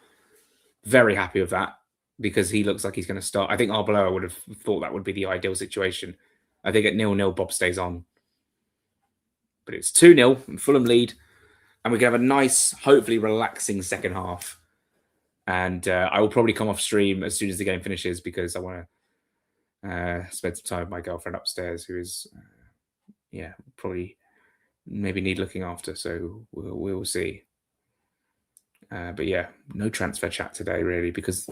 Very happy with that because he looks like he's going to start. I think Arbeloa would have thought that would be the ideal situation. I think at 0-0, Bob stays on. But it's 2-0 and Fulham lead. And we can have a nice, hopefully relaxing second half. And I will probably come off stream as soon as the game finishes because I want to spend some time with my girlfriend upstairs who is, probably maybe need looking after. So we'll see. But yeah, no transfer chat today, really, because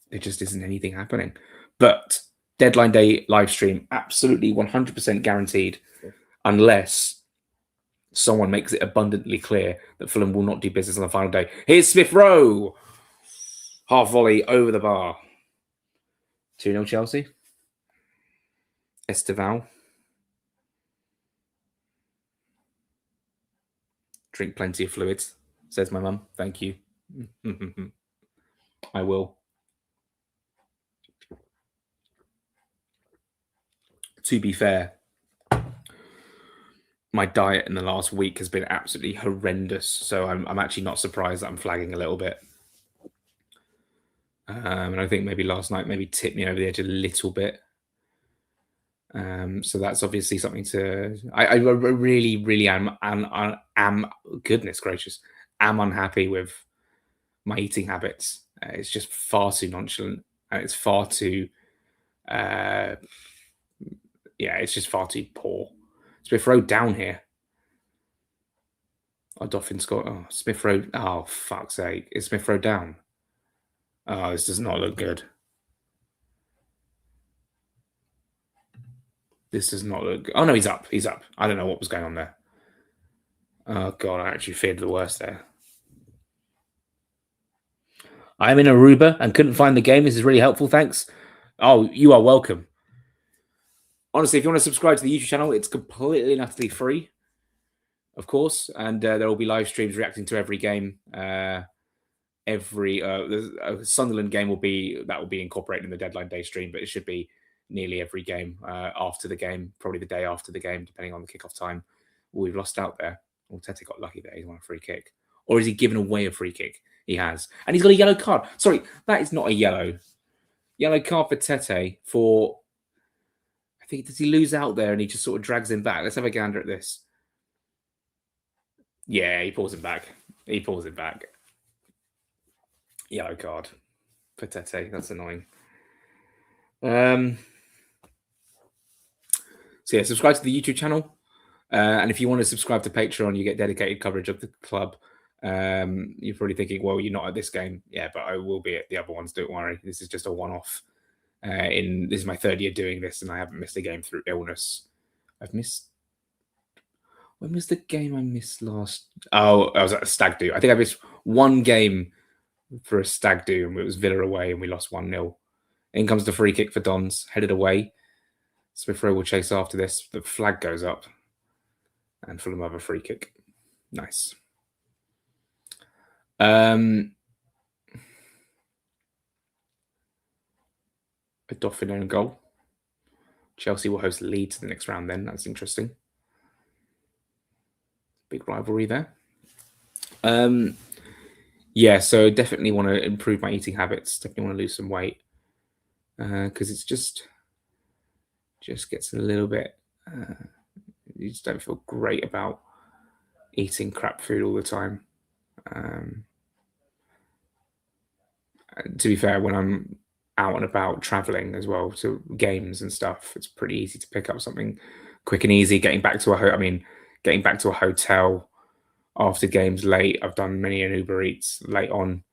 there just isn't anything happening. But deadline day live stream, absolutely 100% guaranteed, unless someone makes it abundantly clear that Fulham will not do business on the final day. Here's Smith Rowe. Half volley over the bar. 2-0 Chelsea. Esteval. Drink plenty of fluids, says my mum. Thank you. I will. To be fair, my diet in the last week has been absolutely horrendous. So I'm actually not surprised that I'm flagging a little bit. And I think maybe last night maybe tipped me over the edge a little bit. So that's obviously something to. I really am goodness gracious, am unhappy with my eating habits. It's just far too nonchalant, and it's far too. It's just far too poor. Smith Rowe down here. Oh, Doffin scored. Oh, Smith Rowe. Oh, fuck's sake. Is Smith Rowe down? Oh, this does not look good. This does not look good. Oh, no, he's up. He's up. I don't know what was going on there. Oh, God, I actually feared the worst there. I'm in Aruba and couldn't find the game. This is really helpful. Thanks. Oh, you are welcome. Honestly, if you want to subscribe to the YouTube channel, it's completely and utterly free, of course. And there will be live streams reacting to every game. Every Sunderland game will be incorporated in the deadline day stream, but it should be nearly every game after the game, probably the day after the game, depending on the kickoff time. We've lost out there. Well, Tete got lucky there. He's won a free kick. Or has he given away a free kick? He has. And he's got a yellow card. Sorry, that is not a yellow. Yellow card for Tete for... I think, does he lose out there and he just sort of drags him back? Let's have a gander at this. Yeah, he pulls him back. He pulls him back. Yellow card for Tete. That's annoying. So yeah, subscribe to the YouTube channel. And if you want to subscribe to Patreon, you get dedicated coverage of the club. You're probably thinking, well, you're not at this game. Yeah, but I will be at the other ones. Don't worry. This is just a one-off. This is my third year doing this, and I haven't missed a game through illness. When was the game I missed last? Oh, I was at a stag do. I think I missed one game for a stag do, and it was Villa away, and we lost 1-0. In comes the free kick for Dons, headed away. Smith Rowe will chase after this. The flag goes up, and Fulham have a free kick. Nice. A Dauphin own goal. Chelsea will host Leeds the next round then. That's interesting. Big rivalry there. Yeah, so definitely want to improve my eating habits. Definitely want to lose some weight. Because it's just gets a little bit... you just don't feel great about eating crap food all the time. To be fair, when I'm out and about traveling as well to games and stuff, it's pretty easy to pick up something quick and easy. Getting back to a hotel after games late. I've done many an Uber Eats late on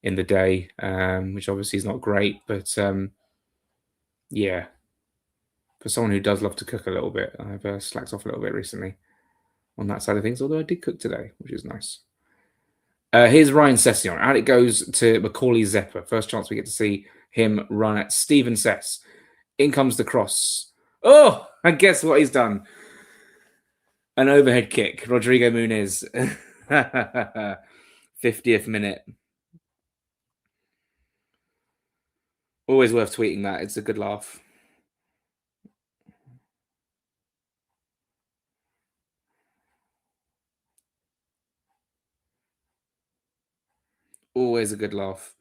in the day, which obviously is not great, but yeah, for someone who does love to cook a little bit, I've slacked off a little bit recently on that side of things, although I did cook today, which is nice. Here's Ryan Session. Out it goes to Macaulay Zepper. First chance we get to see him run at Stephen Sess. In comes the cross. Oh, and guess what he's done? An overhead kick. Rodrigo Muniz. 50th minute. Always worth tweeting that. It's a good laugh. Always a good laugh.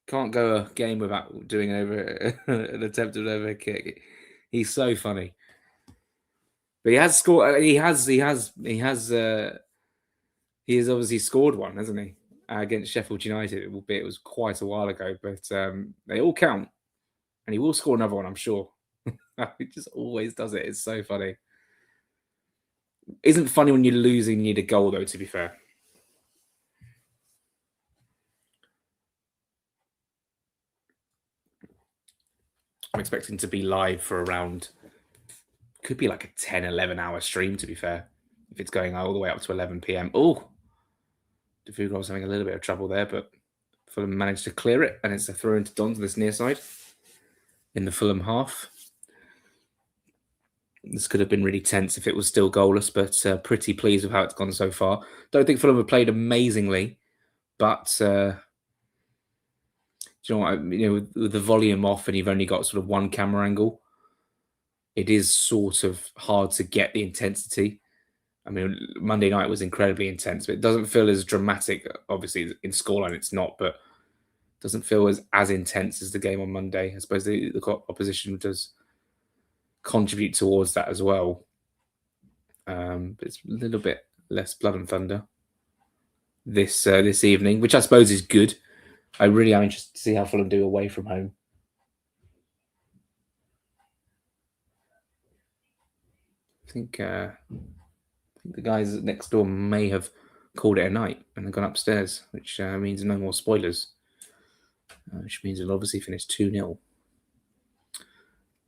Can't go a game without doing an attempt at an overhead kick. He's so funny. But he has scored. He has obviously scored one, hasn't he? Against Sheffield United, albeit it was quite a while ago. But they all count, and he will score another one, I'm sure. He just always does it. It's so funny. Isn't funny when you're losing, you need a goal, though. To be fair. I'm expecting to be live for around, could be like a 10, 11 hour stream, to be fair, if it's going all the way up to 11 p.m. Oh, the food was having a little bit of trouble there, but Fulham managed to clear it, and it's a throw into Dons this near side in the Fulham half. This could have been really tense if it was still goalless, but pretty pleased with how it's gone so far. Don't think Fulham have played amazingly, but do you know what? With the volume off and you've only got sort of one camera angle, it is sort of hard to get the intensity. I mean, Monday night was incredibly intense, but it doesn't feel as dramatic. Obviously, in scoreline, it's not, but it doesn't feel as intense as the game on Monday. I suppose the opposition does contribute towards that as well. But it's a little bit less blood and thunder this evening, which I suppose is good. I really am interested to see how Fulham do away from home. I think the guys next door may have called it a night and they've gone upstairs, which means no more spoilers, which means it'll obviously finish 2-0.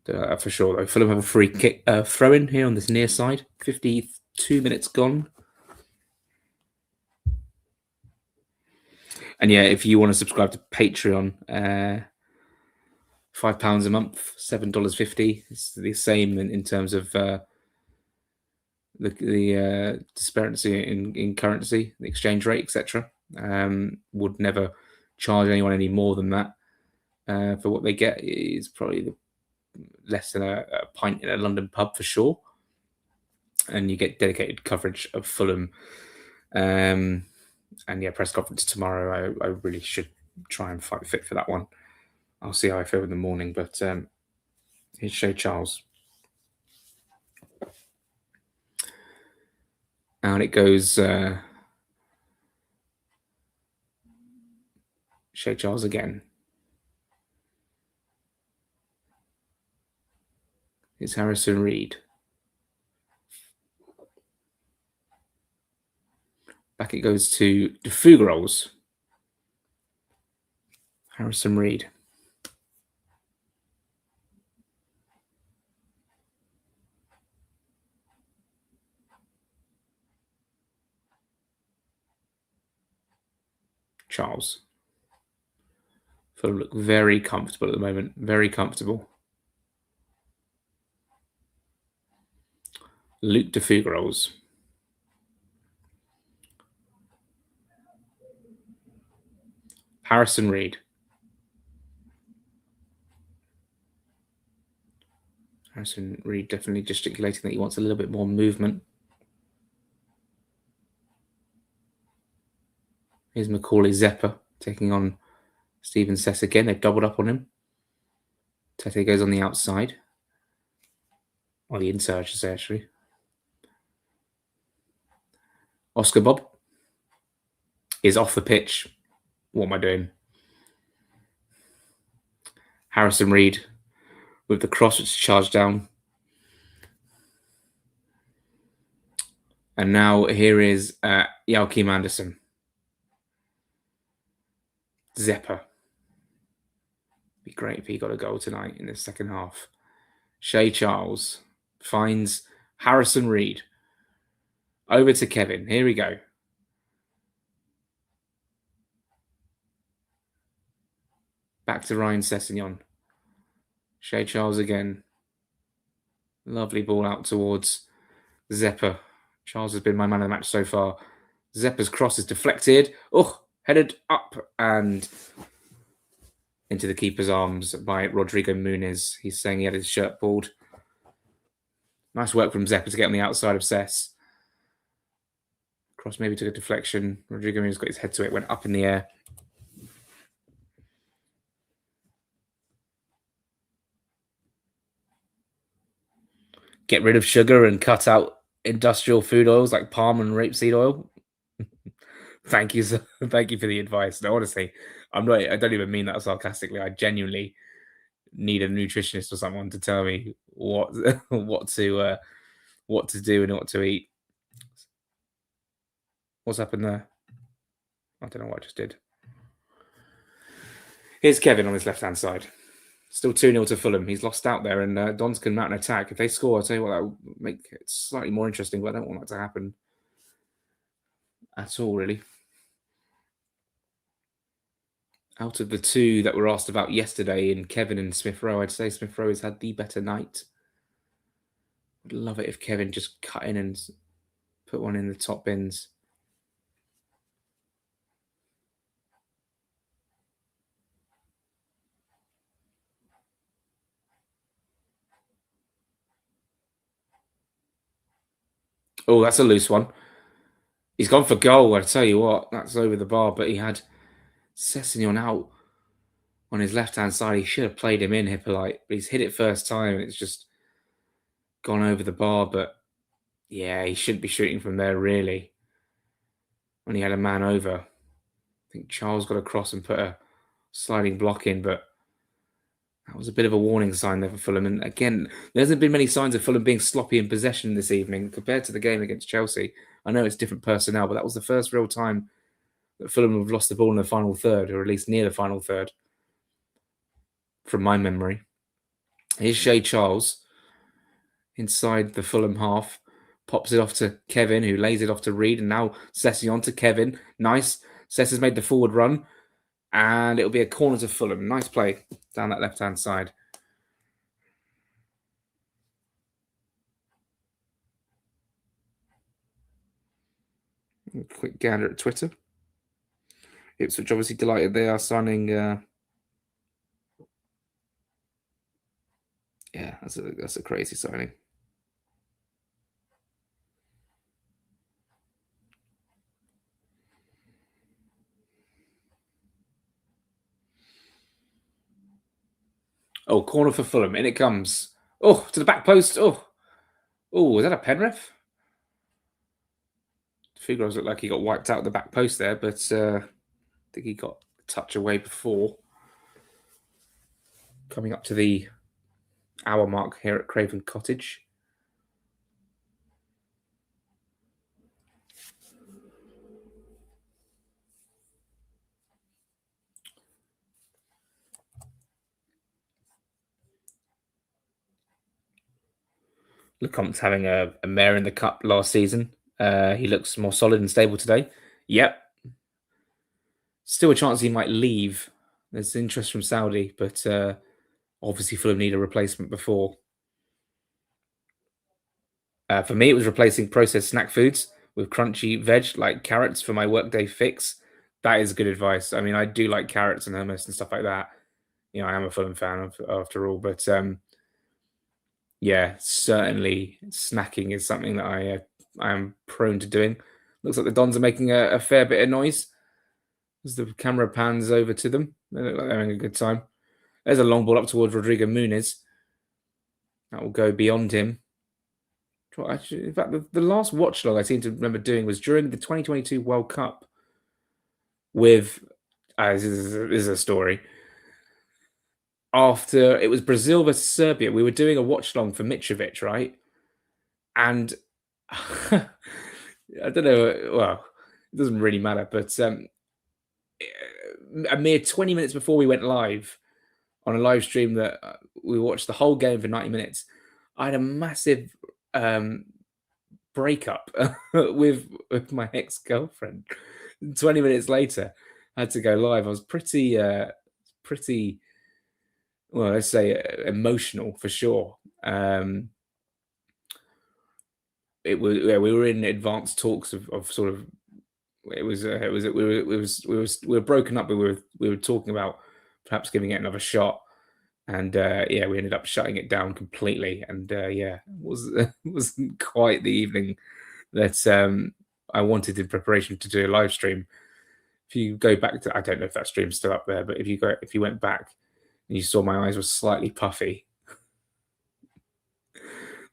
For sure, though. Fulham have a free kick throw in here on this near side. 52 minutes gone. And yeah, if you want to subscribe to Patreon, £5 a month, $7.50. It's the same in terms of the disparity in currency, the exchange rate, etc. Would never charge anyone any more than that for what they get. Is probably less than a pint in a London pub for sure, and you get dedicated coverage of Fulham. And yeah, press conference tomorrow. I really should try and fight fit for that one. I'll see how I feel in the morning. But here's Shay Charles. And it goes Shay Charles again. It's Harrison Reed. Back it goes to the Fougaroles. Harrison Reed. Charles. Fulham look very comfortable at the moment. Very comfortable. Luke de Fougaroles. Harrison Reed. Harrison Reed definitely gesticulating that he wants a little bit more movement. Here's Macaulay Zeppa taking on Steven Sess again. They've doubled up on him. Tete goes on the outside. Or the inside, I should say, actually. Oscar Bob is off the pitch. What am I doing? Harrison Reed with the cross, which is charged down. And now here is Joachim Andersen. Zeppa. Be great if he got a goal tonight in the second half. Shay Charles finds Harrison Reed. Over to Kevin. Here we go. Back to Ryan Sessegnon. Shay Charles again. Lovely ball out towards Zeppa. Charles has been my man of the match so far. Zeppa's cross is deflected. Oh, headed up and into the keeper's arms by Rodrigo Muniz. He's saying he had his shirt pulled. Nice work from Zeppa to get on the outside of Sess. Cross maybe took a deflection. Rodrigo Muniz got his head to it, went up in the air. Get rid of sugar and cut out industrial food oils like palm and rapeseed oil. Thank you, thank you for the advice. No, honestly, I don't even mean that sarcastically. I genuinely need a nutritionist or someone to tell me what to do and what to eat. What's happened there? I don't know what I just did. Here's Kevin on his left-hand side. Still 2-0 to Fulham. He's lost out there, and Dons can mount an attack. If they score, I'll tell you what, that will make it slightly more interesting, but I don't want that to happen at all, really. Out of the two that were asked about yesterday in Kevin and Smith Rowe, I'd say Smith Rowe has had the better night. I'd love it if Kevin just cut in and put one in the top bins. Oh, that's a loose one. He's gone for goal. I tell you what, that's over the bar. But he had Sessegnon out on his left-hand side. He should have played him in, Hippolyte. But he's hit it first time, and it's just gone over the bar. But yeah, he shouldn't be shooting from there, really. When he had a man over. I think Charles got across and put a sliding block in, but that was a bit of a warning sign there for Fulham. And again, there hasn't been many signs of Fulham being sloppy in possession this evening compared to the game against Chelsea. I know it's different personnel, but that was the first real time that Fulham have lost the ball in the final third, or at least near the final third, from my memory. Here's Shea Charles inside the Fulham half. Pops it off to Kevin, who lays it off to Reed, and now Sessegnon to Kevin. Nice. Sess has made the forward run, and it'll be a corner to Fulham. Nice play down that left-hand side. A quick gander at Twitter. Ipswich obviously delighted they are signing. Yeah, that's a crazy signing. Oh, corner for Fulham. In it comes. Oh, to the back post. Oh, was that a pen ref? Figueroa looked like he got wiped out at the back post there, but I think he got a touch away before. Coming up to the hour mark here at Craven Cottage. Lecompte's having a mare in the cup last season. He looks more solid and stable today. Yep. Still a chance he might leave. There's interest from Saudi, but obviously Fulham need a replacement before. For me, it was replacing processed snack foods with crunchy veg like carrots for my workday fix. That is good advice. I mean, I do like carrots and hummus and stuff like that. You know, I am a Fulham fan after all, but yeah, certainly snacking is something that I am prone to doing. Looks like the Dons are making a fair bit of noise as the camera pans over to them. They look like they're having a good time. There's a long ball up towards Rodrigo Muniz. That will go beyond him. Actually, in fact, the last watchalong I seem to remember doing was during the 2022 World Cup with, this is a story. After it was Brazil versus Serbia, we were doing a watchalong for Mitrovic, right? And I don't know, well, it doesn't really matter, but a mere 20 minutes before we went live on a live stream that we watched the whole game for 90 minutes, I had a massive breakup with my ex-girlfriend. 20 minutes later, I had to go live. I was pretty, well, let's say emotional for sure. It was, yeah, we were in advanced talks of sort of, we were broken up, but we were talking about perhaps giving it another shot. And yeah, we ended up shutting it down completely. And yeah, it wasn't quite the evening that I wanted in preparation to do a live stream. If you go back to, I don't know if that stream's still up there, but if you went back and you saw my eyes were slightly puffy,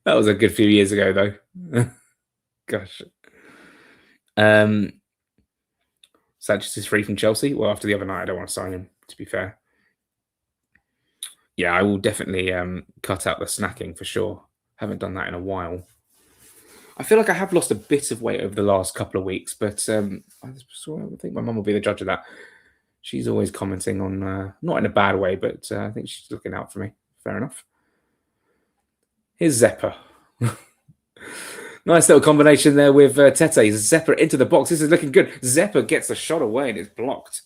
that was a good few years ago, though. Gosh. Sanchez is free from Chelsea. Well, after the other night, I don't want to sign him, to be fair. Yeah, I will definitely cut out the snacking for sure. Haven't done that in a while. I feel like I have lost a bit of weight over the last couple of weeks, but I think my mum will be the judge of that. She's always commenting on, not in a bad way, but I think she's looking out for me. Fair enough. Here's Zeppa. Nice little combination there with Tete. Zeppa into the box. This is looking good. Zeppa gets the shot away and it's blocked.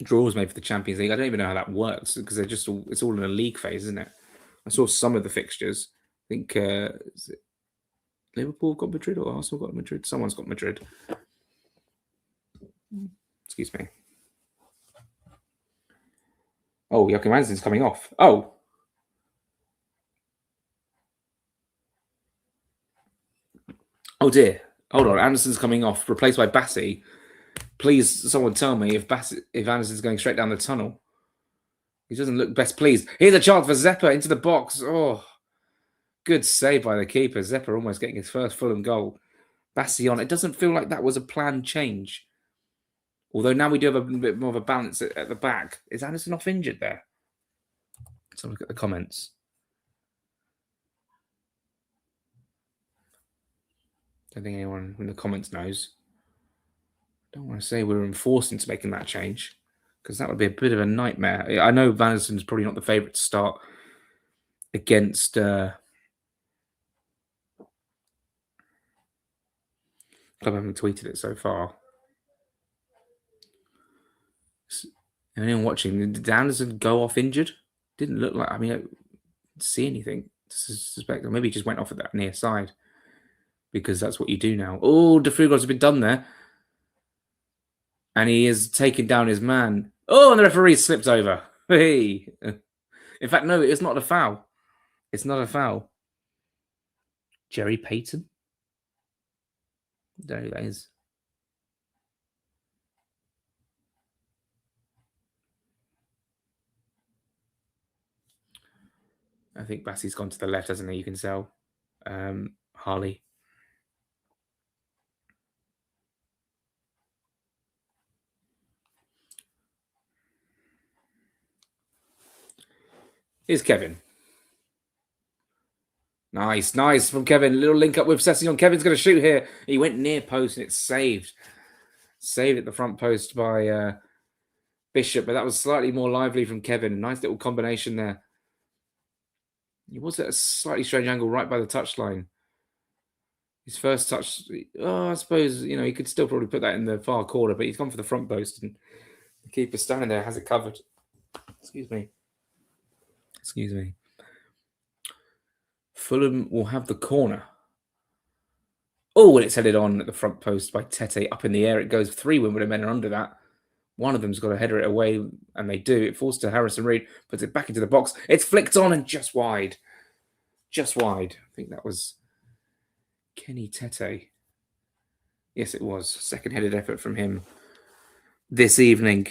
Draws made for the Champions League. I don't even know how that works because they're just it's all in a league phase, isn't it? I saw some of the fixtures. I think is it Liverpool got Madrid or Arsenal got Madrid? Someone's got Madrid. Excuse me. Oh, Joachim Andersen's coming off. Oh. Oh dear. Hold on. Andersen's coming off, replaced by Bassi. Please, someone tell me if Andersen's going straight down the tunnel. He doesn't look best pleased. Here's a chance for Zeppa into the box. Oh, good save by the keeper. Zeppa almost getting his first Fulham goal. Bassi on. It doesn't feel like that was a planned change. Although now we do have a bit more of a balance at the back. Is Andersen off injured there? Let's have a look at the comments. Don't think anyone in the comments knows. Don't want to say we're enforced into making that change because that would be a bit of a nightmare. I know Van Andersen's probably not the favourite to start against Club haven't tweeted it so far. Anyone watching? Did Andersen go off injured? Didn't look like. I mean, I didn't see anything to suspect. Or maybe he just went off at that near side because that's what you do now. Oh, De Frugos has been done there. And he has taken down his man. Oh, and the referee slipped over. Hey. In fact, no, it's not a foul. It's not a foul. Jerry Payton? There he is. I think Bassie's gone to the left, hasn't he? You can tell. Harley. Here's Kevin. Nice from Kevin. Little link up with Sessignon. Kevin's going to shoot here. He went near post and it's saved. Saved at the front post by Bishop, but that was slightly more lively from Kevin. Nice little combination there. He was at a slightly strange angle right by the touchline. His first touch, I suppose, he could still probably put that in the far corner, but he's gone for the front post and the keeper standing there has it covered. Excuse me. Fulham will have the corner. Oh, and it's headed on at the front post by Tete. Up in the air it goes. 3 Wimbledon men are under that. One of them's got to header it away, and they do. It falls to Harrison Reed, puts it back into the box. It's flicked on and just wide. Just wide. I think that was Kenny Tete. Yes, it was. Second headed effort from him this evening.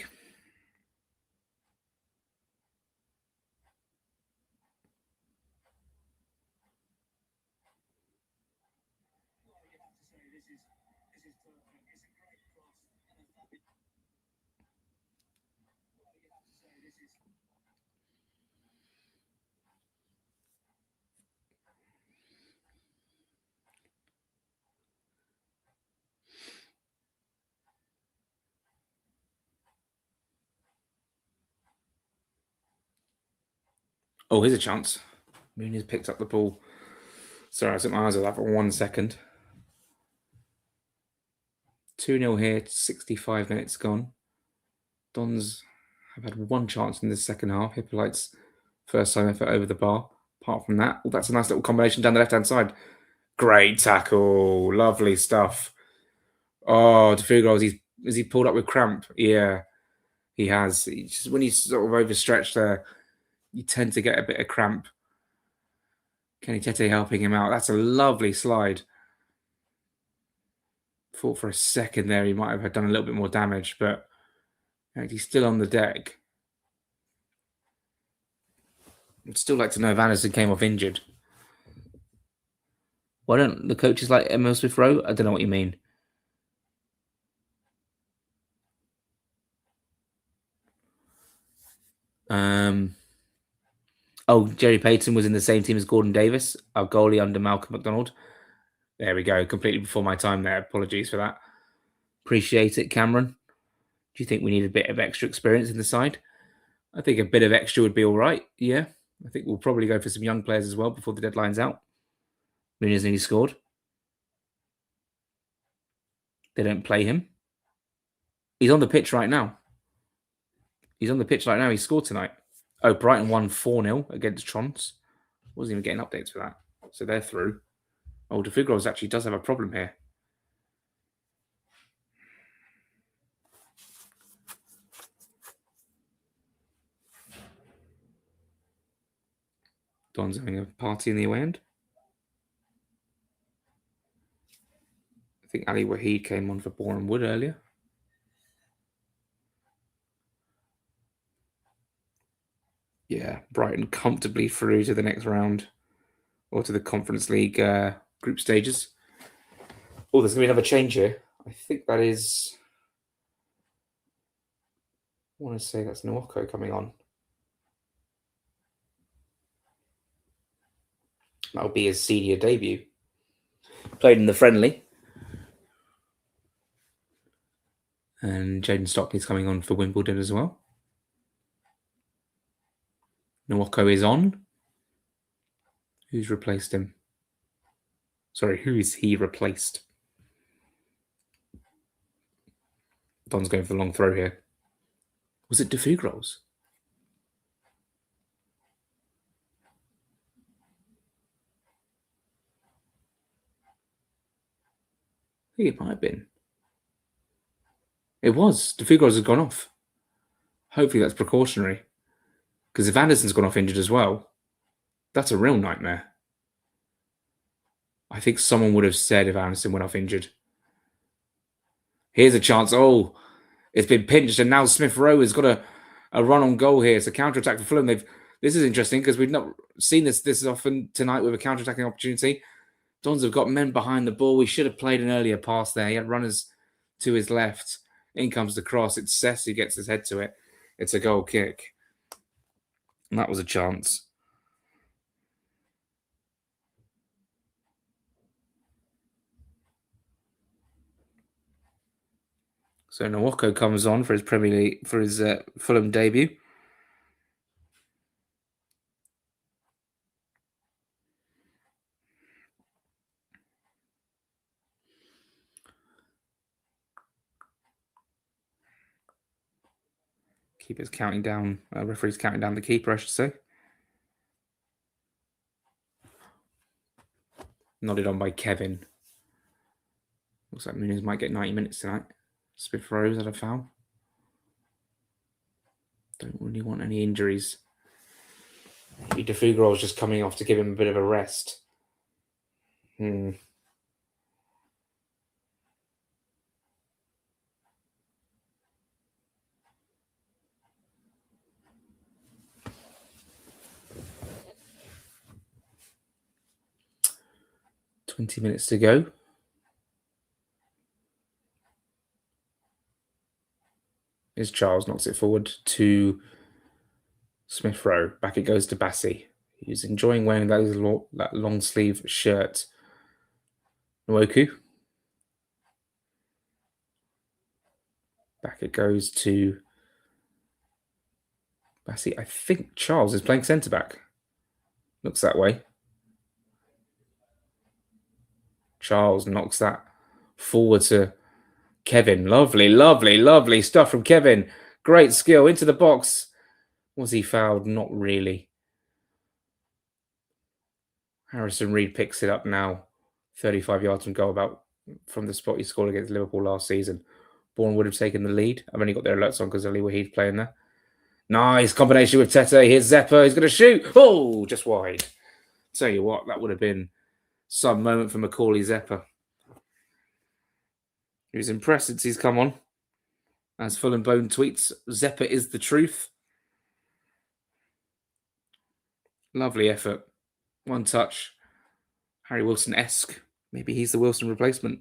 Oh, here's a chance. Mooney's picked up the ball. Sorry, I took my eyes off that for 1 second. 2-0 here, 65 minutes gone. Dons have had 1 chance in the second half. Hippolyte's first time effort over the bar. Apart from that, that's a nice little combination down the left-hand side. Great tackle. Lovely stuff. Oh, De Frugos, has he pulled up with cramp? Yeah, he has. When he's sort of overstretched there, you tend to get a bit of cramp. Kenny Tete helping him out. That's a lovely slide. Thought for a second there he might have done a little bit more damage, but he's still on the deck. I'd still like to know if Andersen came off injured. Why don't the coaches like Emil Smith Rowe? I don't know what you mean. Oh, Jerry Payton was in the same team as Gordon Davis, our goalie under Malcolm McDonald. There we go. Completely before my time there. Apologies for that. Appreciate it, Cameron. Do you think we need a bit of extra experience in the side? I think a bit of extra would be all right. Yeah. I think we'll probably go for some young players as well before the deadline's out. Muniz nearly scored. They don't play him. He's on the pitch right now. He scored tonight. Oh, Brighton won 4-0 against Trons. Wasn't even getting updates for that. So they're through. Oh, De Fugros actually does have a problem here. Don's having a party in the away end. I think Ali Waheed came on for Boreham Wood earlier. Yeah, Brighton comfortably through to the next round or to the Conference League group stages. Oh, there's going to be another change here. I think that is... I want to say that's Nwoko coming on. That'll be his senior debut. Played in the friendly. And Jaden Stockley's coming on for Wimbledon as well. Nwoko is on. Who's replaced him? Sorry, who is he replaced? Don's going for the long throw here. Was it De Fugros? I think it might have been. It was. De Fugros has gone off. Hopefully that's precautionary. Because if Anderson's gone off injured as well, that's a real nightmare. I think someone would have said if Anderson went off injured. Here's a chance. Oh, it's been pinched, and now Smith Rowe has got a run on goal here. It's a counter-attack for Fulham. This is interesting because we've not seen this often tonight with a counter-attacking opportunity. Dons have got men behind the ball. We should have played an earlier pass there. He had runners to his left. In comes the cross. It's Cess who gets his head to it. It's a goal kick. And that was a chance. So Nwoko comes on for his Premier League, for his Fulham debut. Keeper's counting down, referee's counting down the keeper, I should say. Nodded on by Kevin. Looks like Muniz might get 90 minutes tonight. Smith Rowe's had a foul. Don't really want any injuries. Maybe De Fugros just coming off to give him a bit of a rest. 20 minutes to go. As Charles knocks it forward to Smith Rowe. Back it goes to Bassi. He's enjoying wearing that long sleeve shirt. Nwoku. Back it goes to Bassi. I think Charles is playing centre back. Looks that way. Charles knocks that forward to Kevin. Lovely, lovely, lovely stuff from Kevin. Great skill into the box. Was he fouled? Not really. Harrison Reed picks it up now. 35 yards from goal, from the spot he scored against Liverpool last season. Bourne would have taken the lead. I've only got their alerts on because Ali Waheed playing there. Nice combination with Tete. Here's Zeppa. He's going to shoot. Oh, just wide. Tell you what, that would have been some moment for Macaulay Zeppa. He was impressed since he's come on. As Fulham Bone tweets, Zeppa is the truth. Lovely effort. One touch. Harry Wilson-esque. Maybe he's the Wilson replacement.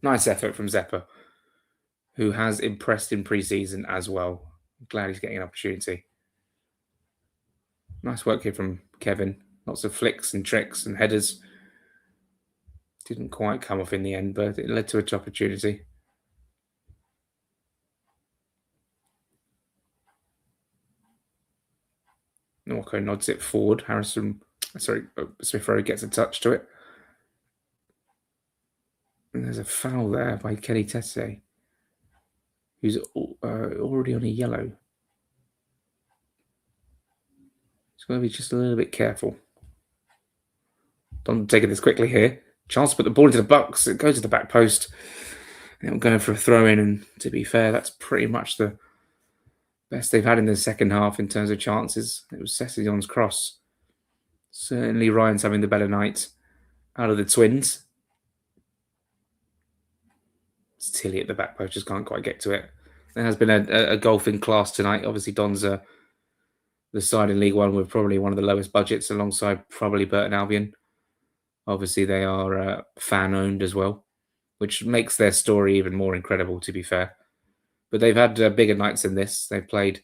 Nice effort from Zeppa, who has impressed in pre-season as well. I'm glad he's getting an opportunity. Nice work here from Kevin. Lots of flicks and tricks and headers. Didn't quite come off in the end, but it led to an opportunity. Norco nods it forward. Smith Rowe gets a touch to it. And there's a foul there by Kenny Tete, who's already on a yellow. He's going to be just a little bit careful. Don't take it this quickly here. Chance to put the ball into the box. It goes to the back post. And I'm going for a throw in. And to be fair, that's pretty much the best they've had in the second half in terms of chances. It was Sessegnon's cross. Certainly Ryan's having the better night out of the twins. It's Tilly at the back post, just can't quite get to it. There has been a golfing class tonight. Obviously, Don's the side in League One with probably one of the lowest budgets alongside probably Burton Albion. Obviously, they are fan-owned as well, which makes their story even more incredible, to be fair. But they've had bigger nights than this. They've played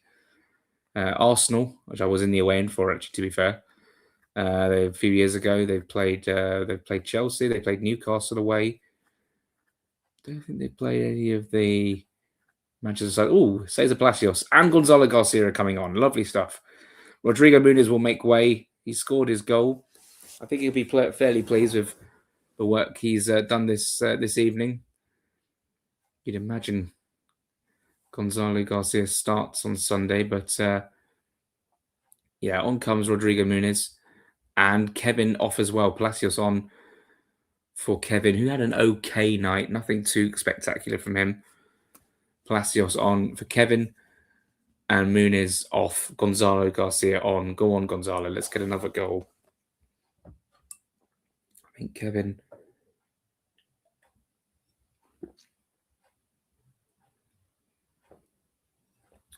Arsenal, which I was in the away end for, actually, to be fair. A few years ago, they've played Chelsea. They played Newcastle away. I don't think they played any of the Manchester side. Oh, Cesar Palacios and Gonzalo Garcia are coming on. Lovely stuff. Rodrigo Muniz will make way. He scored his goal. I think he'll be fairly pleased with the work he's done this evening. You'd imagine Gonzalo Garcia starts on Sunday, but on comes Rodrigo Muniz and Kevin off as well. Palacios on for Kevin, who had an okay night. Nothing too spectacular from him. Palacios on for Kevin and Muniz off. Gonzalo Garcia on. Go on, Gonzalo. Let's get another goal. I think Kevin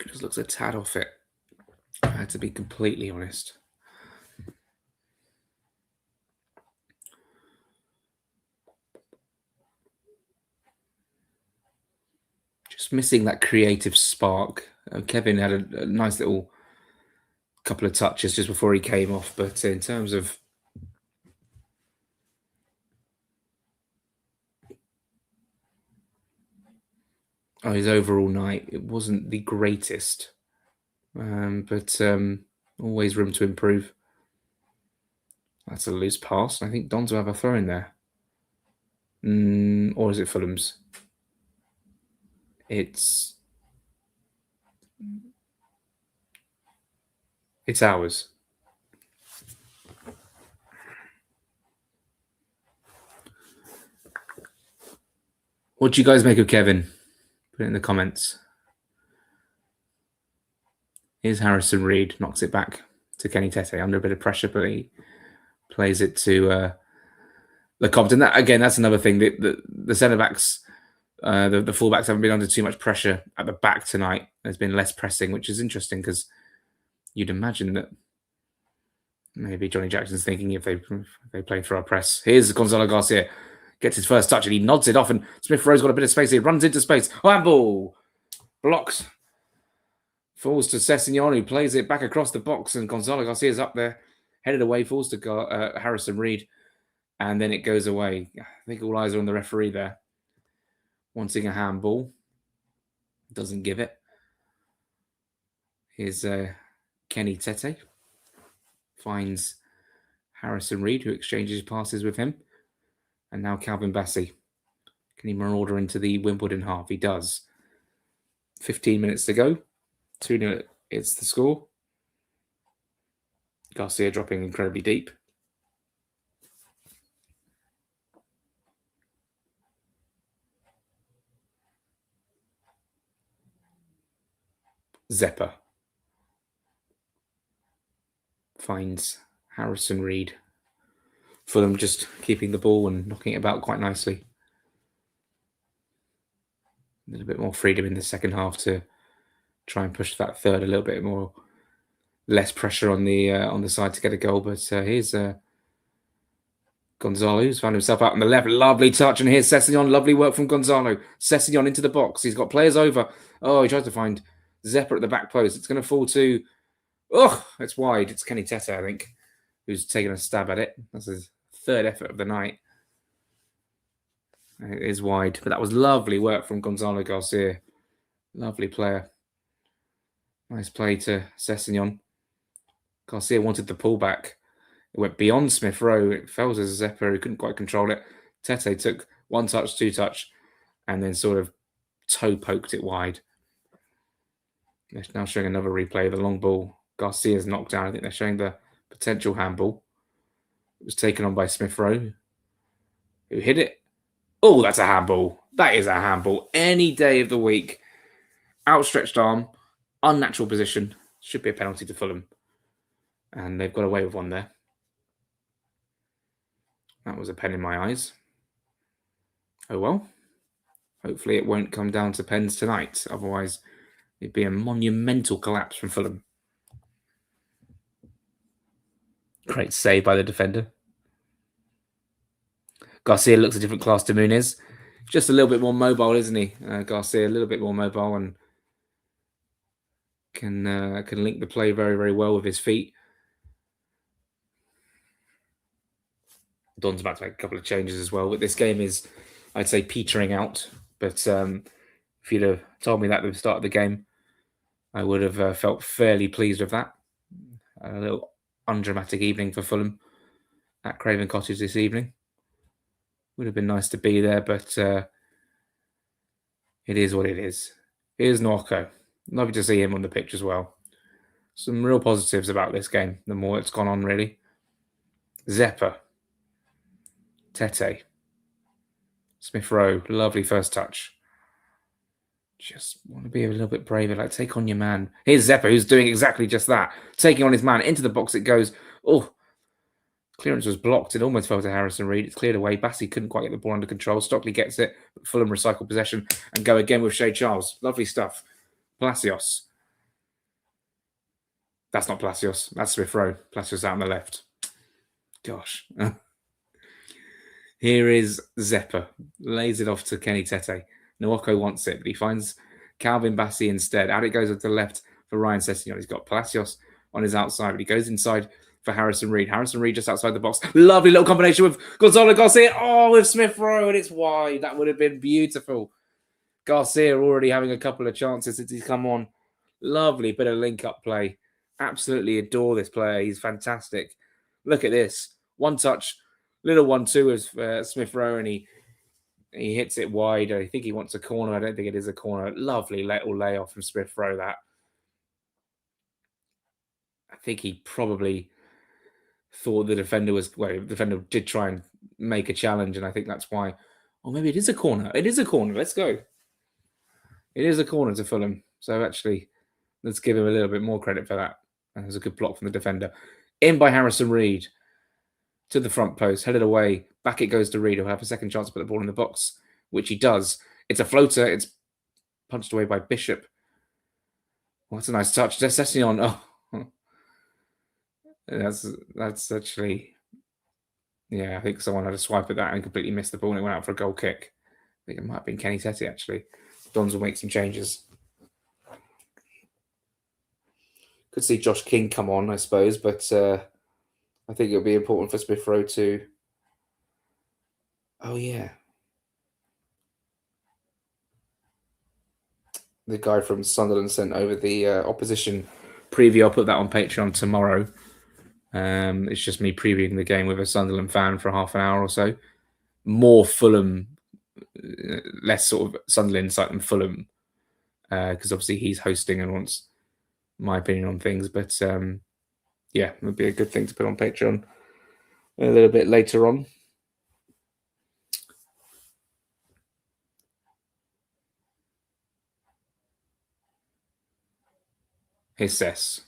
just looks a tad off it. I had to be completely honest. Just missing that creative spark. Kevin had a nice little couple of touches just before he came off, but in terms of his overall night, it wasn't the greatest, but always room to improve. That's a loose pass. I think Don's will have a throw in there. Or is it Fulham's? It's ours. What do you guys make of Kevin? Put it in the comments. Here's Harrison Reed, knocks it back to Kenny Tete under a bit of pressure, but he plays it to Lecompton. That's another thing. The centre backs, the full backs haven't been under too much pressure at the back tonight. There's been less pressing, which is interesting because you'd imagine that maybe Johnny Jackson's thinking if they play through our press. Here's Gonzalo Garcia. Gets his first touch and he nods it off, and Smith Rowe's got a bit of space. He runs into space. Handball! Blocks. Falls to Sessegnon, who plays it back across the box, and Gonzalo Garcia's up there. Headed away, falls to Harrison Reed, and then it goes away. I think all eyes are on the referee there. Wanting a handball. Doesn't give it. Here's Kenny Tete. Finds Harrison Reed, who exchanges passes with him. And now Calvin Bassey. Can he marauder into the Wimbledon half? He does. 15 minutes to go. 2-0. It's the score. Garcia dropping incredibly deep. Zepper finds Harrison Reed. Fulham just keeping the ball and knocking it about quite nicely. A little bit more freedom in the second half to try and push that third a little bit more. Less pressure on the side to get a goal. But here's Gonzalo, who's found himself out on the left. Lovely touch. And here's Sessegnon. Lovely work from Gonzalo. Sessegnon into the box. He's got players over. Oh, he tries to find Zepper at the back post. It's going to fall to... Oh, it's wide. It's Kenny Tete, I think, who's taking a stab at it. That's his third effort of the night. It is wide, but that was lovely work from Gonzalo Garcia. Lovely player. Nice play to Sessegnon. Garcia wanted the pullback. It went beyond Smith Rowe. It fell to Zepper, who couldn't quite control it. Tete took one touch, two touch, and then sort of toe poked it wide. They're now showing another replay of the long ball. Garcia's knocked down. I think they're showing the potential handball. It was taken on by Smith Rowe, who hit it. Oh, that's a handball. That is a handball. Any day of the week. Outstretched arm, unnatural position. Should be a penalty to Fulham. And they've got away with one there. That was a pen in my eyes. Oh well. Hopefully it won't come down to pens tonight. Otherwise, it'd be a monumental collapse from Fulham. Great save by the defender. Garcia looks a different class to Muniz. Just a little bit more mobile, isn't he? Garcia, a little bit more mobile and can link the play very, very well with his feet. Don's about to make a couple of changes as well. But this game is, I'd say, petering out. But if you'd have told me that at the start of the game, I would have felt fairly pleased with that. A little undramatic evening for Fulham at Craven Cottage this evening. Would have been nice to be there, but it is what it is. Here's Norco. Lovely to see him on the pitch as well. Some real positives about this game, the more it's gone on, really. Zepper. Tete. Smith Rowe. Lovely first touch. Just want to be a little bit braver. Like, take on your man. Here's Zepper, who's doing exactly just that. Taking on his man. Into the box it goes. Oh, clearance was blocked. It almost fell to Harrison Reed. It's cleared away. Bassey couldn't quite get the ball under control. Stockley gets it. But Fulham recycle possession and go again with Shea Charles. Lovely stuff. Palacios. That's not Palacios. That's Smith Rowe. Palacios out on the left. Gosh. Here is Zepper. Lays it off to Kenny Tete. Nwoko wants it, but he finds Calvin Bassey instead. Out it goes to the left for Ryan Sessegnon. He's got Palacios on his outside, but he goes inside for Harrison Reed. Harrison Reed just outside the box. Lovely little combination with Gonzalo Garcia. Oh, with Smith Rowe, and it's wide. That would have been beautiful. Garcia already having a couple of chances since he's come on. Lovely bit of link-up play. Absolutely adore this player. He's fantastic. Look at this. One touch, little 1-2 with Smith Rowe, and he hits it wide. I think he wants a corner. I don't think it is a corner. Lovely little layoff from Smith Rowe, that. I think he probably thought the defender was... Well, the defender did try and make a challenge, and I think that's why... Oh, maybe it is a corner. It is a corner. Let's go. It is a corner to Fulham. So actually, let's give him a little bit more credit for that. And there's a good block from the defender. In by Harrison Reed. To the front post. Headed away. Back it goes to Reed. He'll have a second chance to put the ball in the box, which he does. It's a floater. It's punched away by Bishop. Oh, that's a nice touch. Sessegnon. Oh, that's actually... Yeah, I think someone had a swipe at that and completely missed the ball and it went out for a goal kick. I think it might have been Kenny Tete, actually. Dons will make some changes. Could see Josh King come on, I suppose, but I think it'll be important for Smith Rowe to... Oh, yeah. The guy from Sunderland sent over the opposition preview. I'll put that on Patreon tomorrow. It's just me previewing the game with a Sunderland fan for half an hour or so. More Fulham, less sort of Sunderland insight than Fulham, because obviously he's hosting and wants my opinion on things. But yeah, it would be a good thing to put on Patreon a little bit later on. Here's Sess.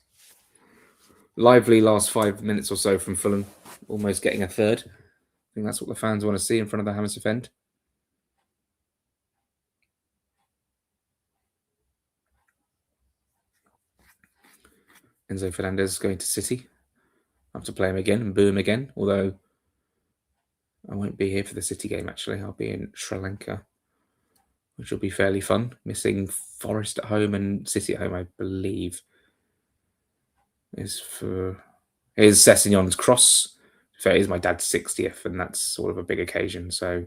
Lively last 5 minutes or so from Fulham, almost getting a third. I think that's what the fans want to see in front of the Hammersmith end. Enzo Fernandez going to City. I have to play him again and boo him again, although I won't be here for the City game, actually. I'll be in Sri Lanka which will be fairly fun. Missing Forest at home and City at home, I believe. Is Sessegnon's cross. It is my dad's 60th, and that's sort of a big occasion. So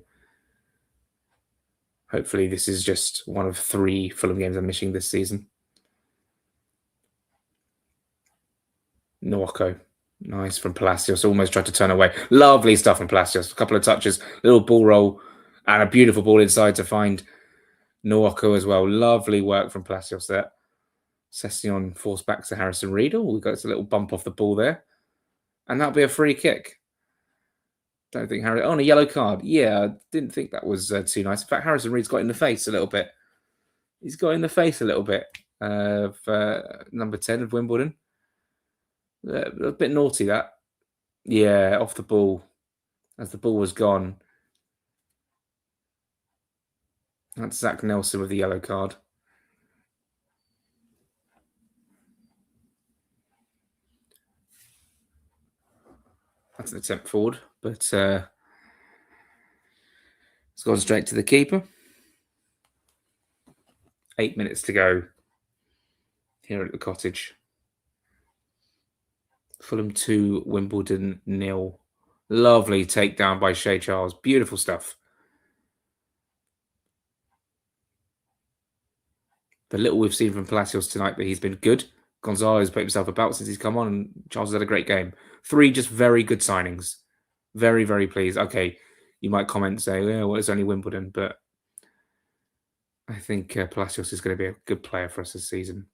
hopefully this is just one of 3 Fulham games I'm missing this season. Norco. Nice from Palacios. Almost tried to turn away. Lovely stuff from Palacios. A couple of touches, little ball roll, and a beautiful ball inside to find Norco as well. Lovely work from Palacios there. Sessignon forced back to Harrison Reed. Oh, we got a little bump off the ball there. And that'll be a free kick. Don't think Harry. Oh, and a yellow card. Yeah, I didn't think that was too nice. In fact, Harrison Reed's got in the face a little bit. He's got in the face a little bit of number 10 of Wimbledon. A bit naughty, that. Yeah, off the ball. As the ball was gone. That's Zach Nelson with the yellow card. That's an attempt forward, but it's gone straight to the keeper. 8 minutes to go here at the Cottage. Fulham 2, Wimbledon 0. Lovely takedown by Shea Charles. Beautiful stuff. The little we've seen from Palacios tonight, but he's been good. Gonzalo's put himself about since he's come on, and Charles has had a great game. 3 just very good signings. Very, very pleased. Okay, you might comment say, "Yeah, well, it's only Wimbledon," but I think Palacios is going to be a good player for us this season.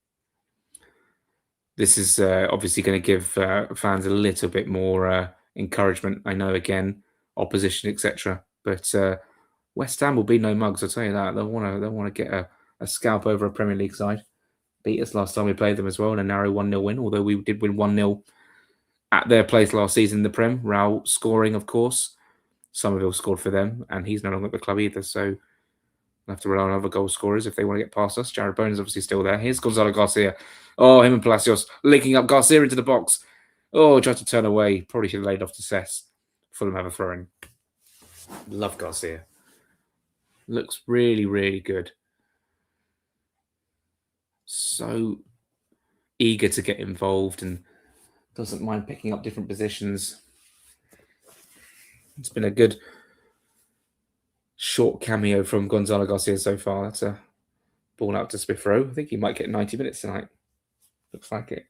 This is obviously going to give fans a little bit more encouragement. I know, again, opposition, etc. But West Ham will be no mugs. I'll tell you that. They'll want to get a scalp over a Premier League side. Beat us last time we played them as well in a narrow 1-0 win. Although we did win 1-0 at their place last season in the Prem. Raul scoring, of course. Somerville scored for them, and he's no longer at the club either. So we'll have to rely on other goal scorers if they want to get past us. Jared Bowen is obviously still there. Here's Gonzalo Garcia. Oh, him and Palacios linking up. Garcia into the box. Oh, tried to turn away. Probably should have laid off to Cess. Fulham have a throw in. Love Garcia. Looks really, really good. So eager to get involved and doesn't mind picking up different positions. It's been a good short cameo from Gonzalo Garcia so far. That's a ball out to Smith Rowe. I think he might get 90 minutes tonight. Looks like it.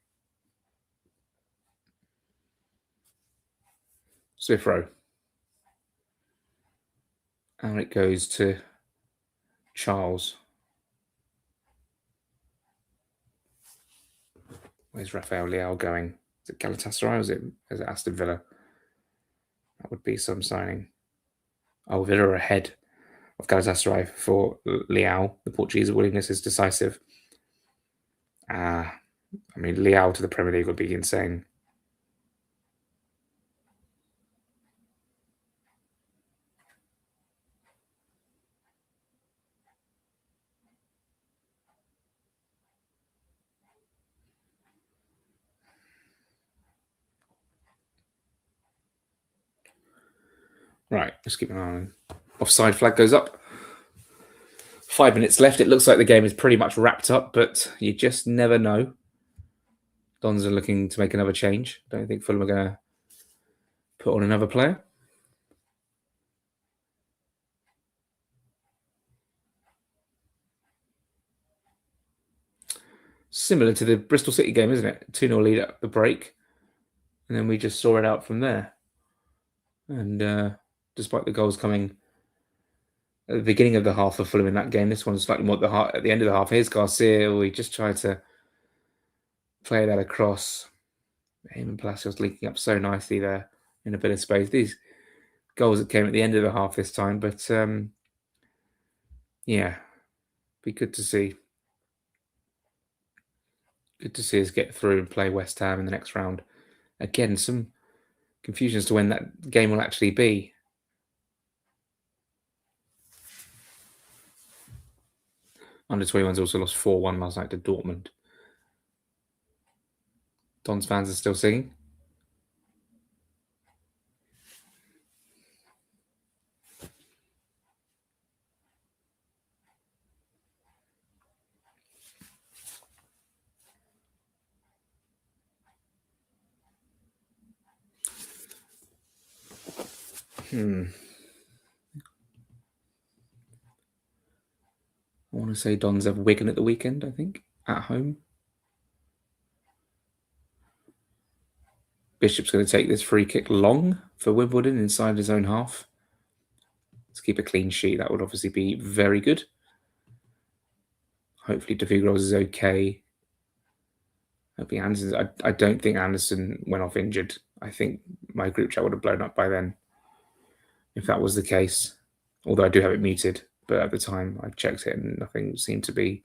Smith Rowe. And it goes to Charles. Where's Rafael Leao going? Is it Galatasaray or is it Aston Villa? That would be some signing. Oh, Villa are ahead of Galatasaray for Leao. The Portuguese willingness is decisive. I mean, Leao to the Premier League would be insane. Right, let's keep an eye on him. Offside flag goes up. 5 minutes left. It looks like the game is pretty much wrapped up, but you just never know. Dons are looking to make another change. Don't think Fulham are going to put on another player. Similar to the Bristol City game, isn't it? 2-0 lead at the break. And then we just saw it out from there. And despite the goals coming at the beginning of the half for Fulham in that game, this one's slightly more at the end of the half. Here's Garcia. We just tried to play that across. Him and Palacios linking up so nicely there in a bit of space. These goals that came at the end of the half this time, but yeah, be good to see. Good to see us get through and play West Ham in the next round. Again, some confusion as to when that game will actually be. Under 21s also lost 4-1 last night to Dortmund. Don's fans are still singing. I want to say Dons have Wigan at the weekend, I think, at home. Bishop's going to take this free kick long for Wimbledon inside his own half. To keep a clean sheet, that would obviously be very good. Hopefully Davigros is okay. Hopefully Anderson. I don't think Anderson went off injured. I think my group chat would have blown up by then if that was the case. Although I do have it muted, but at the time I checked it and nothing seemed to be.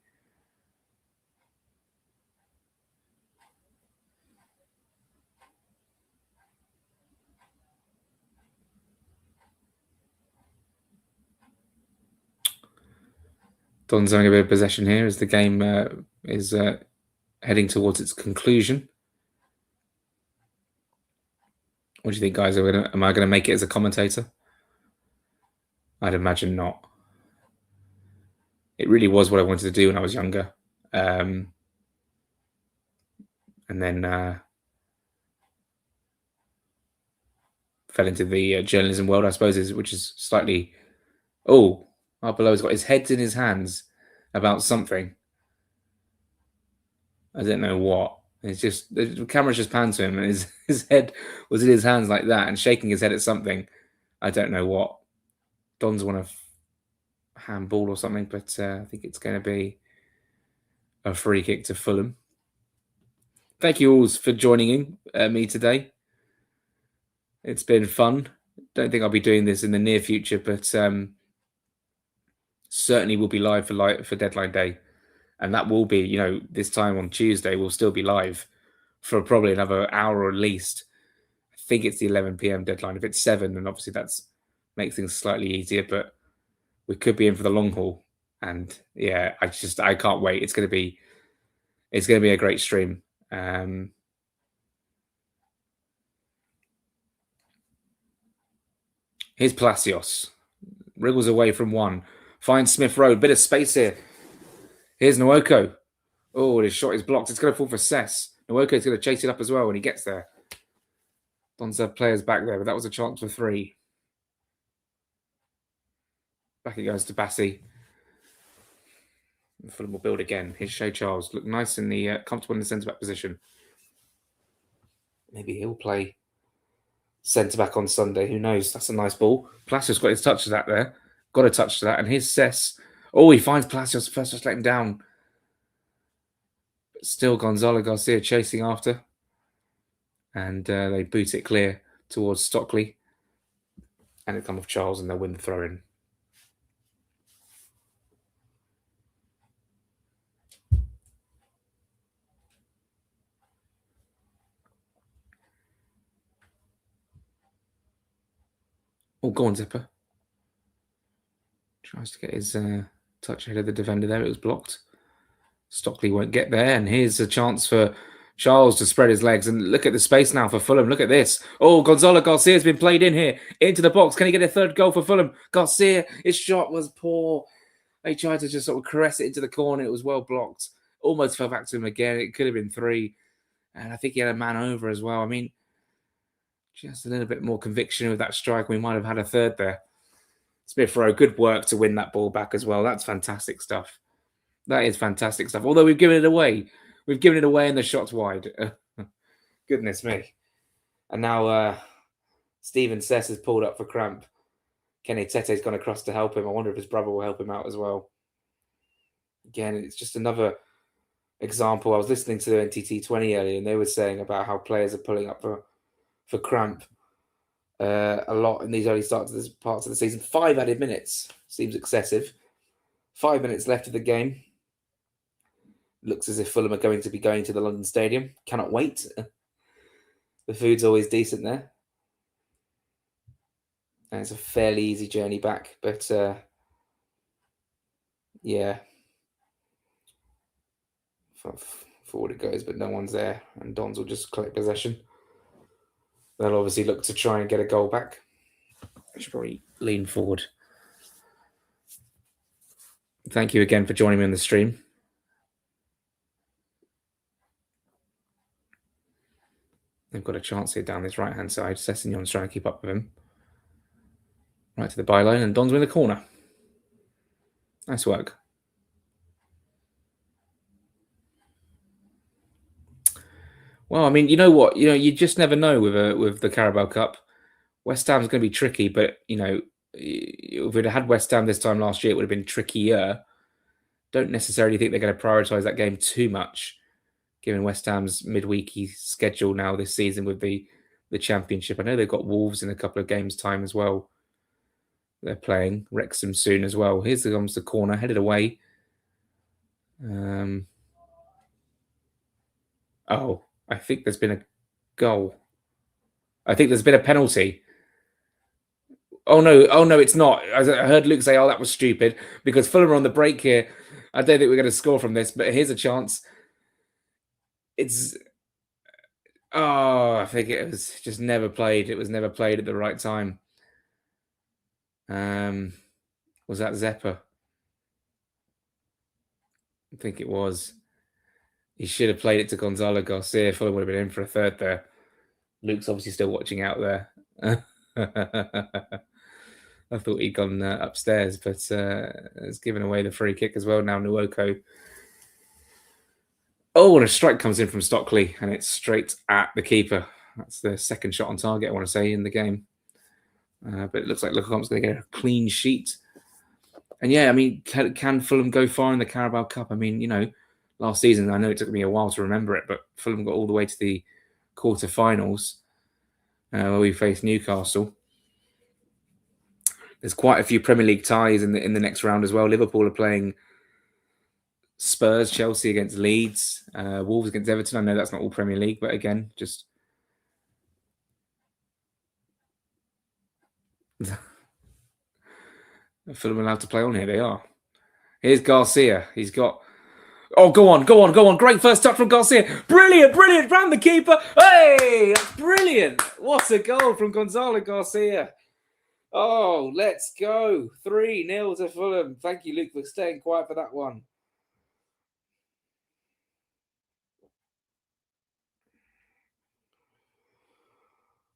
Don's having a bit of possession here as the game is heading towards its conclusion. What do you think, guys? Am I going to make it as a commentator? I'd imagine not. It really was what I wanted to do when I was younger. And then fell into the journalism world, I suppose, which is slightly... Oh, Arbeloa's got his head in his hands about something. I don't know what. It's just... The camera's just panned to him and his head was in his hands like that and shaking his head at something. I don't know what. Don's won a handball or something, but I think it's going to be a free kick to Fulham. Thank you all for joining me today. It's been fun. Don't think I'll be doing this in the near future, but certainly we'll be live for deadline day. And that will be, this time on Tuesday, we'll still be live for probably another hour at least. I think it's the 11 p.m. deadline. If it's 7, then obviously that's makes things slightly easier, but we could be in for the long haul. And yeah, I can't wait. It's going to be a great stream. Here's Palacios. Wriggles away from one. Finds Smith Road. Bit of space here. Here's Nwoko. Oh, his shot is blocked. It's going to fall for Cess. Nwoko's going to chase it up as well when he gets there. Dons have players back there, but that was a chance for 3. Back it goes to Bassi. Fulham will build again. Here's Shea Charles. Look nice in the comfortable in the centre-back position. Maybe he'll play centre-back on Sunday. Who knows? That's a nice ball. Palacios got his touch to that there. Got a touch to that. And here's Cess. Oh, he finds Palacios. First, just let him down. But still, Gonzalo Garcia chasing after. And they boot it clear towards Stockley. And it comes off Charles and they'll win the throw-in. Oh, go on, Zipper. Tries to get his touch ahead of the defender there. It was blocked. Stockley won't get there. And here's a chance for Charles to spread his legs. And look at the space now for Fulham. Look at this. Oh, Gonzalo Garcia has been played in here. Into the box. Can he get a third goal for Fulham? Garcia, his shot was poor. They tried to just sort of caress it into the corner. It was well blocked. Almost fell back to him again. It could have been 3. And I think he had a man over as well. I mean, just a little bit more conviction with that strike. We might have had a third there. Smith Rowe, good work to win that ball back as well. That's fantastic stuff. That is fantastic stuff. Although we've given it away. We've given it away and the shot's wide. Goodness me. And now Stephen Cess has pulled up for cramp. Kenny Tete's gone across to help him. I wonder if his brother will help him out as well. Again, it's just another example. I was listening to the NTT 20 earlier and they were saying about how players are pulling up for cramp a lot in these early parts of the season. 5 added minutes seems excessive. 5 minutes left of the game. Looks as if Fulham are going to be going to the London Stadium. Cannot wait. The food's always decent there. And it's a fairly easy journey back. But, yeah. Forward it goes, but no one's there. And Dons will just collect possession. They'll obviously look to try and get a goal back. I should probably lean forward. Thank you again for joining me on the stream. They've got a chance here down this right-hand side. Sessegnon's trying to keep up with him. Right to the byline, and Don's in the corner. Nice work. Well, I mean, you know what? You just never know with the Carabao Cup. West Ham's going to be tricky, but if we'd had West Ham this time last year, it would have been trickier. Don't necessarily think they're going to prioritise that game too much, given West Ham's midweeky schedule now this season with the Championship. I know they've got Wolves in a couple of games' time as well. They're playing Wrexham soon as well. Here's the corner, headed away. Oh, I think there's been a goal. I think there's been a penalty. Oh no, it's not. I heard Luke say, "Oh, that was stupid," because Fulham are on the break here. I don't think we're going to score from this, but here's a chance. It's I think it was just never played. It was never played at the right time. Was that Zeppa? I think it was. He should have played it to Gonzalo Garcia. Fulham would have been in for a third there. Luke's obviously still watching out there. I thought he'd gone upstairs, but has given away the free kick as well. Now Nwoko. Oh, and a strike comes in from Stockley, and it's straight at the keeper. That's the second shot on target, I want to say, in the game. But it looks like Lukaku's going to get a clean sheet. And yeah, I mean, can Fulham go far in the Carabao Cup? I mean, last season, I know it took me a while to remember it, but Fulham got all the way to the quarterfinals where we faced Newcastle. There's quite a few Premier League ties in the next round as well. Liverpool are playing Spurs, Chelsea against Leeds, Wolves against Everton. I know that's not all Premier League, but again, just Fulham allowed to play on here. They are. Here's Garcia. He's got. Oh, go on. Great first touch from Garcia. Brilliant. Round the keeper. Hey, that's brilliant. What a goal from Gonzalo Garcia. Oh, let's go. 3-0 to Fulham. Thank you, Luke, for staying quiet for that one.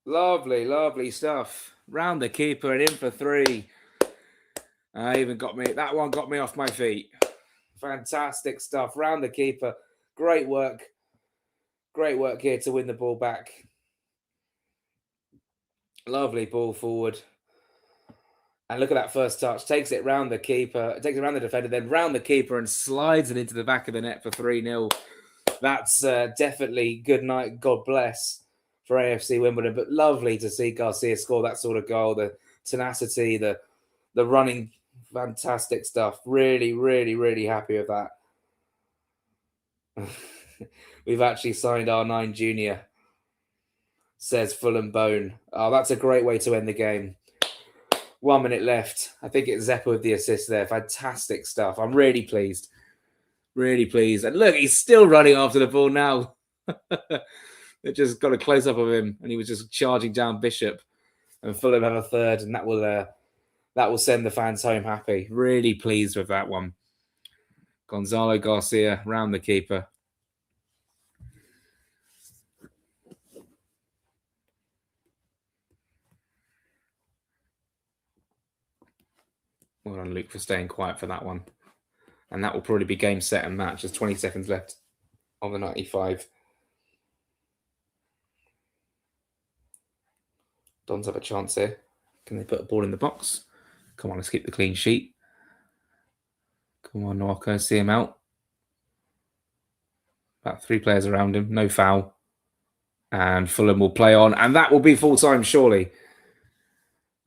Lovely stuff. Round the keeper and in for 3. That one got me off my feet. Fantastic stuff. Round the keeper. Great work here to win the ball back. Lovely ball forward. And look at that first touch. Takes it round the keeper. Takes it round the defender, then round the keeper and slides it into the back of the net for 3-0. That's definitely good night. God bless for AFC Wimbledon. But lovely to see Garcia score that sort of goal. The tenacity, the running, fantastic stuff. Really happy with that. We've actually signed R9 Junior, says Fulham Bone. Oh, that's a great way to end the game. 1 minute left. I think it's Zeppa with the assist there. Fantastic stuff. I'm really pleased. And look, he's still running after the ball now. They just got a close-up of him, and he was just charging down Bishop. And Fulham have a third, and that will send the fans home happy. Really pleased with that one. Gonzalo Garcia round the keeper. Well done, Luke, for staying quiet for that one. And that will probably be game, set, and match. There's 20 seconds left on the 95. Dons have a chance here. Can they put a ball in the box? Come on, let's keep the clean sheet. Come on, Nwoko, see him out. About 3 players around him. No foul. And Fulham will play on. And that will be full-time, surely.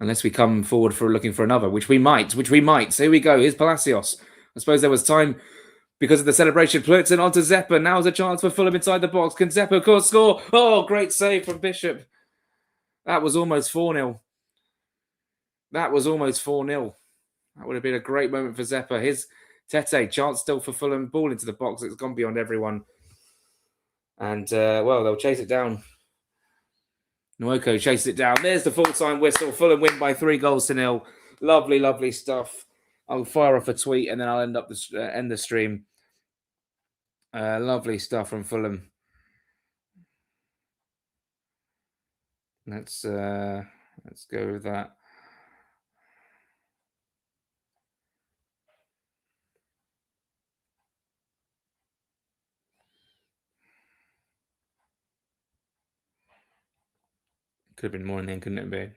Unless we come forward for looking for another, which we might. So here we go. Here's Palacios. I suppose there was time because of the celebration. Plurton onto Zeppa. Now's a chance for Fulham inside the box. Can Zeppa score? Oh, great save from Bishop. That was almost 4-0. That would have been a great moment for Zeppa. Here's Tete. Chance still for Fulham. Ball into the box. It's gone beyond everyone. And, they'll chase it down. Nwoko chases it down. There's the full-time whistle. Fulham win by 3-0. Lovely stuff. I'll fire off a tweet and then I'll end the stream. Lovely stuff from Fulham. Let's go with that. Could have been more in the end, couldn't it be?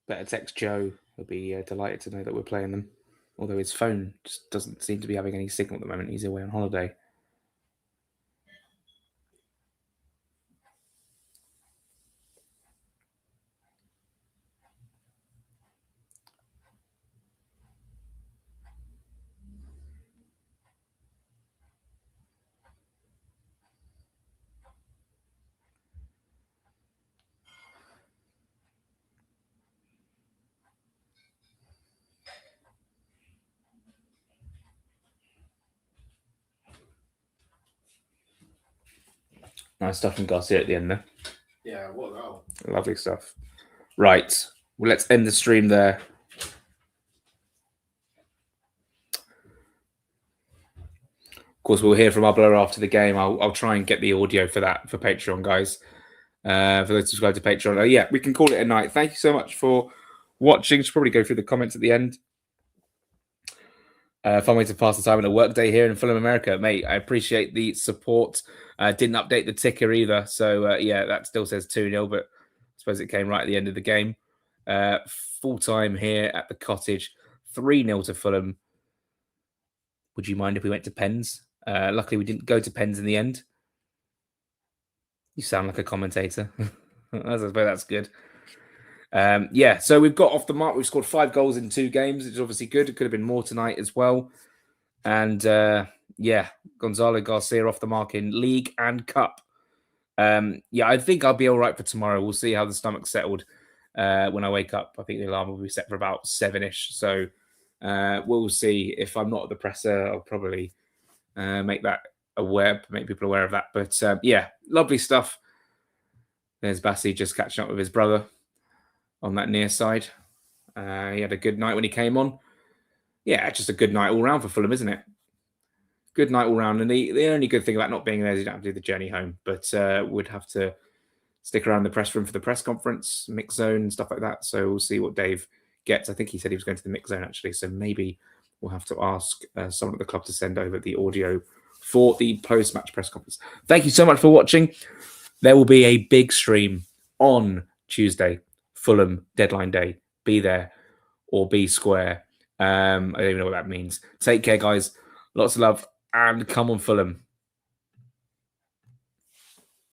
Better text Joe. He'll be delighted to know that we're playing them. Although his phone just doesn't seem to be having any signal at the moment. He's away on holiday. Nice stuff from Garcia at the end there. Yeah, what a goal. Lovely stuff. Right. Well, let's end the stream there. Of course, we'll hear from Abla after the game. I'll try and get the audio for that for Patreon, guys. For those subscribed to Patreon. Yeah, we can call it a night. Thank you so much for watching. Should probably go through the comments at the end. Fun way to pass the time on a work day here in Fulham, America. Mate, I appreciate the support. Didn't update the ticker either. So, yeah, that still says 2-0, but I suppose it came right at the end of the game. Full time here at the Cottage. 3-0 to Fulham. Would you mind if we went to pens? Luckily, we didn't go to pens in the end. You sound like a commentator. I suppose that's good. Yeah, so we've got off the mark. We've scored 5 goals in 2 games, which is obviously good. It could have been more tonight as well. And yeah, Gonzalo Garcia off the mark in league and cup. Yeah, I think I'll be all right for tomorrow. We'll see how the stomach's settled when I wake up. I think the alarm will be set for about 7-ish. So we'll see. If I'm not at the presser, I'll probably make that aware, make people aware of that. But yeah, lovely stuff. There's Bassi just catching up with his brother on that near side. He had a good night when he came on. Yeah, just a good night all round for Fulham, isn't it? Good night all round. And the only good thing about not being there is you don't have to do the journey home, but would have to stick around the press room for the press conference, mix zone, stuff like that. So we'll see what Dave gets. I think he said he was going to the mix zone, actually. So maybe we'll have to ask someone at the club to send over the audio for the post-match press conference. Thank you so much for watching. There will be a big stream on Tuesday, Fulham deadline day. Be there or be square. I don't even know what that means. Take care, guys. Lots of love and come on, Fulham.